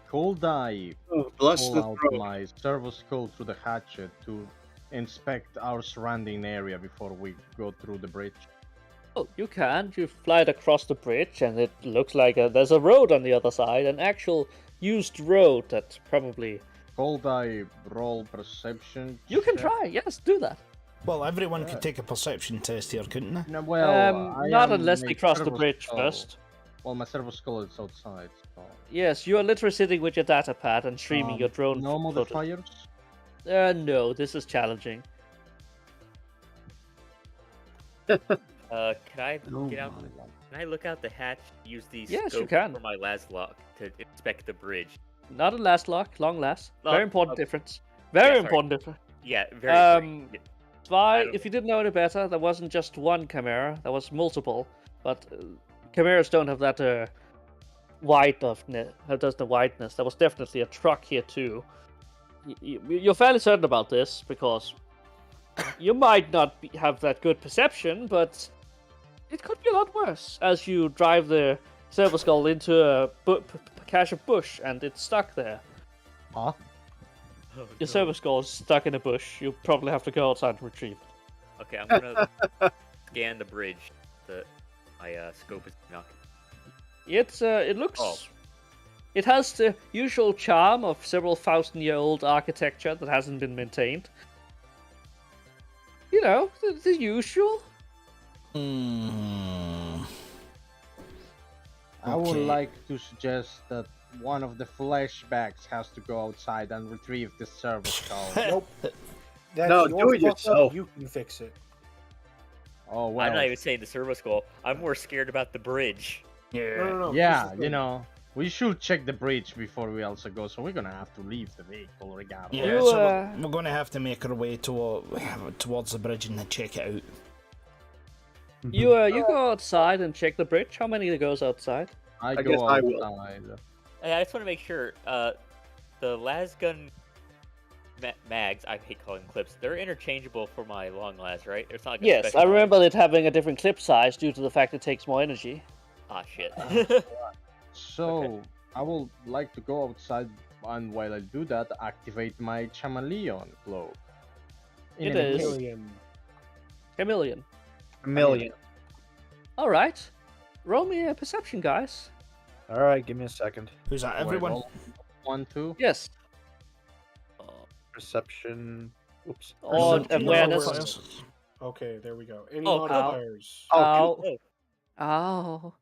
Could I Bless pull the out throat. my servo skull through the hatchet to inspect our surrounding area before we go through the bridge? Oh, you can. You fly it across the bridge, and it looks like there's a road on the other side, an actual used road that probably... Could I roll perception? You can check? try, yes, do that. Well, everyone could take a perception test here, couldn't they? No, well, I not am unless a they cross the servo bridge skull. first. Well, my servo skull is outside. So. Yes, you are literally sitting with your data pad and streaming your drone. No footage. modifiers? No, this is challenging. Can I Oh get out? my. Can I look out the hatch? Use the Yes, you scope can. for my laslock to inspect the bridge. Not a last lock, long last. Oh, Very important oh. difference. Very Yeah, sorry. important difference. Yeah, very. Zwei, don't if you didn't know any better, there wasn't just one Chimera, there was multiple. But Chimeras don't have that wideness. Does the wideness? There was definitely a truck here too. You're fairly certain about this because you might not have that good perception, but it could be a lot worse as you drive the Silver Skull into a cache of bush and it's stuck there. Huh? Oh, Your Silver Skull is stuck in a bush. You probably have to go outside and retrieve it. Okay, I'm gonna scan the bridge. My scope is not. It looks. Oh. It has the usual charm of several thousand-year-old architecture that hasn't been maintained. You know, the usual. I would Okay. like to suggest that one of the flashbacks has to go outside and retrieve the servo skull. Nope. That's No, your do it fuck up, yourself. You can fix it. Oh well. I'm not even saying the servo skull. I'm more scared about the bridge. No. Yeah, this is you know, we should check the bridge before we also go, so we're gonna have to leave the vehicle regardless. Yeah, You, so we're going to have to make our way towards the bridge and then check it out. You go outside and check the bridge. How many goes outside? I guess go I will. outside. Hey, I just want to make sure. The las gun mags. I hate calling them clips. They're interchangeable for my long last, right? It's not like a Yes, I specialized- remember it having a different clip size due to the fact it takes more energy. Ah, shit. So Okay. I would like to go outside, and while I do that, activate my chameleon cloak. It is. Alien. Chameleon. A million. All right. Roll me a perception, guys. All right, give me a second. Who's that? Wait, Everyone? roll 1, 2. Yes. Perception. Oops. Or Perception, awareness. modifiers. Okay, there we go. Any Oh, modifiers? Oh, Ow. Ow.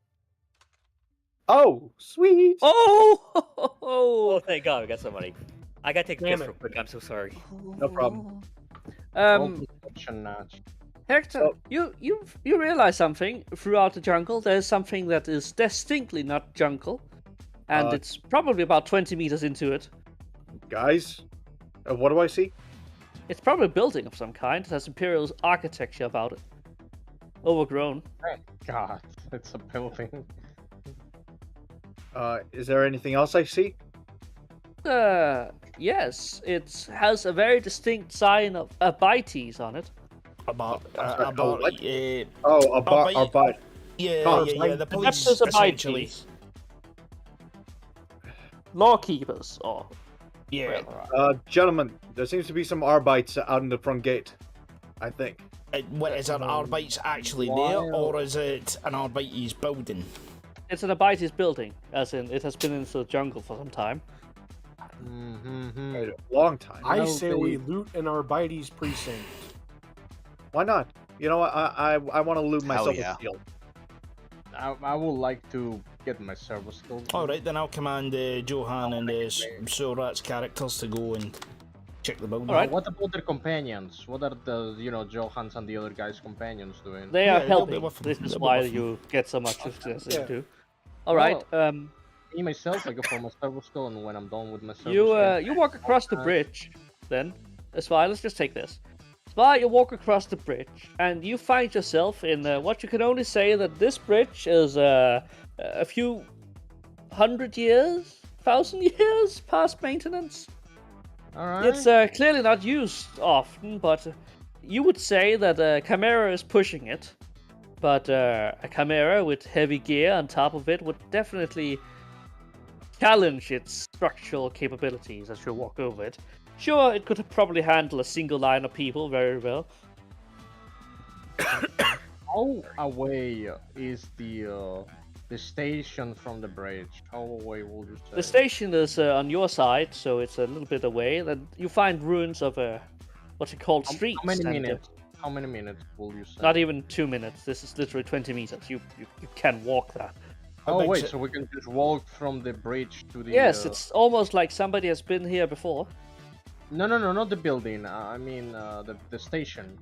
Oh, sweet. Oh! Oh, thank God, we got some money. I gotta take a Damn piss it. real quick. I'm so sorry. No problem. Roll perception notch. Hector, So- you realize something throughout the jungle. There's something that is distinctly not jungle, and Uh, it's probably about 20 meters into it. Guys, what do I see? It's probably a building of some kind. It has imperial architecture about it. Overgrown. God, it's a building. Is there anything else I see? Yes, it has a very distinct sign of Abites on it. About, sorry, about, what? Oh, A bite. yeah, Oh, yeah, the police, Adeptus essentially. Abites. Lawkeepers, or Yeah. Gentlemen, there seems to be some Arbites out in the front gate. I think. What, is an Arbites actually there, or is it an Arbites building? it's an Abites building, as in it has been into the jungle for some time. Mm-hmm. A long time. I No, say we they- loot an Arbites precinct. Why not? You know what? I want to loot myself yeah. a shield. I would like to get my servo skills. Alright, then I'll command Johan and Sorat's characters to go and check the building. Alright. What about their companions? What are the, Johans and the other guys' companions doing? They Yeah, are they'll be helping. with them. This is They'll be why with them. you get so much success Yeah. too. All right. Me myself, I go for my servo skill, and when I'm done with my servo You skill, you walk across the bridge, then. That's why. Let's just take this. Why you walk across the bridge, and you find yourself in what you can only say that this bridge is a few 100 years, 1,000 years past maintenance. all right. It's clearly not used often, but you would say that a Chimera is pushing it. But a Chimera with heavy gear on top of it would definitely challenge its structural capabilities as you walk over it. Sure, it could probably handle a single line of people very well. How away is the station from the bridge? How away would you say? The station is on your side, so it's a little bit away. Then you find ruins of what you call streets. How many and, minutes? How many minutes will you say? Not even 2 minutes. This is literally 20 meters. You can walk that. How Oh big's wait, it? so we can just walk from the bridge to the. Yes, it's almost like somebody has been here before. No, not the building. I mean the station,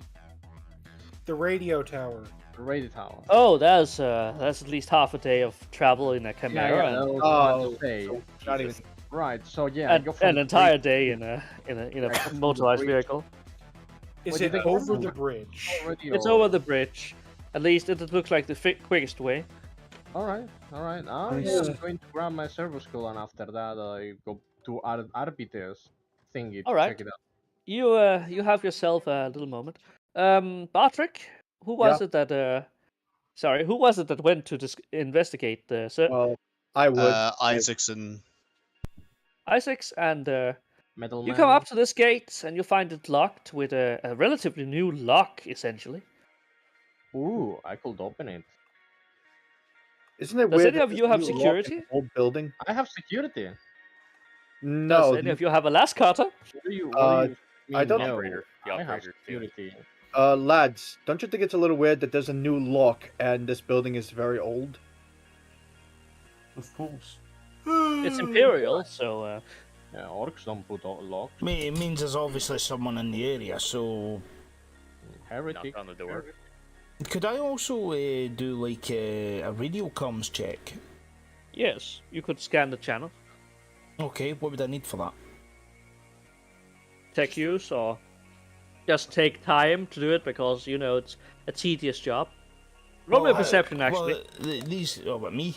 The radio tower. the radio tower. Oh, that's at least half a day of travel in a Chimera, that and was what I Oh, was say. so not even. Right. So yeah, I go from an the entire bridge day in a I go from the motorized bridge. vehicle. Is What do you it think? over the bridge? already, It's or- over the bridge. At least it looks like the quickest way. All right. I'm Nice. going to grab my servo skill, and after that I go to Arbiters thingy. All right. Check it out. You have yourself a little moment. Bartrick, who was it that sorry, who was it that went to investigate the Well, I would. Isaacson. Isaacs and Metal you Man. come up to this gate and you find it locked with a relatively new lock, essentially. Ooh, I could open it. Isn't it Does weird? any of that you have there's a lock in security? the Whole building. I have security. No, Does any of you have a last cutter? What do you? Uh, mean, I don't- no? Operator. The I have operator. too. security. lads, don't you think it's a little weird that there's a new lock and this building is very old? Of course. It's Imperial, so Yeah, orcs don't put locks. It means there's obviously someone in the area, so... Heretic. Knock on the door. Could I also do like a radio comms check? yes, you could scan the channel. Okay, what would I need for that? Tech use or just take time to do it because it's a tedious job. Roll me a perception, actually. Well, these... Oh, but me?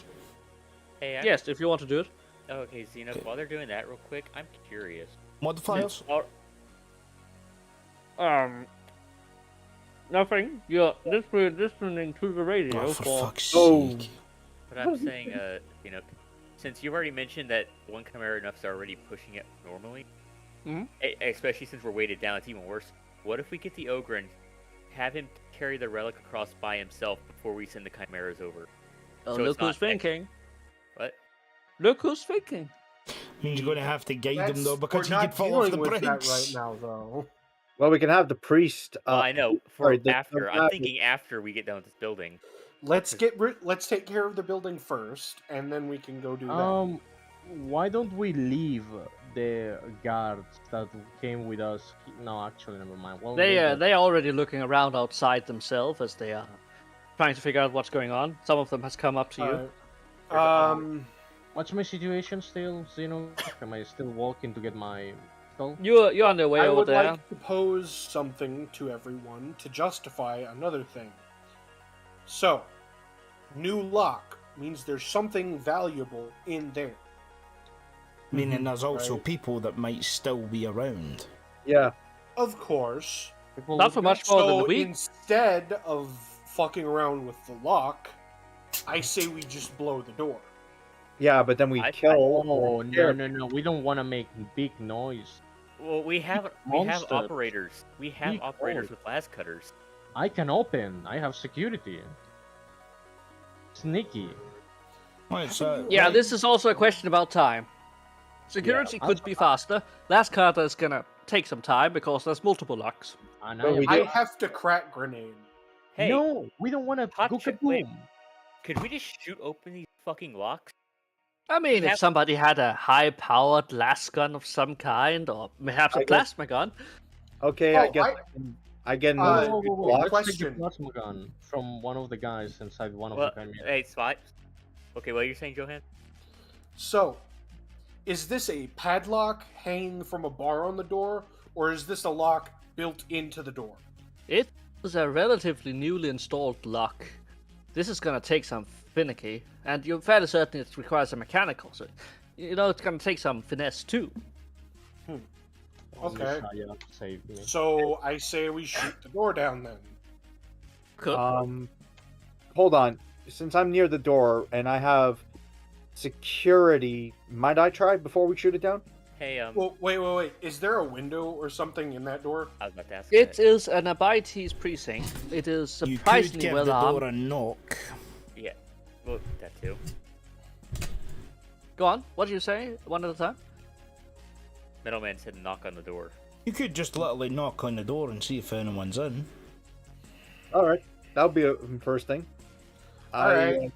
Hey, Yes, if you want to do it. Okay, Xena, while they're doing that real quick, I'm curious. Modifiers? Nothing. You're listening to the radio Oh, for fuck's Oh. sake. But I'm saying, since you've already mentioned that one Chimera enough's already pushing it normally, Mhm. especially since we're weighted down, it's even worse. What if we get the Ogre and have him carry the relic across by himself before we send the Chimeras over? Oh, So it's look who's not thinking. What? Look who's thinking. Means you're going to have to guide him, though, because we're he not could fall off the dealing with bridge. that right now, though. Well, we can have the priest. Well, I know. For sorry, after, I'm thinking after we get done with this building. Let's take care of the building first, and then we can go do that. Why don't we leave the guards that came with us? No, actually, never mind. Well, They're already looking around outside themselves as they are trying to figure out what's going on. Some of them has come up to you. What's my situation still, Zeno? Am I still walking to get my skull? You're on their way I over would there. like to pose something to everyone to justify another thing. So, new lock means there's something valuable in there. Meaning there's also Right. people that might still be around. Yeah. Of course. Not for much more than a So week. instead of fucking around with the lock, I say we just blow the door. Yeah, but then we I- kill. Oh, no. We don't want to make big noise. Well, we have Monsters. operators. We have Big operators boy. with las cutters. I can open. I have security. Sneaky. Right, so, Yeah, right, this is also a question about time. Security Yeah, could be faster. Last card is gonna take some time because there's multiple locks. And Well, we I, do- I have to crack grenade. Hey, no, we don't want to hot go chip- wait. kaboom. could we just shoot open these fucking locks? I mean, if Have- somebody had a high-powered las gun of some kind, or perhaps a I guess- plasma gun, Okay, Oh, I guess I get another Whoa, good whoa, whoa, block. what- Let's take the Question. plasma gun from one of the guys inside one of Well, the chimeras. hey, Spot. Okay, what you're saying, Johan? So, is this a padlock hanging from a bar on the door, or is this a lock built into the door? it is a relatively newly installed lock. This is gonna take some finicky, and you're fairly certain it requires a mechanical, so it's gonna take some finesse too. Okay. Messiah, save me. So I say we shoot the door down then. Cool. Hold on. Since I'm near the door and I have security, might I try before we shoot it down? Hey, Well, wait. Is there a window or something in that door? I was about to ask. It that. is an Abites precinct. It is you could surprisingly give well the door armed. a knock. Yeah. Well, that too. Go on. What do you say? One at a time. Middleman said knock on the door. You could just literally knock on the door and see if anyone's in. Alright. That would be a first thing. Alright.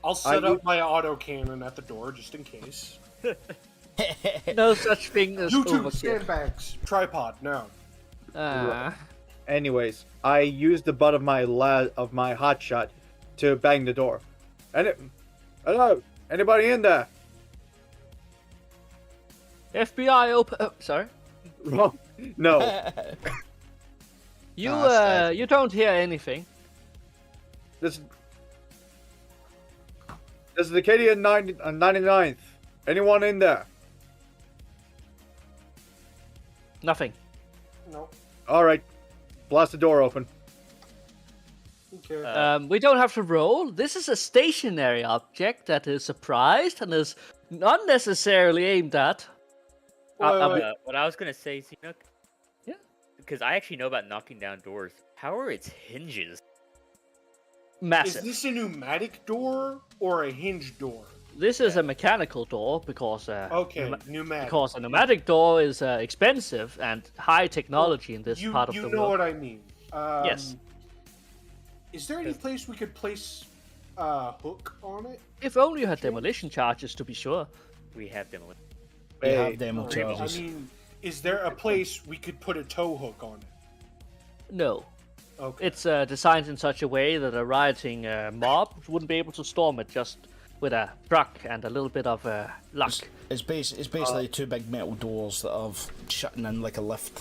I'll set I- up my autocannon at the door just in case. No such thing as YouTube overkill. sandbags. Tripod, no. Anyways, I used the butt of my hotshot to bang the door. Hello? Anybody in there? FBI open. Oh, sorry. No. You sad. you don't hear anything. This is the Katie at 99th. Anyone in there? Nothing. No. Alright. Blast the door open. Okay. We don't have to roll. This is a stationary object that is surprised and is not necessarily aimed at. What I was gonna say, Xenook. Yeah. Because I actually know about knocking down doors. How are its hinges? Massive. Is this a pneumatic door or a hinge door? This is a mechanical door because Okay, pneumatic. because a pneumatic door is expensive and high technology in this you, part of you the know world. what I mean. Yes. Is there any place we could place a hook on it? If only you had demolition charges to be sure. We have demolition. We Hey, have demo I charges. mean, is there a place we could put a tow hook on it? No. Okay. It's designed in such a way that a rioting mob wouldn't be able to storm it just with a truck and a little bit of luck. It's basically two big metal doors that have shutting in like a lift.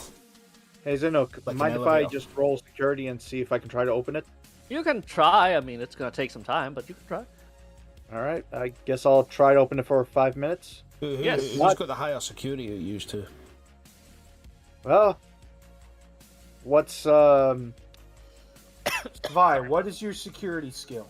Hey, Zinok, Like an mind if I elevator. just roll security and see if I can try to open it? You can try. I mean, it's going to take some time, but you can try. Alright, I guess I'll try to open it for 5 minutes. Yes. Who's got the higher security you used to? Well, What's Vi, what is your security skill?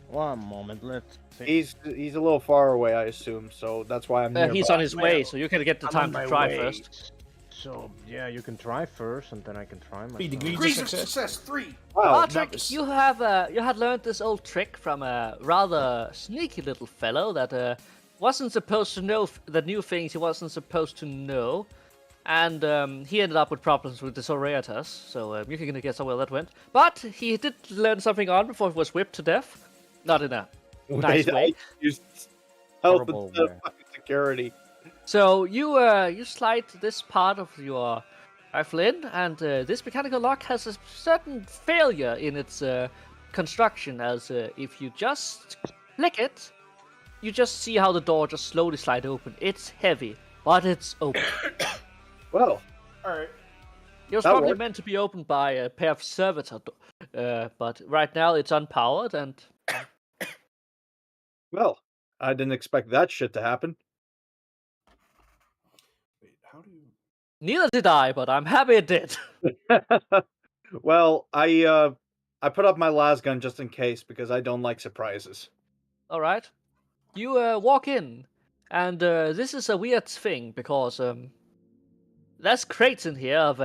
One moment, let's see. He's a little far away, I assume, so that's why I'm nearby. He's on his way, Well, so you can get the I'm time on to my try way. first. So, yeah, you can try first, and then I can try 3 myself. degrees Degrees of of success. success 3. Wow, Patrick, was- you had learned this old trick from a rather sneaky little fellow that wasn't supposed to know the new things he wasn't supposed to know, and he ended up with problems with his orators. So you can guess how well that went. But he did learn something on before he was whipped to death. Not in a nice wait, way. I used health Horrible instead of way. fucking security. So you slide this part of your rifle in, and this mechanical lock has a certain failure in its construction, as if you just flick it, you just see how the door just slowly slide open. It's heavy, but it's open. Well, Alright. It was That probably worked. meant to be opened by a pair of servitor, but right now it's unpowered, and well, I didn't expect that shit to happen. Wait, how do you... neither did I, but I'm happy it did. Well, I put up my las gun just in case because I don't like surprises. All right. You walk in, and this is a weird thing because there's crates in here of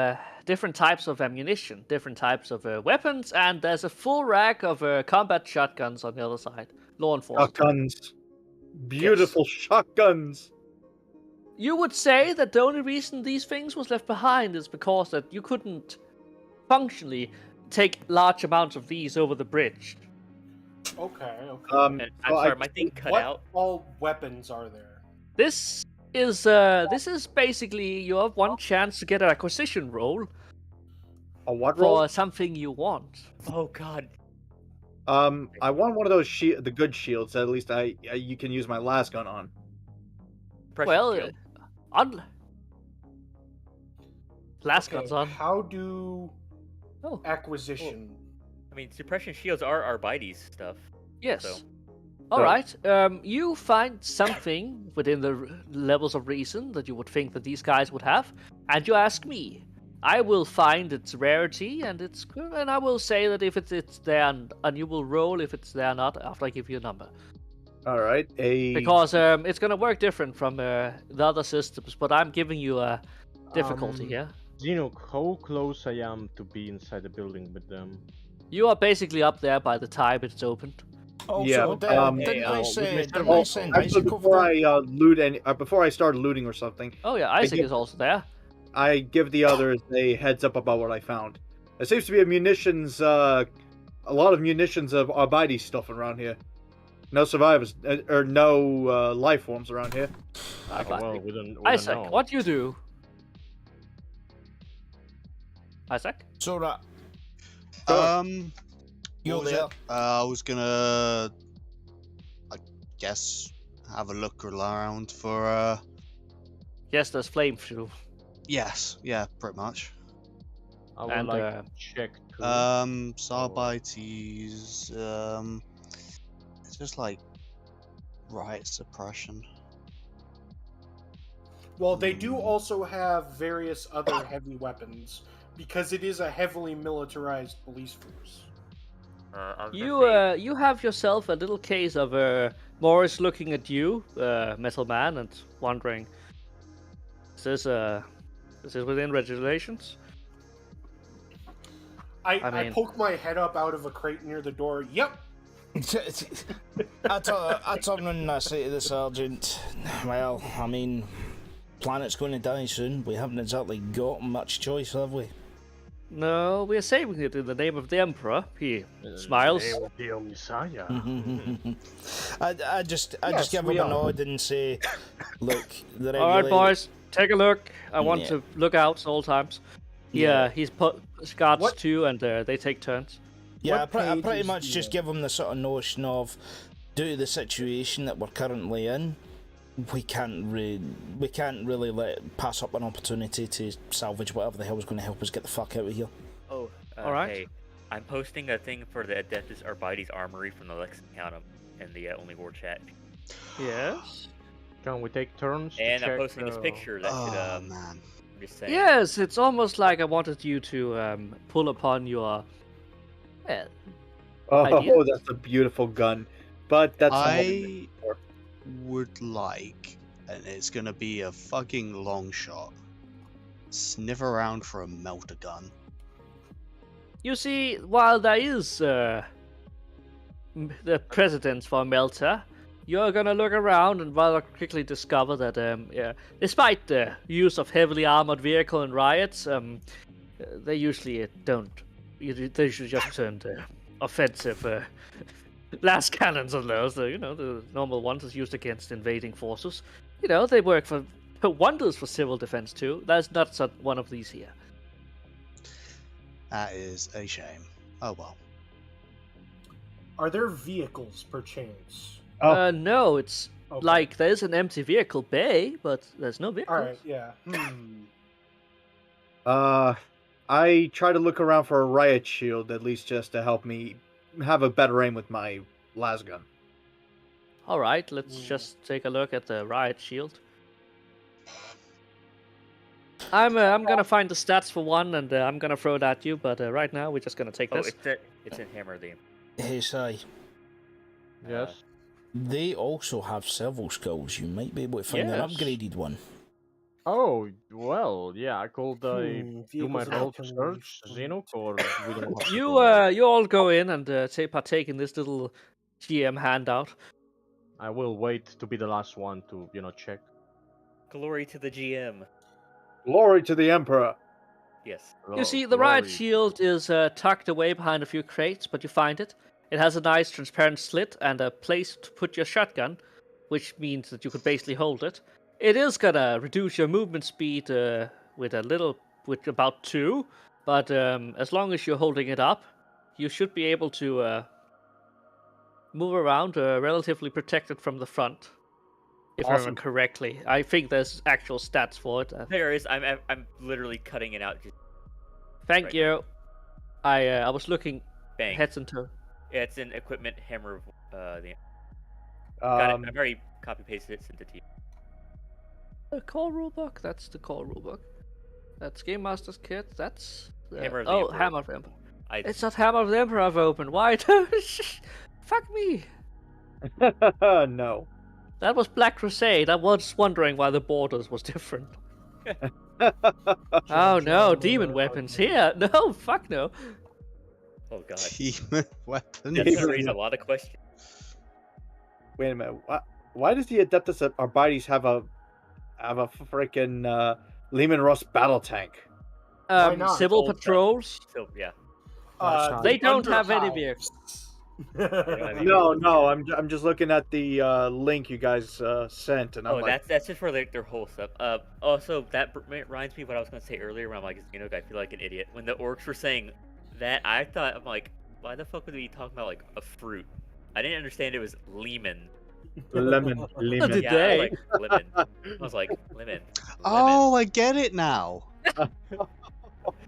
different types of ammunition, different types of weapons, and there's a full rack of combat shotguns on the other side. Law enforcement. Shotguns. Beautiful shotguns. You would say that the only reason these things was left behind is because that you couldn't functionally take large amounts of these over the bridge. Okay, okay. And I'm well, sorry, my thing cut what out. all weapons are there? This is basically your one chance to get an acquisition roll a what for roll? something you want. Oh god. I want one of those the good shields. That at least you can use my las gun on. Suppression Well, shield. Last Okay, guns on. how do Oh. acquisition? I mean, suppression shields are Arbites stuff. Yes. So- All right. You find something within the levels of reason that you would think that these guys would have, and you ask me. I will find its rarity and and I will say that if it's there, and you will roll if it's there or not after I give you a number. All right, Because it's gonna work different from the other systems, but I'm giving you a difficulty here. Zeno, how close I am to be inside the building with them? You are basically up there by the time it's opened. Also, Yeah, didn't I say, didn't Oh, I send actually, Isaac over before there? I loot any, before I start looting or something, Oh yeah, Isaac give- is also there. I give the others a heads up about what I found. There seems to be a lot of munitions of Arbite stuff around here. No survivors or no life forms around here. Well, we don't Isaac, know. what do you do? Isaac? So that What you're was there. it? I was gonna, I guess, have a look around for. Yes, there's flame fuel. Yes, yeah, pretty much. I would And, like to check too. Sarbites, it's just like riot suppression. Well, they do also have various other heavy weapons because it is a heavily militarized police force. I was gonna say- You have yourself a little case of Morris looking at you, Metal Man, and wondering, is this within regulations? I I mean- poke my head up out of a crate near the door. Yep. I turn and I say to the sergeant, well, I mean, planet's going to die soon. We haven't exactly got much choice, have we? No, we are saving it in the name of the Emperor. He smiles. The Messiah. I just Yes, give we him a are. nod and say, look, the All right, regulator- boys, take a look. I want Yeah. to look out at all times. Yeah. He's put guards What- too, and they take turns. Yeah, What I page pretty is much the, just give them the sort of notion of, due to the situation that we're currently in, we can't really pass up an opportunity to salvage whatever the hell is going to help us get the fuck out of here. Oh, Alright. Hey, I'm posting a thing for the Adeptus Arbites Armory from the Lexicanum in the Only War chat. Yes. Can we take turns? And to I'm check, posting this picture that Oh should man. just saying. Yes, it's almost like I wanted you to pull upon your. Well, idea? Oh, that's a beautiful gun. But that's not what we I made for. would like, and it's gonna be a fucking long shot, sniff around for a melter gun. You see, while there is the precedence for a melter, you're gonna look around and rather quickly discover that, despite the use of heavily armored vehicle in riots, they usually don't. They usually just turn offensive blast cannons on those. The normal ones is used against invading forces. They work for wonders for civil defense too. That's not one of these here. That is a shame. Oh well. Are there vehicles, perchance? Oh. No, it's Okay. like there's an empty vehicle bay, but there's no vehicles. All right, yeah. I try to look around for a riot shield, at least just to help me have a better aim with my las gun. All right, let's just take a look at the riot shield. I'm gonna find the stats for one, and I'm gonna throw it at you. But right now, we're just gonna take Oh, this. it's in Hammer the Hey, Si, Yes. they also have several skills. You might be able to find an Yes. upgraded one. Oh, well, yeah, I could do my Vehicles roll to and search operations. Xenok, or we don't have to You go? you all go in and partake in this little GM handout. I will wait to be the last one to, check. Glory to the GM. Glory to the Emperor! Yes. You see, the riot shield is tucked away behind a few crates, but you find it. It has a nice transparent slit and a place to put your shotgun, which means that you could basically hold it. It is gonna reduce your movement speed with about 2, but as long as you're holding it up, you should be able to move around relatively protected from the front. If I Awesome. remember correctly, I think there's actual stats for it. There is. I'm literally cutting it out. Just Thank right you. I was looking bang. heads and toes. Yeah, it's in equipment Hammer. Got it. I've already copy pasted it. Sent it to you. The core rulebook. That's the core rulebook. That's Game Master's kit. That's Hammer of the oh, Emperor. Hammer of the Emperor. It's It's not Hammer of the Emperor I've opened. Why? Fuck me. No. That was Black Crusade. I was wondering why the borders was different. Oh no, demon weapons here. No, fuck no. Oh god. Demon weapon. That's gonna raise a lot of questions. Wait a minute. Why does the Adeptus Arbites have a freaking Lehman Russ battle tank? Why not? Civil Old patrols. So yeah. They don't the have any Underhives. vehicles. No. I'm just looking at the link you guys sent, and I'm Oh, like, that's just for their whole stuff. Also, that reminds me of what I was gonna say earlier. When I'm like, I feel like an idiot. When the orcs were saying that, I'm like, why the fuck would we be talking about like a fruit? I didn't understand it was lemon. lemon. Did Yeah, they? like lemon. I was like, lemon. Oh, I get it now.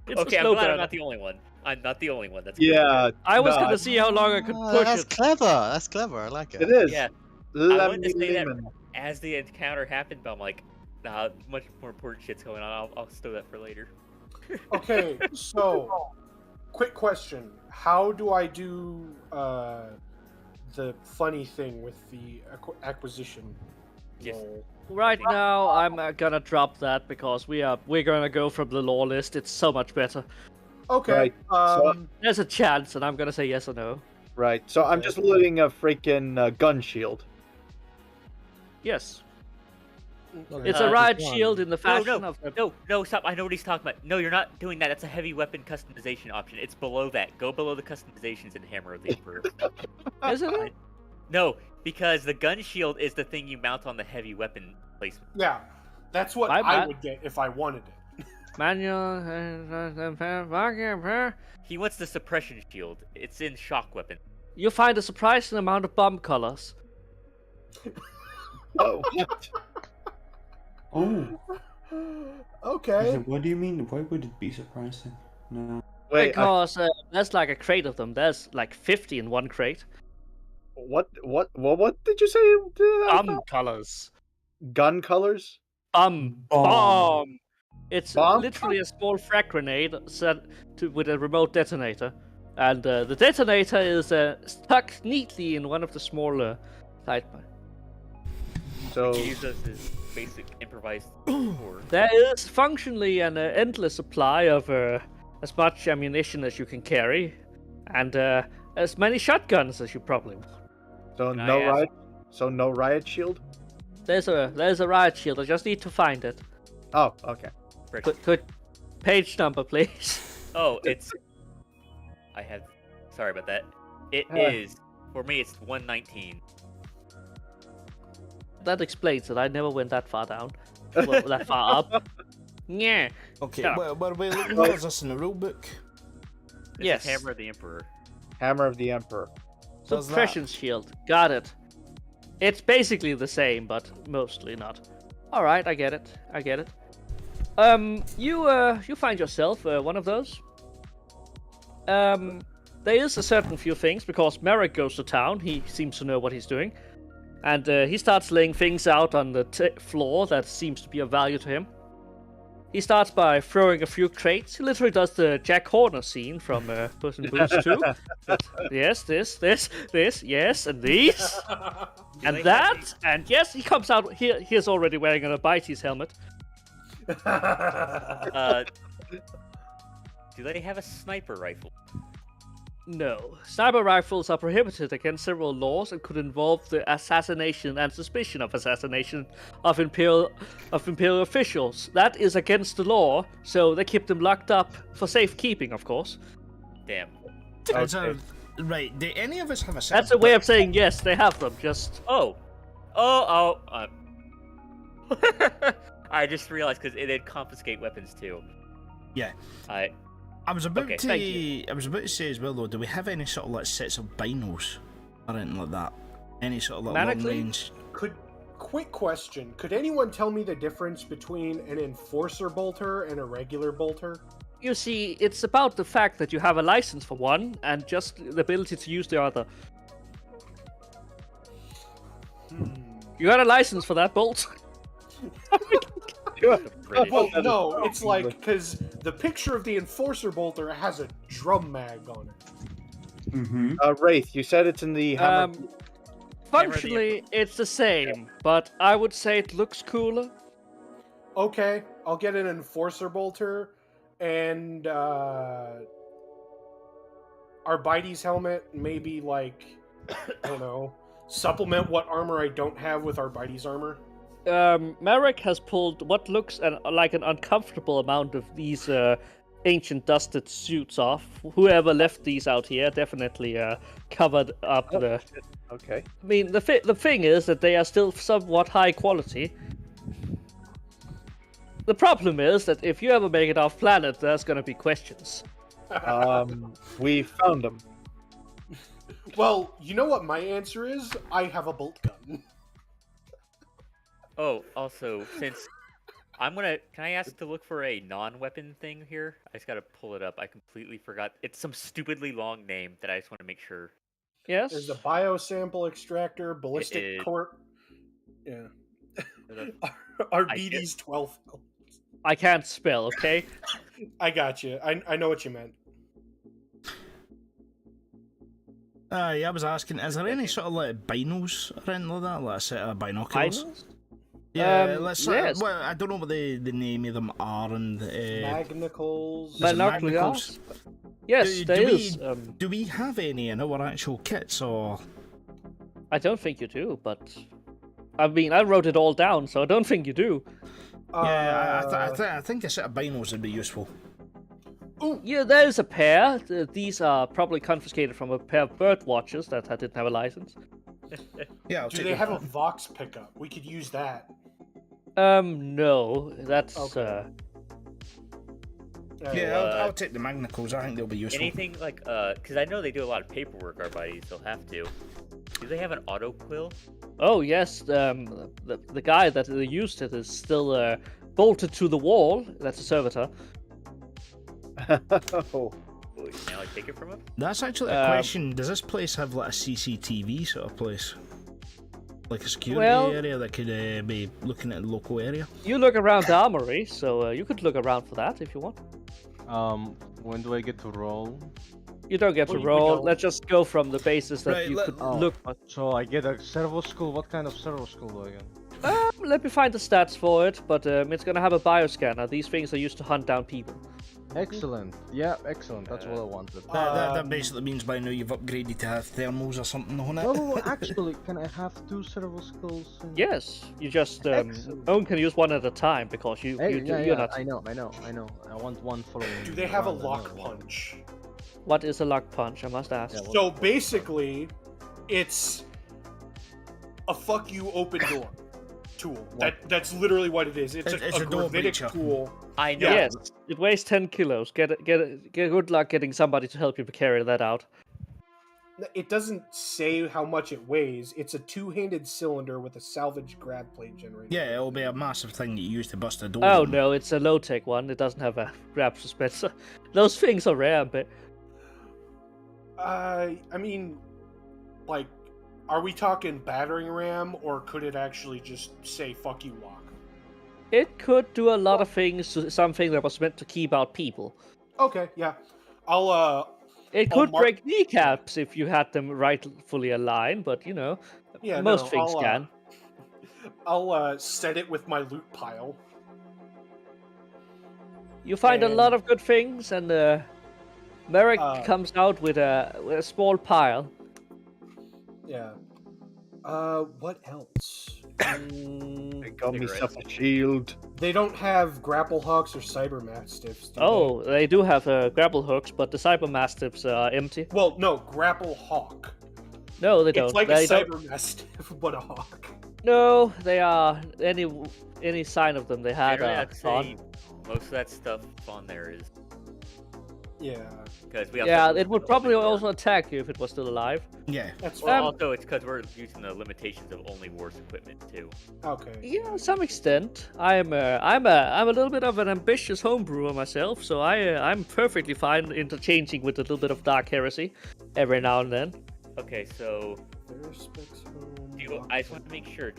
It's Okay, a I'm slow glad I'm burner. not the only one. I'm not the only one. That's Yeah, I was no, gonna see how long I could Ah, push that's it. clever. That's clever. I like it. it is. Yeah. Lemon, to say that- lemon. As the encounter happened, but I'm like, nah, much more important shit's going on. I'll stow that for later. Okay, so quick question: how do I do the funny thing with the acquisition Just- roll? Right now, I'm gonna drop that because we're gonna go from the law list. It's so much better. Okay. Right, so- There's a chance, and I'm gonna say yes or no. Right. So I'm just looting a freaking gun shield. Yes, okay. it's a riot one. shield in the No, fashion no, of the. no, stop. I know what he's talking about. No, you're not doing that. That's a heavy weapon customization option. It's below that. Go below the customizations in Hammer of the Emperor. Isn't it? No, because the gun shield is the thing you mount on the heavy weapon placement. Yeah, that's what My I bad. would get if I wanted it. Manual. He wants the suppression shield. It's in shock weapon. You find a surprising amount of bomb colors. Oh, what? Oh, Okay. what do you mean? Why would it be surprising? No. Wait, Because there's like a crate of them. There's like 50 in one crate. what did you say? Bomb colors. Gun colors? Bomb. Bomb. It's Bomb? literally a small frag grenade set with a remote detonator. And the detonator is stuck neatly in one of the smaller side mines. So Use as his basic improvised sword. There is functionally an endless supply of as much ammunition as you can carry, and as many shotguns as you probably want. so Can I no ask- riot. So no riot shield. There's a riot shield. I just need to find it. Oh, okay. Could page number, please? Oh, it's. I have. Sorry about that. It is. For me, it's 119. That explains it. I never went that far down. Well, that far up. Yeah. Okay, Shut up. what are we looking for? Is this in the rulebook? This Yes. is Hammer of the Emperor. Hammer of the Emperor. Does that? Suppression shield. Got it. It's basically the same, but mostly not. All right, I get it. You find yourself one of those. There is a certain few things because Merrick goes to town. He seems to know what he's doing, and he starts laying things out on the floor that seems to be of value to him. He starts by throwing a few crates. He literally does the Jack Horner scene from Puss in Boots 2. Yes, this, yes, and these, and that, and yes, he comes out here. He's already wearing an Abites helmet. Do they have a sniper rifle? No. Sniper rifles are prohibited against several laws and could involve the assassination and suspicion of assassination of imperial officials. That is against the law, so they keep them locked up for safekeeping, of course. Damn. Right, do any of us have a set That's of a way of saying yes, they have them, just... Oh. I just realized because it'd confiscate weapons too. Yeah. I was about Okay, to. thank you. I was about to say as well though. Do we have any sort of like sets of binos or anything like that? Any sort of like long Manically? range? Quick question. Could anyone tell me the difference between an enforcer bolter and a regular bolter? You see, it's about the fact that you have a license for one, and just the ability to use the other. You got a license for that bolt? British. Well, no, it's like, because the picture of the enforcer bolter has a drum mag on it. Mm-hmm. Wraith, you said it's in the hammer. Functionally, it's the same, but I would say it looks cooler. Okay, I'll get an enforcer bolter and Arbites helmet, maybe like, I don't know, supplement what armor I don't have with Arbites armor. Merrick has pulled what looks like an uncomfortable amount of these ancient dusted suits off. Whoever left these out here definitely covered up the... Okay. I mean, the thing is that they are still somewhat high quality. The problem is that if you ever make it off planet, there's gonna be questions. We found them. Well, you know what my answer is? I have a bolt gun. Oh, also, since can I ask to look for a non-weapon thing here? I just gotta pull it up. I completely forgot. It's some stupidly long name that I just want to make sure. Yes? There's a biosample extractor, It- ballistic court. Yeah. The- Arbites 12. I can't spell, okay? I got you. I know what you meant. I was asking, is there any sort of like binos or anything like that? Like a set of binoculars? Finals? Yeah, let's. yes. Well, I don't know what the name of them are, and Magnicals. Is it Binoculars? Yes, there is. Do we have any in our actual kits, or? I don't think you do, but... I mean, I wrote it all down, so I don't think you do. I think a set of binos would be useful. Yeah, there's a pair. These are probably confiscated from a pair of bird watchers that didn't have a license. Yeah, I'll Do take they that. have a Vox pickup? We could use that. No, that's Okay. Yeah, I'll take the magnicals. I think they'll be useful. Anything like because I know they do a lot of paperwork. Our buddies, they'll have to. Do they have an auto quill? Oh yes, the guy that used it is still bolted to the wall. That's a servitor. Oh. Can I take it from him? That's actually a question. Does this place have like a CCTV sort of place? Like a security Well- area that could be looking at the local area? You look around the armory, so you could look around for that if you want. When do I get to roll? You don't get to Well, we roll. don't. Let's just go from the basis that Right, you could Oh, look. So I get a servo skull. What kind of servo skull do I get? Let me find the stats for it, but it's gonna have a bioscanner. These things are used to hunt down people. Excellent. Yeah, excellent. That's what I wanted. That basically means by now you've upgraded to have thermals or something on it. No, actually, can I have 2 servo skulls? Yes, you just Excellent. Owen can use one at a time because you Hey, you're not. I know. I want one for. Do they have a lock punch? What is a lock punch? I must ask. Yeah, So basically, it's a fuck you open door tool. That's literally what it is. It's It's a a door gravitic breacher. tool. I know. Yes, it weighs 10 kilos. Get good luck getting somebody to help you carry that out. It doesn't say how much it weighs. It's a two-handed cylinder with a salvage grab plate generator. Yeah, it'll be a massive thing that you use to bust a door. Oh in. no, it's a low-tech one. It doesn't have a grab suspensor. Those things are rare, but I mean, like, are we talking battering ram, or could it actually just say "fuck you" lock? it could do a lot of things to something that was meant to keep out people. Okay, yeah. I'll It I'll could mark- break kneecaps if you had them rightfully aligned, but you know, yeah, most no, things I'll, can. I'll set it with my loot pile. You find a and- lot of good things, and Merrick Uh, comes out with a small pile. Yeah. What else? I got Cigarettes. myself a shield. They don't have grapple hawks or cyber mastiffs. Do Oh, they do have grapple hooks, but the cyber mastiffs are empty. they? Well, no, grapple hawk. No, they don't. It's like they a don't. cyber mastiff, but a hawk. No, they are any sign of them they had Generally, I'd on. say most of that stuff on there is Yeah, because we. Yeah, also it would probably also attack you if it was still alive. Yeah. that's Well, fine. also it's because we're using the limitations of only wars equipment too. Okay. Yeah, to some extent. I'm a little bit of an ambitious homebrewer myself, so I'm perfectly fine interchanging with a little bit of dark heresy every now and then. Okay, so I just want to make sure.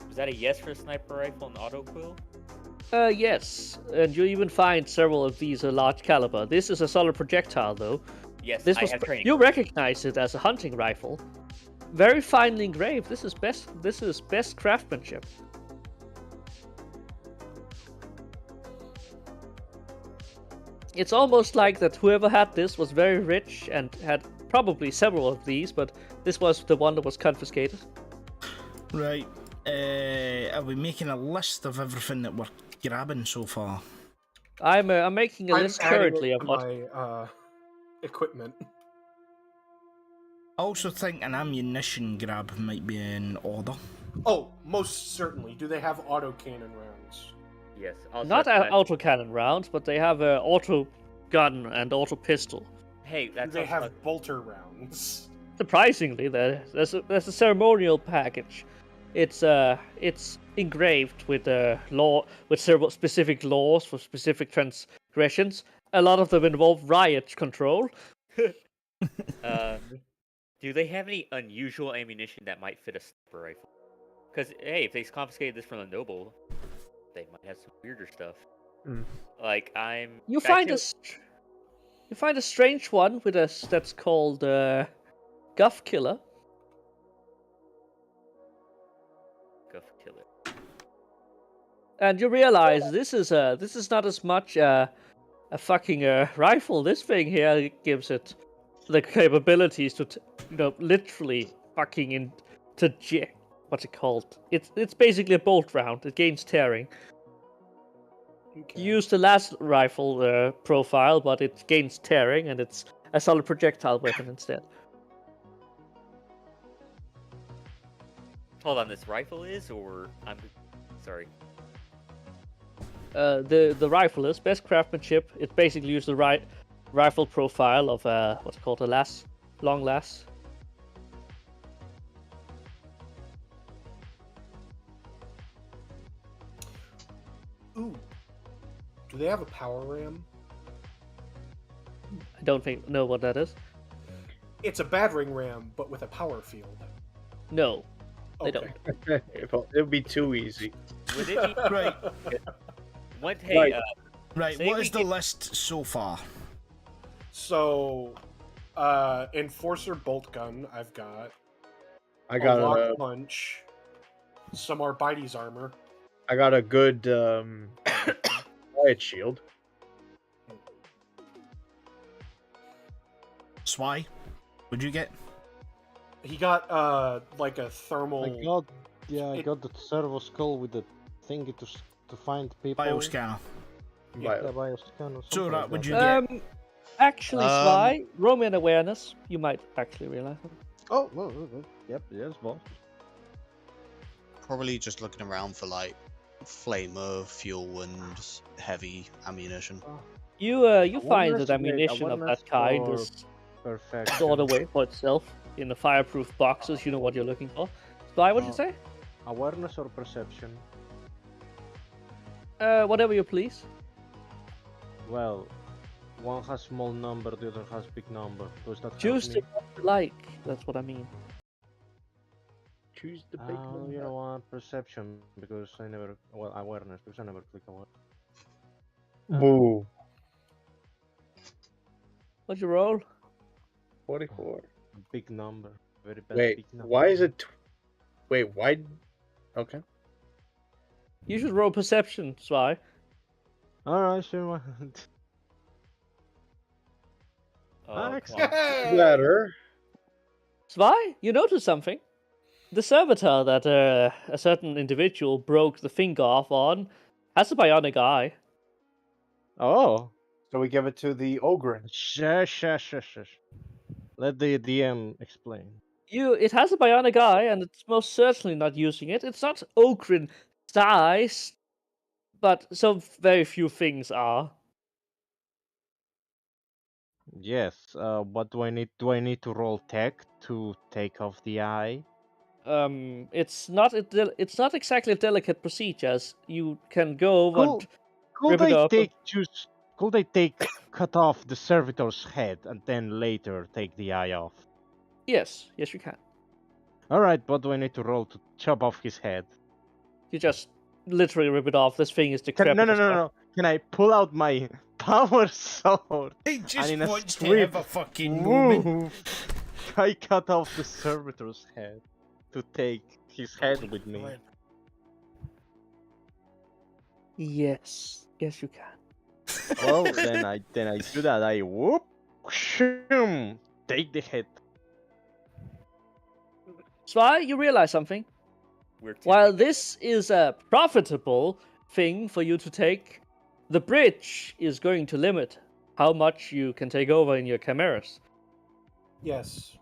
Was that a yes for a sniper rifle and auto quill? Yes, and you even find several of these large caliber. This is a solid projectile, though. Yes, This I was have training. you recognize it as a hunting rifle. Very finely engraved. This is best craftsmanship. It's almost like that whoever had this was very rich and had probably several of these, but this was the one that was confiscated. Right. Are we making a list of everything that we're grabbing so far? I'm making a I'm list adding currently it of to what. my equipment. I also think an ammunition grab might be in order. Oh, most certainly. Do they have autocannon rounds? Yes, also, Not autocannon rounds, but they have auto gun and auto pistol. Hey, Do that's they also- have bolter rounds? Surprisingly, there's a ceremonial package. It's engraved with several specific laws for specific transgressions. A lot of them involve riot control. Do they have any unusual ammunition that might fit a sniper rifle? Because hey, if they confiscated this from the noble, they might have some weirder stuff. Mm. Like You find a strange one with that's called Guff Killer. Guff killer. And you realize this is not as much a fucking rifle. This thing here gives it the capabilities to literally fucking what's it called? It's basically a bolt round. It gains tearing. Okay. You use the last rifle profile, but it gains tearing, and it's a solid projectile weapon instead. Hold on, this rifle is, or I'm sorry. The rifle is best craftsmanship. It basically uses the rifle profile of what's it called, a long lass. Ooh. Do they have a power ram? I don't know what that is. It's a battering ram, but with a power field. No, They Okay. don't. It would be too easy. Would it be Right, what? Hey, Right. right. Say What we is the get- list so far? So, Enforcer Bolt Gun, I've got. I got a Lock a Punch. Some Arbites armor. I got a good riot shield. Swai, what'd you get? He got like a thermal. I got the servo skull with the thingy to find people. Bioscanner. Yeah. Yeah, bioscan or So, something right, like would that. you get? Actually, Sly, roll me an awareness. You might actually realize it. Oh, yep, yes, boss. Probably just looking around for like flamer, fuel, and heavy ammunition. You find Awareness, that ammunition of awareness that kind for is perfection. stored away for itself in the fireproof boxes. You know what you're looking for. Sly, what did you say? Awareness or perception? Whatever you please. Well, one has small number, the other has big number. Does that Choose help the me? one you like. That's what I mean. Choose the big one. You know what? Perception, because I never. Well, awareness, because I never click on it. Boo. What'd you roll? 44. Big number. Very bad Wait, big number. why is it? Wait, why? Okay. You should roll perception, Sly. Alright, sure. Oh, come Excellent. on. Better. Sly, you notice something. The servitor that a certain individual broke the finger off on has a bionic eye. Oh. So we give it to the ogre. Shush. Let the DM explain. It has a bionic eye, and it's most certainly not using it. It's not Okrin size, but so very few things are. Yes. What do I need? Do I need to roll tech to take off the eye? It's not it's not exactly a delicate procedure. As you can go over and Could rip it they open. Could they cut off the servitor's head and then later take the eye off? Yes, you can. All right. What do I need to roll to chop off his head? You just literally rip it off. This thing is decrepit. No. Can I pull out my power sword? He just in a wants to sweep, have a fucking moment. move. I cut off the servitor's head to take his head with me. Yes, you can. Well, then I do that. I whoop, shoom, take the head. Sly, you realize something? We're While typically- this is a profitable thing for you to take, the bridge is going to limit how much you can take over in your chimeras. Yes.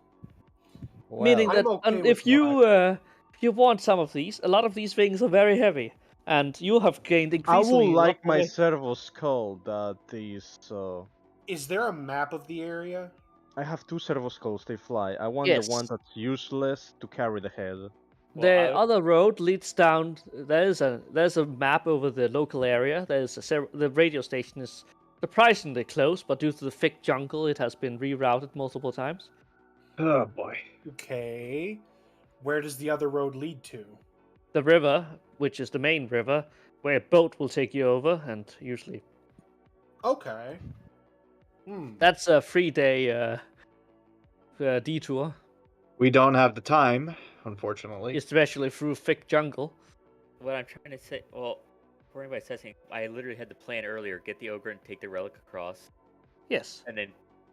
Meaning I'm that okay with if you want some of these, a lot of these things are very heavy, and you have gained I increasingly. will like a lot my more- servo skull that is. Is there a map of the area? I have two servo skulls. They fly. I want Yes. the one that's useless to carry the head. The Well, other road leads down. There's a map over the local area. The radio station is surprisingly close, but due to the thick jungle, it has been rerouted multiple times. Oh boy. Okay. Where does the other road lead to? The river, which is the main river, where a boat will take you over, and usually Okay. that's a 3-day detour, We don't have the time, unfortunately. especially through thick jungle. What I'm trying to say, well, for anybody assessing, I literally had the plan earlier: get the ogre and take the relic across, Yes. and then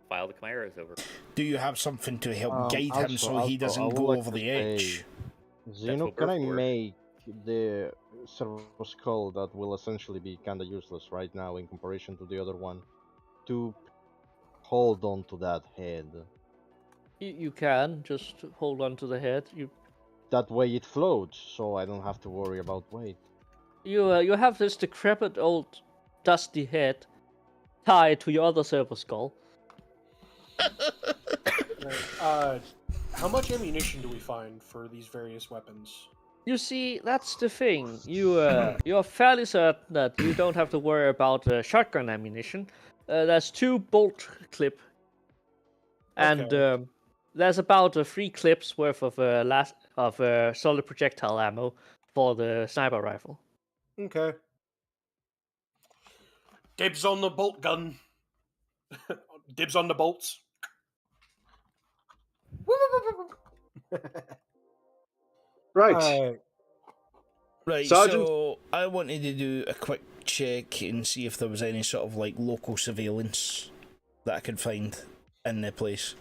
file the chimeras over. Do you have something to help guide him so he I doesn't would go like over to the edge? say, Zeno, what can we're I for. make the servo skull that will essentially be kind of useless right now in comparison to the other one to hold on to that head? You can just hold on to the head. That way it floats, so I don't have to worry about weight. You have this decrepit old dusty head tied to your other servo skull. How much ammunition do we find for these various weapons? You see, that's the thing. You're fairly certain that you don't have to worry about shotgun ammunition. There's 2 bolt clip, and Okay. There's about 3 clips worth of solid projectile ammo for the sniper rifle. Okay. Dibs on the bolt gun. Dibs on the bolts. Right. Right, Sergeant? so I wanted to do a quick check and see if there was any sort of like local surveillance that I could find in the place.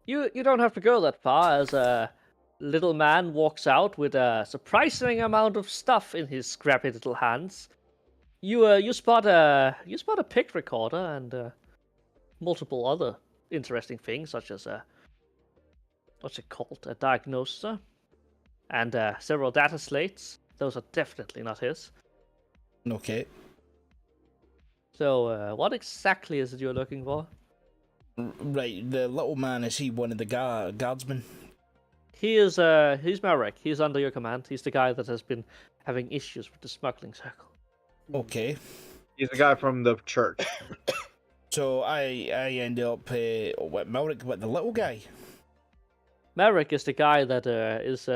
You don't have to go that far, as a little man walks out with a surprising amount of stuff in his scrappy little hands. You spot a pick recorder and multiple other interesting things, such as what's it called, a diagnoser, and several data slates. Those are definitely not his. Okay. So what exactly is it you're looking for? Right, the little man, is he one of the guardsmen? He's Marek. He's under your command. He's the guy that has been having issues with the smuggling circle. Okay. He's the guy from the church. So I ended up with Melrick, with the little guy. Marek is the guy that is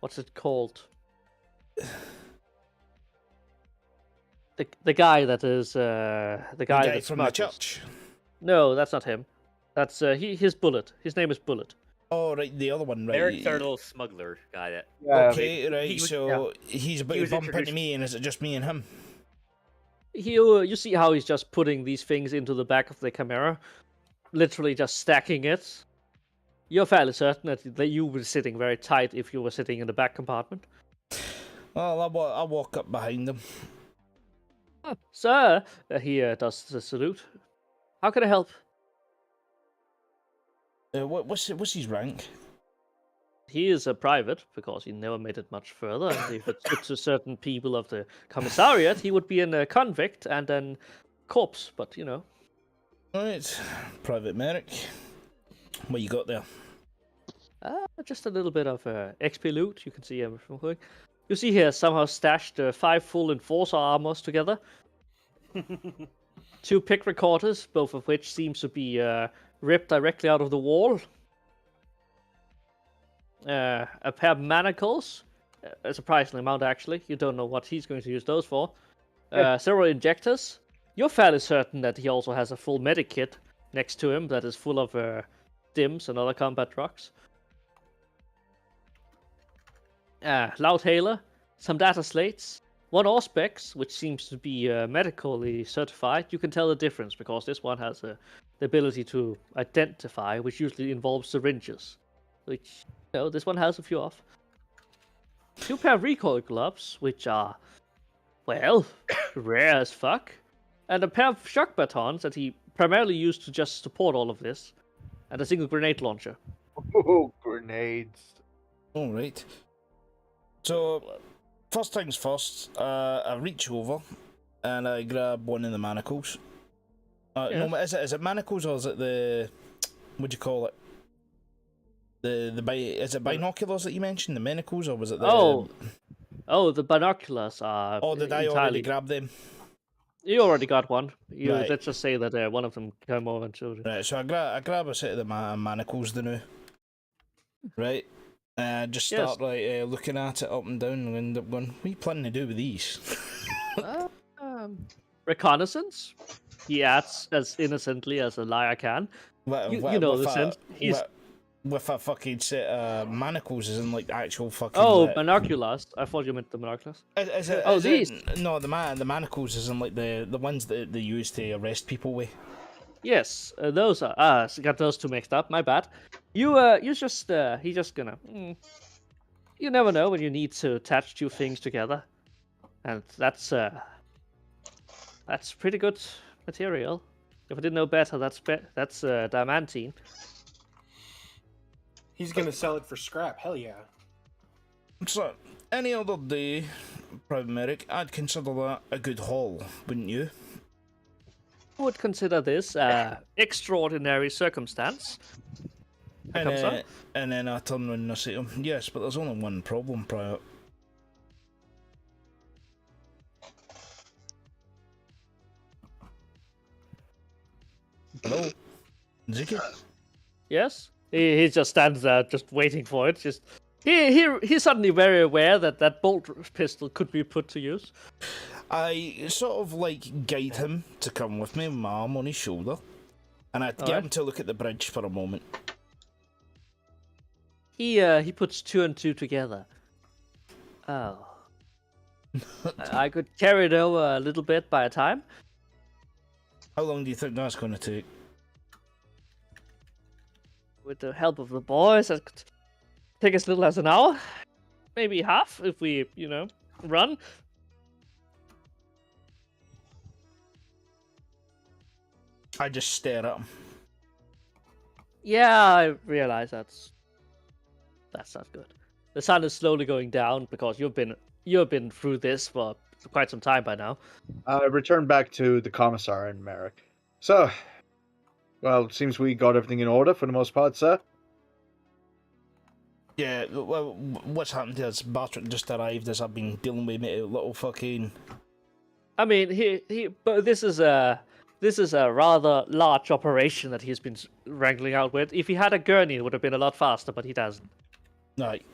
what's it called? The guy that is the guy that from the smuggles. church. No, that's not him. That's his Bullet. His name is Bullet. Oh, right, the other one, right. Eric's our little smuggler guy that. Okay, right, he was- so he's about he to was bump into introduced- me, and is it just me and him? You see how he's just putting these things into the back of the camera, literally just stacking it. You're fairly certain that you were sitting very tight if you were sitting in the back compartment. Well, I'll walk up behind him. Oh, sir, he does the salute. How can I help? What's his rank? He is a private, because he never made it much further. And if it's up to certain people of the commissariat, he would be a convict and then corpse, but you know. Alright, Private Merrick. What you got there? Just a little bit of XP loot. You can see everything. You see here somehow stashed 5 full Enforcer armors together. 2 pick recorders, both of which seems to be ripped directly out of the wall. A pair of manacles, a surprising amount actually. You don't know what he's going to use those for. Several injectors. You're fairly certain that he also has a full medic kit next to him that is full of dims and other combat drugs. Loudhailer, some data slates, 1 Auspex, which seems to be medically certified. You can tell the difference because this one has the ability to identify, which usually involves syringes. Which, you know, this one has a few off. 2 pair of recoil gloves, which are, well, rare as fuck. And a pair of shock batons that he primarily used to just support all of this. And a single grenade launcher. Oh, grenades. Alright. So, first things first, I reach over and I grab one of the manacles. No, is it manacles or is it what do you call it? Is it binoculars that you mentioned, the manacles, or was it the... Oh, the binoculars are Oh, did I already grab them? You already got one. Right. Let's just say that one of them came over and showed you. Right, so I grab a set of the manacles now. Right? Just start looking at it up and down and end up going, what are you planning to do with these? Reconnaissance? He adds as innocently as a liar can. You know the sense. With a fucking set of manacles, as in like actual fucking... Oh, binoculars. I thought you meant the binoculars. These? No, the manacles is in like the ones that they use to arrest people with. Yes, those are... I got those two mixed up. My bad. He's just gonna... You never know when you need to attach 2 things together. And that's pretty good material. If I didn't know better, that's diamantine. He's gonna sell it for scrap. Hell yeah. So, any other day, Private Merrick, I'd consider that a good haul, wouldn't you? I would consider this extraordinary circumstance. And then I turn around and I say to him, yes, but there's only one problem, Private. Hello? Ziki? Yes? He just stands there, just waiting for it. Just he's suddenly very aware that that bolt pistol could be put to use. I sort of like guide him to come with me with my arm on his shoulder, and I get Alright. him to look at the bridge for a moment. He puts two and two together. Oh. I could carry it over a little bit by a time. How long do you think that's going to take? With the help of the boys, that could take as little as an hour. Maybe half if we, run. I just stare at him. Yeah, I realize that's not good. The sun is slowly going down because you've been through this for quite some time by now. I return back to the commissar and Merrick. So, well, it seems we got everything in order for the most part, sir. Yeah, well, what's happened is Bartrick just arrived as I've been dealing with a little fucking... I mean, but this is a rather large operation that he's been wrangling out with. If he had a gurney, it would have been a lot faster, but he doesn't. Right.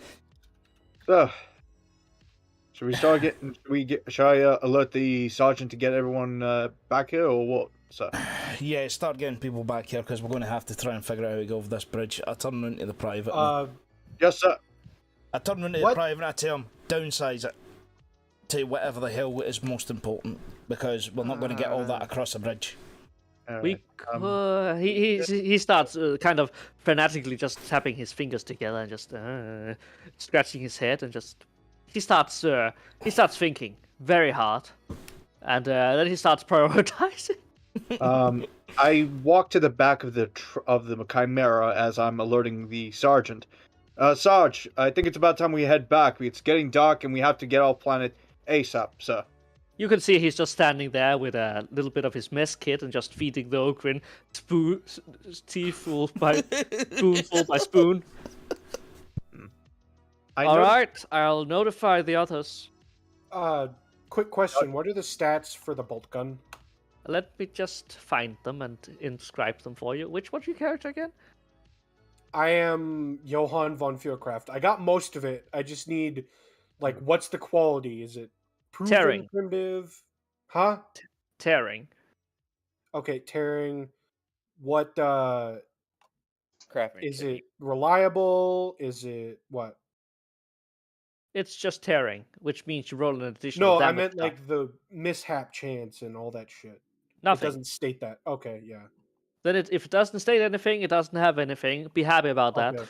So, should we start getting? Shall I alert the sergeant to get everyone back here, or what, sir? Yeah, start getting people back here because we're going to have to try and figure out how to go over this bridge. I turn around to the private. Yes, sir. I turn around to the private and I tell him, downsize it to whatever the hell is most important because we're not going to get all that across the bridge. We he starts kind of fanatically just tapping his fingers together and just scratching his head and just he starts thinking very hard, and then he starts prioritizing. I walk to the back of the Chimera as I'm alerting the sergeant. Sarge, I think it's about time we head back. It's getting dark and we have to get off planet ASAP, sir. You can see he's just standing there with a little bit of his mess kit and just feeding the Ogrin spoonful by spoon. All right, I'll notify the others. Quick question: what are the stats for the bolt gun? Let me just find them and inscribe them for you. What's your character again? I am Johann von Fieldcraft. I got most of it. I just need, what's the quality? Is it proven, tearing, primitive? Huh? Tearing. Okay, tearing. What, Crafting. is it reliable? Is it what? It's just tearing, which means you roll an additional No, I damage. meant the mishap chance and all that shit. Nothing. It doesn't state that. Okay, yeah. Then if it doesn't state anything, it doesn't have anything. Be happy about that. Okay.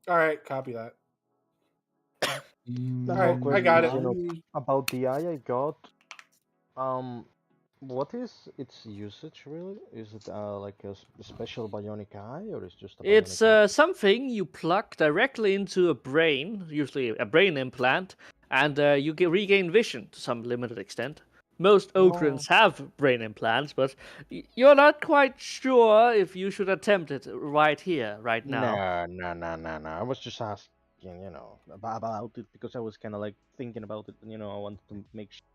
All right, copy that. All right, I got it. About the eye I got, what is its usage really? Is it like a special bionic eye, or is it just a bionic It's something you plug directly into a brain, usually a brain implant, and you regain vision to some limited extent. Most Ogrins have brain implants, but you're not quite sure if you should attempt it right here, right now. No. I was just asking, about it because I was kind of like thinking about it, and I wanted to make sure.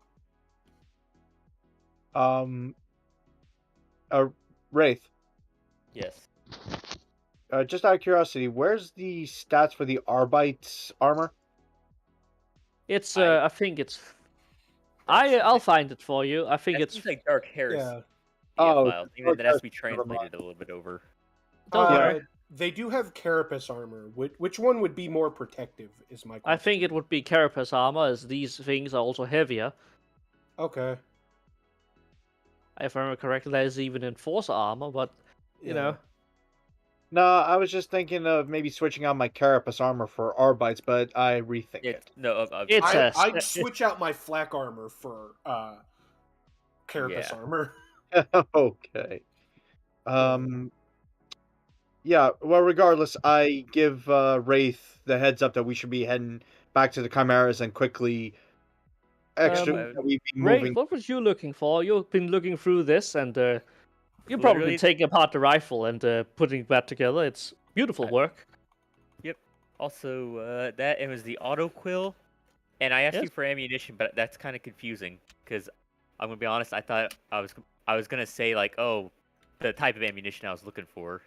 Wraith. Yes. Just out of curiosity, where's the stats for the Arbite's armor? It's I think it's. I'll find it for you. I think it's like Dark Harris. Yeah. Oh, file. I think that has to be translated a little bit over. Don't worry. They do have carapace armor. Which one would be more protective? Is my question. I think it would be carapace armor, as these things are also heavier. Okay. If I remember correctly, there's even enforcer armor, but you know. No, I was just thinking of maybe switching out my carapace armor for Arbites, but I rethink it. No, I'd switch out my flak armor for carapace armor. Okay. Yeah, well, regardless, I give Wraith the heads up that we should be heading back to the Chimeras and quickly we've been Ray, moving. what was you looking for? You've been looking through this, and you're probably taking apart the rifle and putting that together. It's beautiful work. Yep. Also, that it was the auto quill, and I asked you for ammunition, but that's kind of confusing because I'm gonna be honest. I thought I was gonna say like, oh, the type of ammunition I was looking for.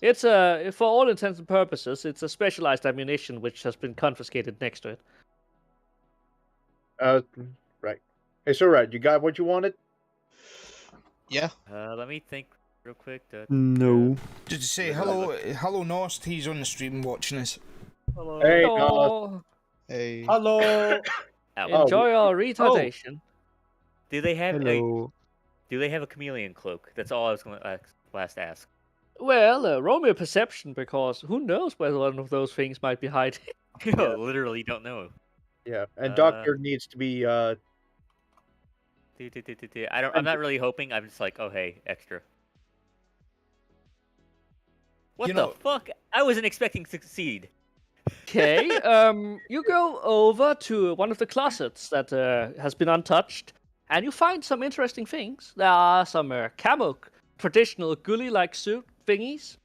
It's for all intents and purposes, it's a specialized ammunition which has been confiscated next to it. Right. Hey, so Red, you got what you wanted? Yeah. Let me think real quick. No. Did you say hello, Nost? He's on the stream watching us. Hello. Hey, Oh, Hey. Hello. Ow. enjoy your retardation. Do they have Hello. Do they have a chameleon cloak? That's all I was going to last ask. Well, roll me a perception, because who knows where one of those things might be hiding. No, literally don't know. Yeah, and Doctor needs to be I'm not really hoping. I'm just like, oh hey, extra. What You the know- fuck? I wasn't expecting to succeed. Okay, you go over to one of the closets that has been untouched, and you find some interesting things. There are some camo, traditional ghillie-like suit thingies.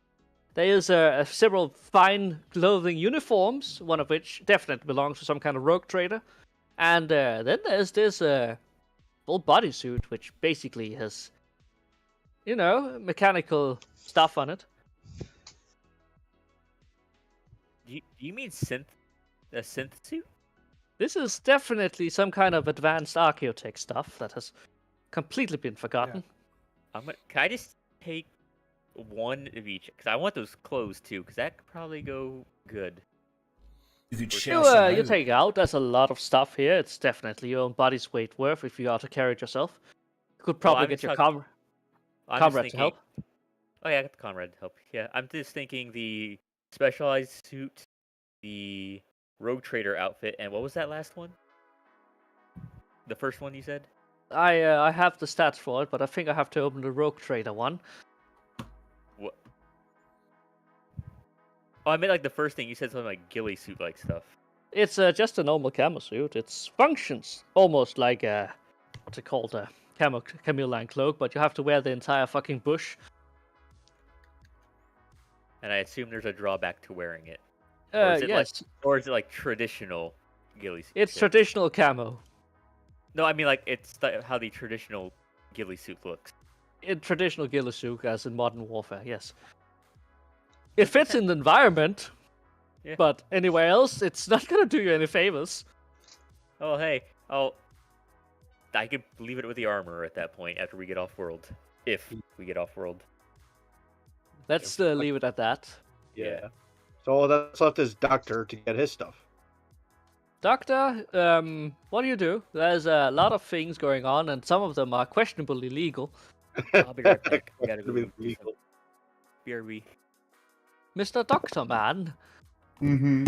There is several fine clothing uniforms, one of which definitely belongs to some kind of rogue trader. And then there's this full bodysuit, which basically has, mechanical stuff on it. Do you mean a synth suit? This is definitely some kind of advanced archaeotech stuff that has completely been forgotten. Can I just take one of each? Because I want those clothes too, because that could probably go good. You could You, share some You out. take it out. There's a lot of stuff here. It's definitely your own body's weight worth if you are to carry it yourself. You could probably I'm get your talking- I'm just comrade to help. Oh yeah, I got the comrade to help. Yeah, I'm just thinking the specialized suit, the rogue trader outfit, and what was that last one? The first one you said? I have the stats for it, but I think I have to open the rogue trader one. What? Oh, I meant like the first thing you said, something like ghillie suit like stuff. It's just a normal camo suit. It functions almost like a what's it called, a chameleon cloak, but you have to wear the entire fucking bush. And I assume there's a drawback to wearing it. Or is it like- Yes, Or is it like traditional ghillie suit? it's shit? traditional camo. No, I mean like it's how the traditional ghillie suit looks. In traditional ghillie suit, as in modern warfare, yes. It fits in the environment, Yeah. but anywhere else, it's not gonna do you any favors. Oh hey, I could leave it with the armor at that point after we get off world, if we get off world. Let's leave it at that. yeah. So all that's left is Doctor to get his stuff. Doctor, what do you do? There's a lot of things going on, and some of them are questionably legal. I'll be right back. We gotta go. Be do some legal. BRB. Mr. Doctor Man, Mm-hmm.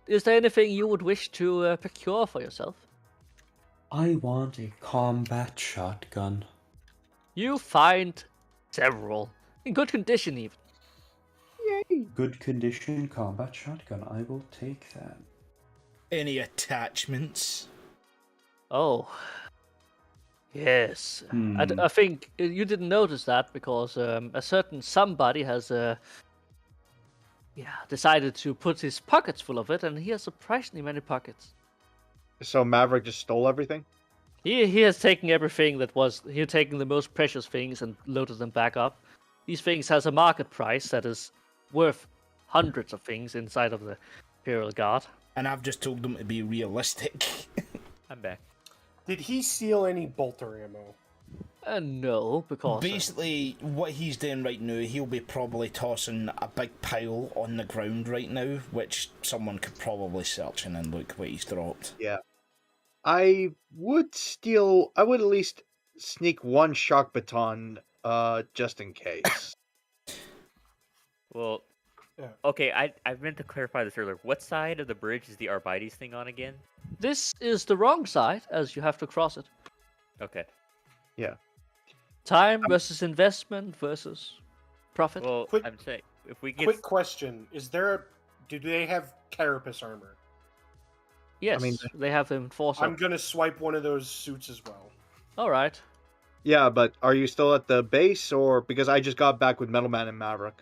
is there anything you would wish to procure for yourself? I want a combat shotgun. You find several, in good condition even. Good condition combat shotgun. I will take that. Any attachments? Oh, yes. Hmm. I think you didn't notice that because a certain somebody has decided to put his pockets full of it, and he has surprisingly many pockets. So Maverick just stole everything? He has taken everything that was he taken the most precious things and loaded them back up. These things has a market price that is worth hundreds of things inside of the Imperial Guard. And I've just told them to be realistic. I'm back. Did he steal any bolter ammo? No, because Basically, what he's doing right now, he'll be probably tossing a big pile on the ground right now, which someone could probably search in and look what he's dropped. Yeah. I would at least sneak one shock baton, just in case. Well, Yeah. okay. I meant to clarify this earlier. What side of the bridge is the Arbites thing on again? this is the wrong side, as you have to cross it. Okay. Time versus investment versus profit. Well, Quick- I'm saying if we get Quick question: do they have carapace armor? yes, mean, they have them force I'm up. gonna swipe one of those suits as well. All right. Yeah, but are you still at the base, or because I just got back with Metalman and Maverick?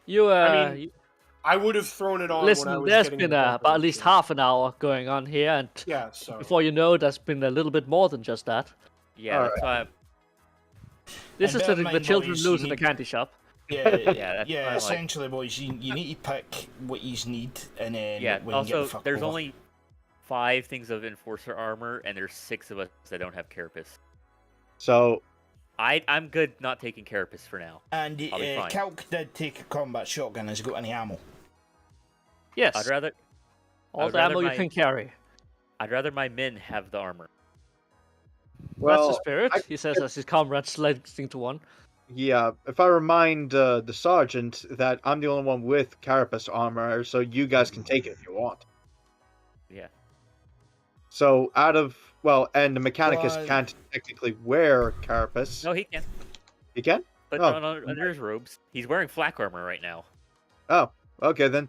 You I mean, I would have thrown it on. when I listen. was There's getting been the bolter, about at least so- half an hour going on here, and Yeah, so before you know, there's been a little bit more than just that. yeah, that's why. This And is bear the in mind, children boys, lose you in the need- candy shop. Yeah, that's yeah. kinda like- Essentially, boys, you need to pick what you need, and then Yeah. we can get the Also, fuck there's over. only 5 things of enforcer armor, and there's 6 of us that don't have carapace. So I'm good not taking carapace for now. And I'll be fine. Calc did take a combat shotgun. Has he got any ammo? Yes. I'd rather all I'd the rather ammo you my- can carry. I'd rather my men have the armor. That's the well, spirit, I- he says as his comrades listening to one. yeah. If I remind the sergeant that I'm the only one with carapace armor, so you guys can take it if you want. Yeah. So and the mechanicus Well, can't technically wear carapace. No, he can. He can? But Oh. under his robes, he's wearing flak armor right now. Oh, okay then.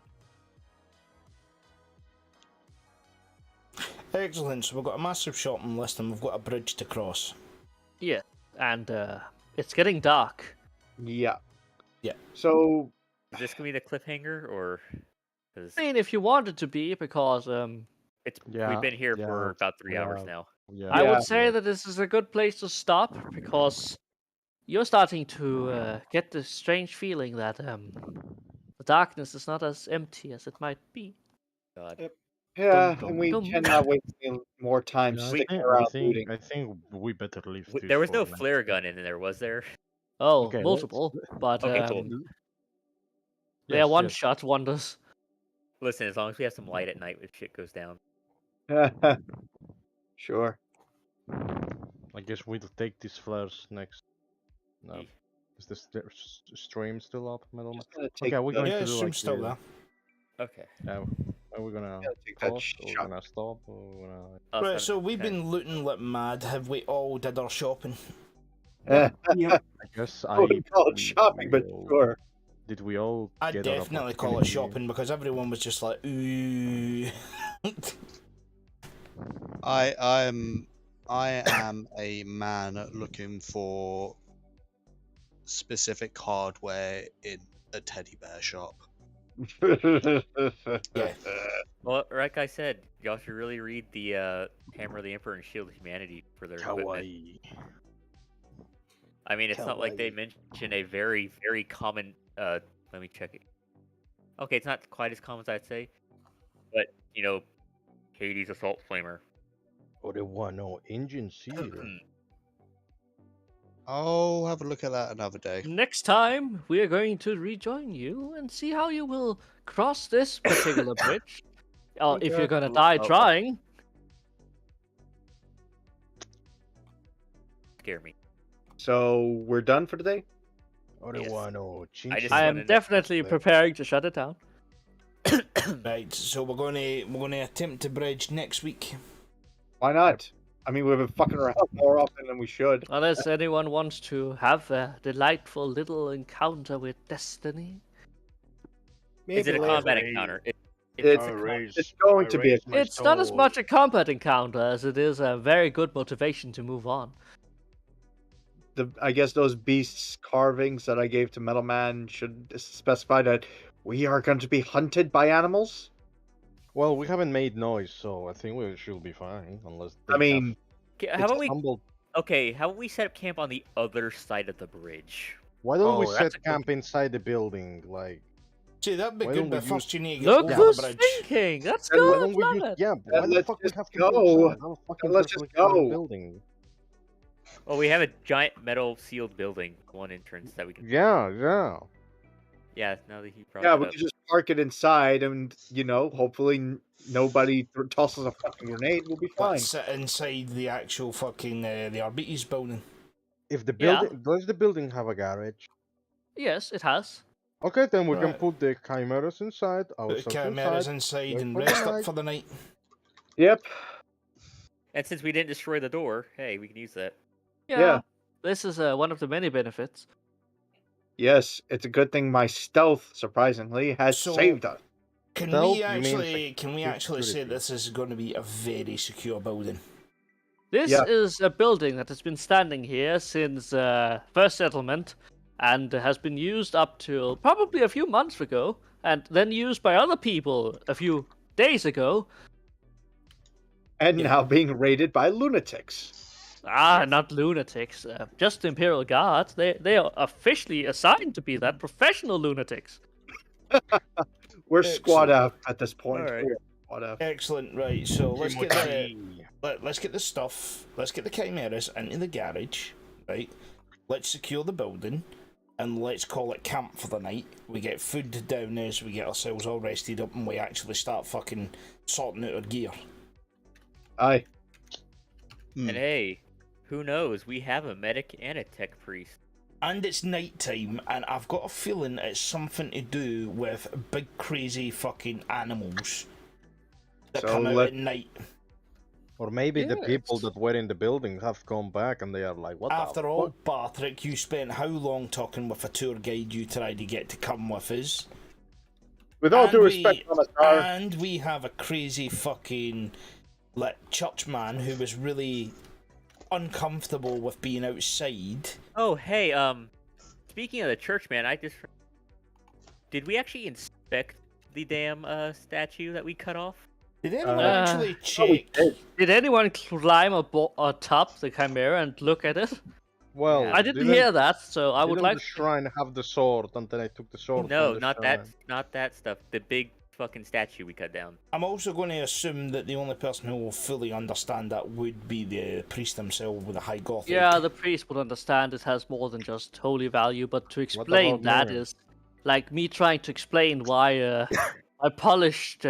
Excellent. So we've got a massive shopping list, and we've got a bridge to cross. Yeah. And it's getting dark. Yeah. Yeah. So Is this gonna be the cliffhanger, or? 'Cause I mean, if you want it to be, because we've been here yeah, for about 3 hours yeah. now. Yeah. I Yeah. would say that this is a good place to stop, because you're starting to get the strange feeling that the darkness is not as empty as it might be. God. yeah, dum, and we dum. cannot waste any more time Yeah, sticking around looting. I think we better leave this. There was for no next flare week. gun in there, was there? Oh, Okay, multiple, but Okay, cool. they are Yes, yes. one-shot wonders. Listen, as long as we have some light at night, if shit goes down. Sure. I guess we'll take these flares next. No. Ye- Is the stream still up, Middleman? Just gonna take Okay, we're the- going Yeah, to do stream's like still the- there. Okay. Are we gonna Gotta take that pause? Or shot. we're gonna stop? Or we're gonna... I'll Right, send- so we've okay. been looting like mad. Have we all did our shopping? Yep. I guess I wouldn't call it shopping, but will- sure. Did we all I'd get our definitely call it opportunity? shopping because everyone was just like, ooh. I am a man looking for specific hardware in a teddy bear shop. Yeah. Well, like I said, y'all should really read the Hammer of the Emperor and Shield of Humanity for their equipment. Kawaii. I mean, it's not like they Kawaii. mention a very, very common. Let me check it. Okay, it's not quite as common as I'd say, but you know, Hades Assault Flamer. Orewano engine seal. I'll have a look at that another day. Next time, we are going to rejoin you and see how you will cross this particular bridge. Or if you're gonna die trying. Scare me. So we're done for today? Orewano I just I wanted am to- definitely preparing to shut it down. Right, so we're gonna attempt to bridge next week. Why not? I mean, we've been fucking around more often than we should. Unless anyone wants to have a delightful little encounter with destiny. Is it a later. combat encounter? It's going to be a It's not as much a combat encounter as it is a very good motivation to move on. I guess those beasts carvings that I gave to Metal Man should specify that we are going to be hunted by animals. Well, we haven't made noise, so I think we should be fine. Unless they I mean, Okay, have how about we? stumbled. Okay, how about we set up camp on the other side of the bridge? Why don't we Oh, set that's a good- camp inside the building? Like, See, that'd be Why good, don't we but first you need to get Look over who's the bridge. thinking! That's Then why good, don't we love use? it! Yeah, why the let's fuck we just have to go. go inside? How fucking Let's perfectly just covered go. building. Well, we have a giant metal sealed building, one entrance that we can. Yeah, yeah. Yeah, now that he brought yeah, that we up. can just park it inside, and hopefully nobody tosses a fucking grenade. We'll be But fine. sit inside the actual fucking the Arbites building. If the Yeah. building does the building have a garage? Yes, it has. Okay, then we can Right. put the chimeras inside. Put the Ourselves cameras inside. inside wait and for the rest night. up for the night. Yep. And since we didn't destroy the door, hey, we can use that. Yeah. This is one of the many benefits. Yes, it's a good thing my stealth, surprisingly, has So- saved us. Can Stealth, we you mean actually say security. this is going to be a very secure building? This Yeah. is a building that has been standing here since first settlement and has been used up till probably a few months ago and then used by other people a few days ago. And now being raided by lunatics. Not lunatics. Just Imperial Guards. They are officially assigned to be that. Professional lunatics. We're squad Excellent. F at this point. Alright. We're squad F. Excellent. Right. So let's get the Timothy. let's get the stuff. Let's get the chimeras into the garage. Right. Let's secure the building, and let's call it camp for the night. We get food down there, so we get ourselves all rested up, and we actually start fucking sorting out our gear. Aye. And hey, who knows? We have a medic and a tech priest. And it's night time, and I've got a feeling it's something to do with big crazy fucking animals that So come out let- at night. Or maybe the Yeah, people it's- that were in the building have come back and they are like, what the After all, fuck? Patrick, you spent how long talking with a tour guide you tried to get to come with us? With all And due we- respect, Commissar, And we have a crazy fucking church man who was really uncomfortable with being outside. Oh, hey, speaking of the church, man, did we actually inspect the damn statue that we cut off? Did anyone Uh, actually oh, we check? did. Did anyone climb atop the Chimera and look at it? Well, I didn't hear that, so I would didn't like. the shrine have the sword, and then I took the sword. No, from the not shrine. that stuff. The big fucking statue we cut down. I'm also going to assume that the only person who will fully understand that would be the priest himself with a high gothic. Yeah, the priest would understand it has more than just holy value, but to explain about that me? is like me trying to explain why I polished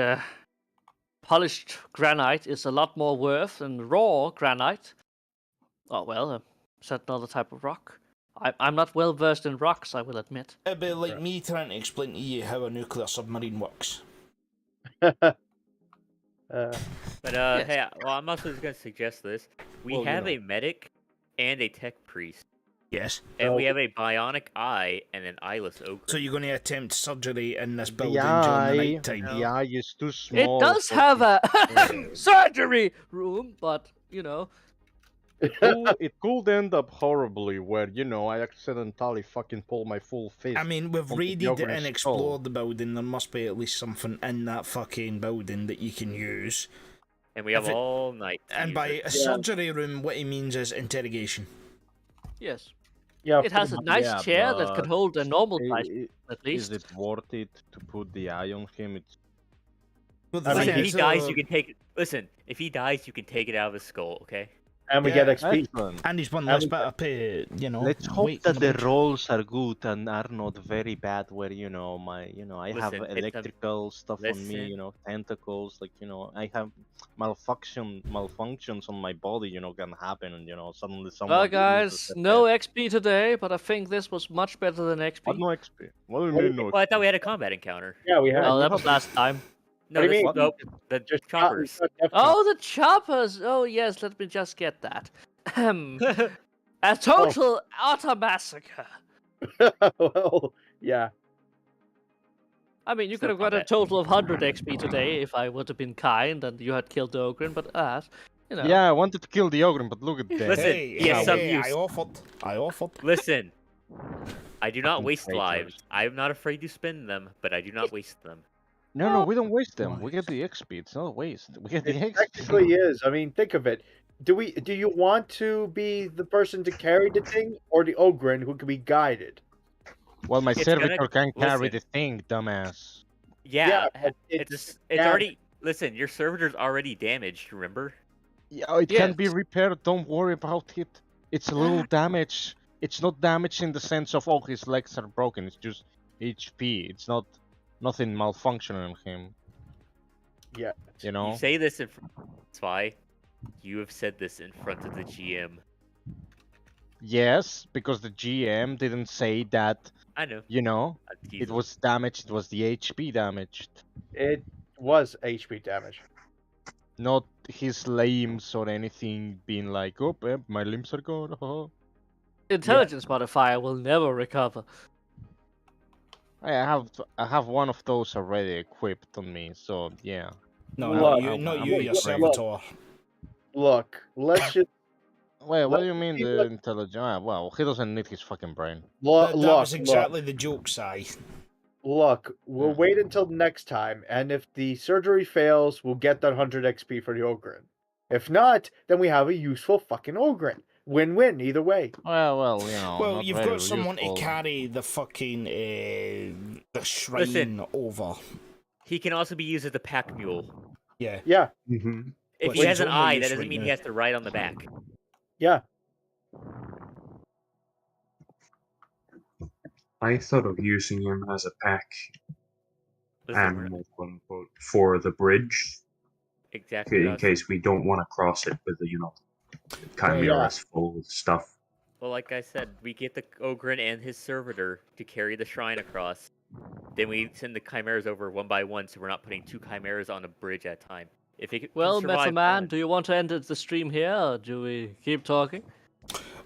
granite is a lot more worth than raw granite. Oh well, is that another type of rock? I'm not well versed in rocks, I will admit. It'd be like me trying to explain to you how a nuclear submarine works. But Yes. hey, well, I'm also just gonna suggest this. We Well, you have know. a medic and a tech priest, Yes. and we have a bionic eye and an eyeless ogre. So you're going to attempt surgery in this building The during the eye, night time. the eye is too It small. does for have it. a surgery room, but you know, It could end up horribly where, I accidentally fucking pull my full fist. I mean, we've Onto raided Jogger's and skull. explored the building. There must be at least something in that fucking building that you can use. And we have If it- all night. to And use by it. a surgery room, what he means is interrogation. yes, yeah, it has a nice Yeah, chair that but could hold a normal I- size, I- at Is least. it worth it to put the eye on him? It's Well, the I mean, Listen, thing if he is, dies, you can take. Listen, if he dies, you can take it out of his skull. Okay. and we Yeah, get XP. excellent. And he's one I less would- bit of pay, Let's hope weight that on the bench. rolls are good and are not very bad. Where I have Listen, it's a- electrical stuff on me. listen. Tentacles. I have malfunctions on my body. Can happen, and suddenly someone. Well, loses guys, their no head. XP today, but I think this was much better than What XP. no XP? What do you What do mean no? Well, I thought we XP? had a combat encounter. Yeah, we have. Oh, that was last time. No, What do you this, mean? nope, the Just choppers. Oh, the choppers! Oh, yes, let me just get that. A total utter massacre. Well, yeah. I mean, you could Still have got a combat. total of 100 XP today if I would have been kind and you had killed the Ogren, but Yeah, I wanted to kill the ogre, but look at that. Listen, Hey, he has hey, some hey, use. I offered. Listen, I do not Fucking waste traitors. lives. I am not afraid to spend them, but I do not waste them. No, we don't waste them. We get the XP. It's not a waste. We get the It XP. technically is. I mean, think of it. Do you want to be the person to carry the thing, or the Ogren who can be guided? Well, my It's servitor gonna- can carry listen. the thing, dumbass. Yeah, but it's yeah. already. Listen, your servitor's already damaged. Remember? Yeah, it can be Yes. repaired. Don't worry about it. It's a little damage. It's not damage in the sense of his legs are broken. It's just HP. It's nothing malfunctioning on him. Yeah. You say this in. That's why you have said this in front of the GM. Yes, because the GM didn't say that. I know. It was damaged. It was the HP damaged, It was HP damage. not his limbs or anything being like, oh, my limbs are gone. haha." Intelligence modifier will never recover. I have one of those already equipped on me, so yeah. No, Look, not you, your look, servitor. Look, let's just Wait, what do you Let mean me the look- intelligence? Well, he doesn't need his fucking brain. That look. was exactly the joke, Si. Look, we'll wait until next time, and if the surgery fails, we'll get that 100 XP for the Ogren. If not, then we have a useful fucking ogre. Win-win either way. Well, you know. Well, not you've very got someone useful. to carry the fucking the shrine over. He can also be used as a pack mule. Yeah. Yeah, Mm-hmm. If Which he has is an only eye, used that doesn't right mean now. he has to ride on the back. yeah. I thought of using him as a pack Listen, we're not- animal, quote unquote, for the bridge, exactly what I in was case we don't want to cross it with the, chimeras full of stuff. Well, like I said, we get the Ogren and his servitor to carry the shrine across. Then we send the chimeras over one by one, so we're not putting 2 chimeras on a bridge at a time. If it can Well, survive, Metal Man, fine. do you want to end the stream here, or do we keep talking?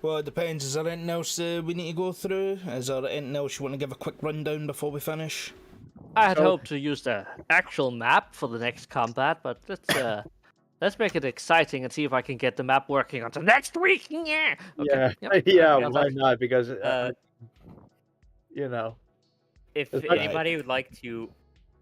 Well, it depends. Is there anything else we need to go through? Is there anything else you want to give a quick rundown before we finish? I had So- hoped to use the actual map for the next combat, but let's make it exciting and see if I can get the map working until next week. Yeah. Okay. Yeah, Yep. yeah. Okay, Why not? Because If That's right. anybody would like to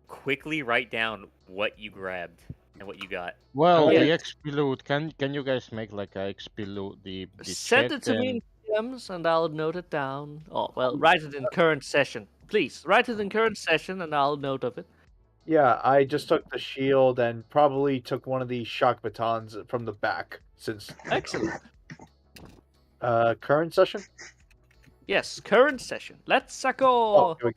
quickly write down what you grabbed and what you got. Well, Yeah. the XP loot. Can you guys make like a XP loot? The Send chat it to me in DMs and I'll note it down. Oh, well, write it in current session. Please, write it in current session and I'll note of it. yeah, I just took the shield and probably took one of these shock batons from the back since Excellent. current session. Yes, current session. Let's Oh, go. here we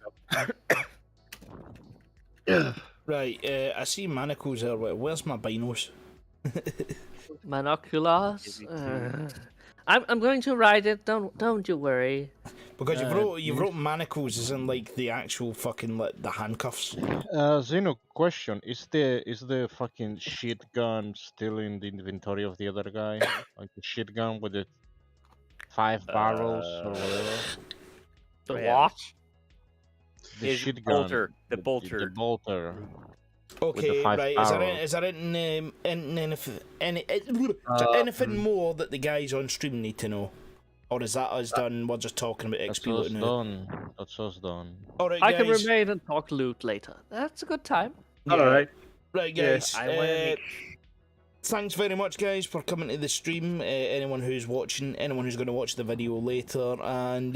go. Right, I see manacles there. Where's my binos? Binoculars. I'm going to write it. Don't you worry. Because you've wrote manacles as in like the actual fucking like the handcuffs. Zeno, question: Is the fucking shit gun still in the inventory of the other guy? Like the shit gun with the 5 barrels or whatever. The Yeah. what? The Is shit gun. bolter, the bolter. The bolter. Okay, 5 right. barrels. Is there anything more that the guys on stream need to know? Or is that us done? We're just talking about That's XP us looting now. done. That's us done. Alright, I can guys. remain and talk loot later. That's a good time. All right. Right, Yeah, guys. I want to make Thanks very much, guys, for coming to the stream. Anyone who's watching, anyone who's going to watch the video later, and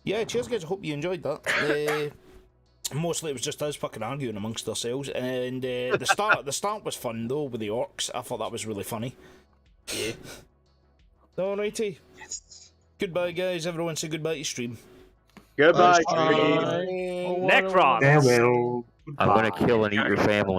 yeah, cheers, guys. I hope you enjoyed that. Mostly it was just us fucking arguing amongst ourselves, and the start was fun though with the orcs. I thought that was really funny. Yeah. Alrighty. Goodbye, guys. Everyone say goodbye to stream. Goodbye. Bye. Tree. Necron. Farewell. I'm gonna kill and eat your family.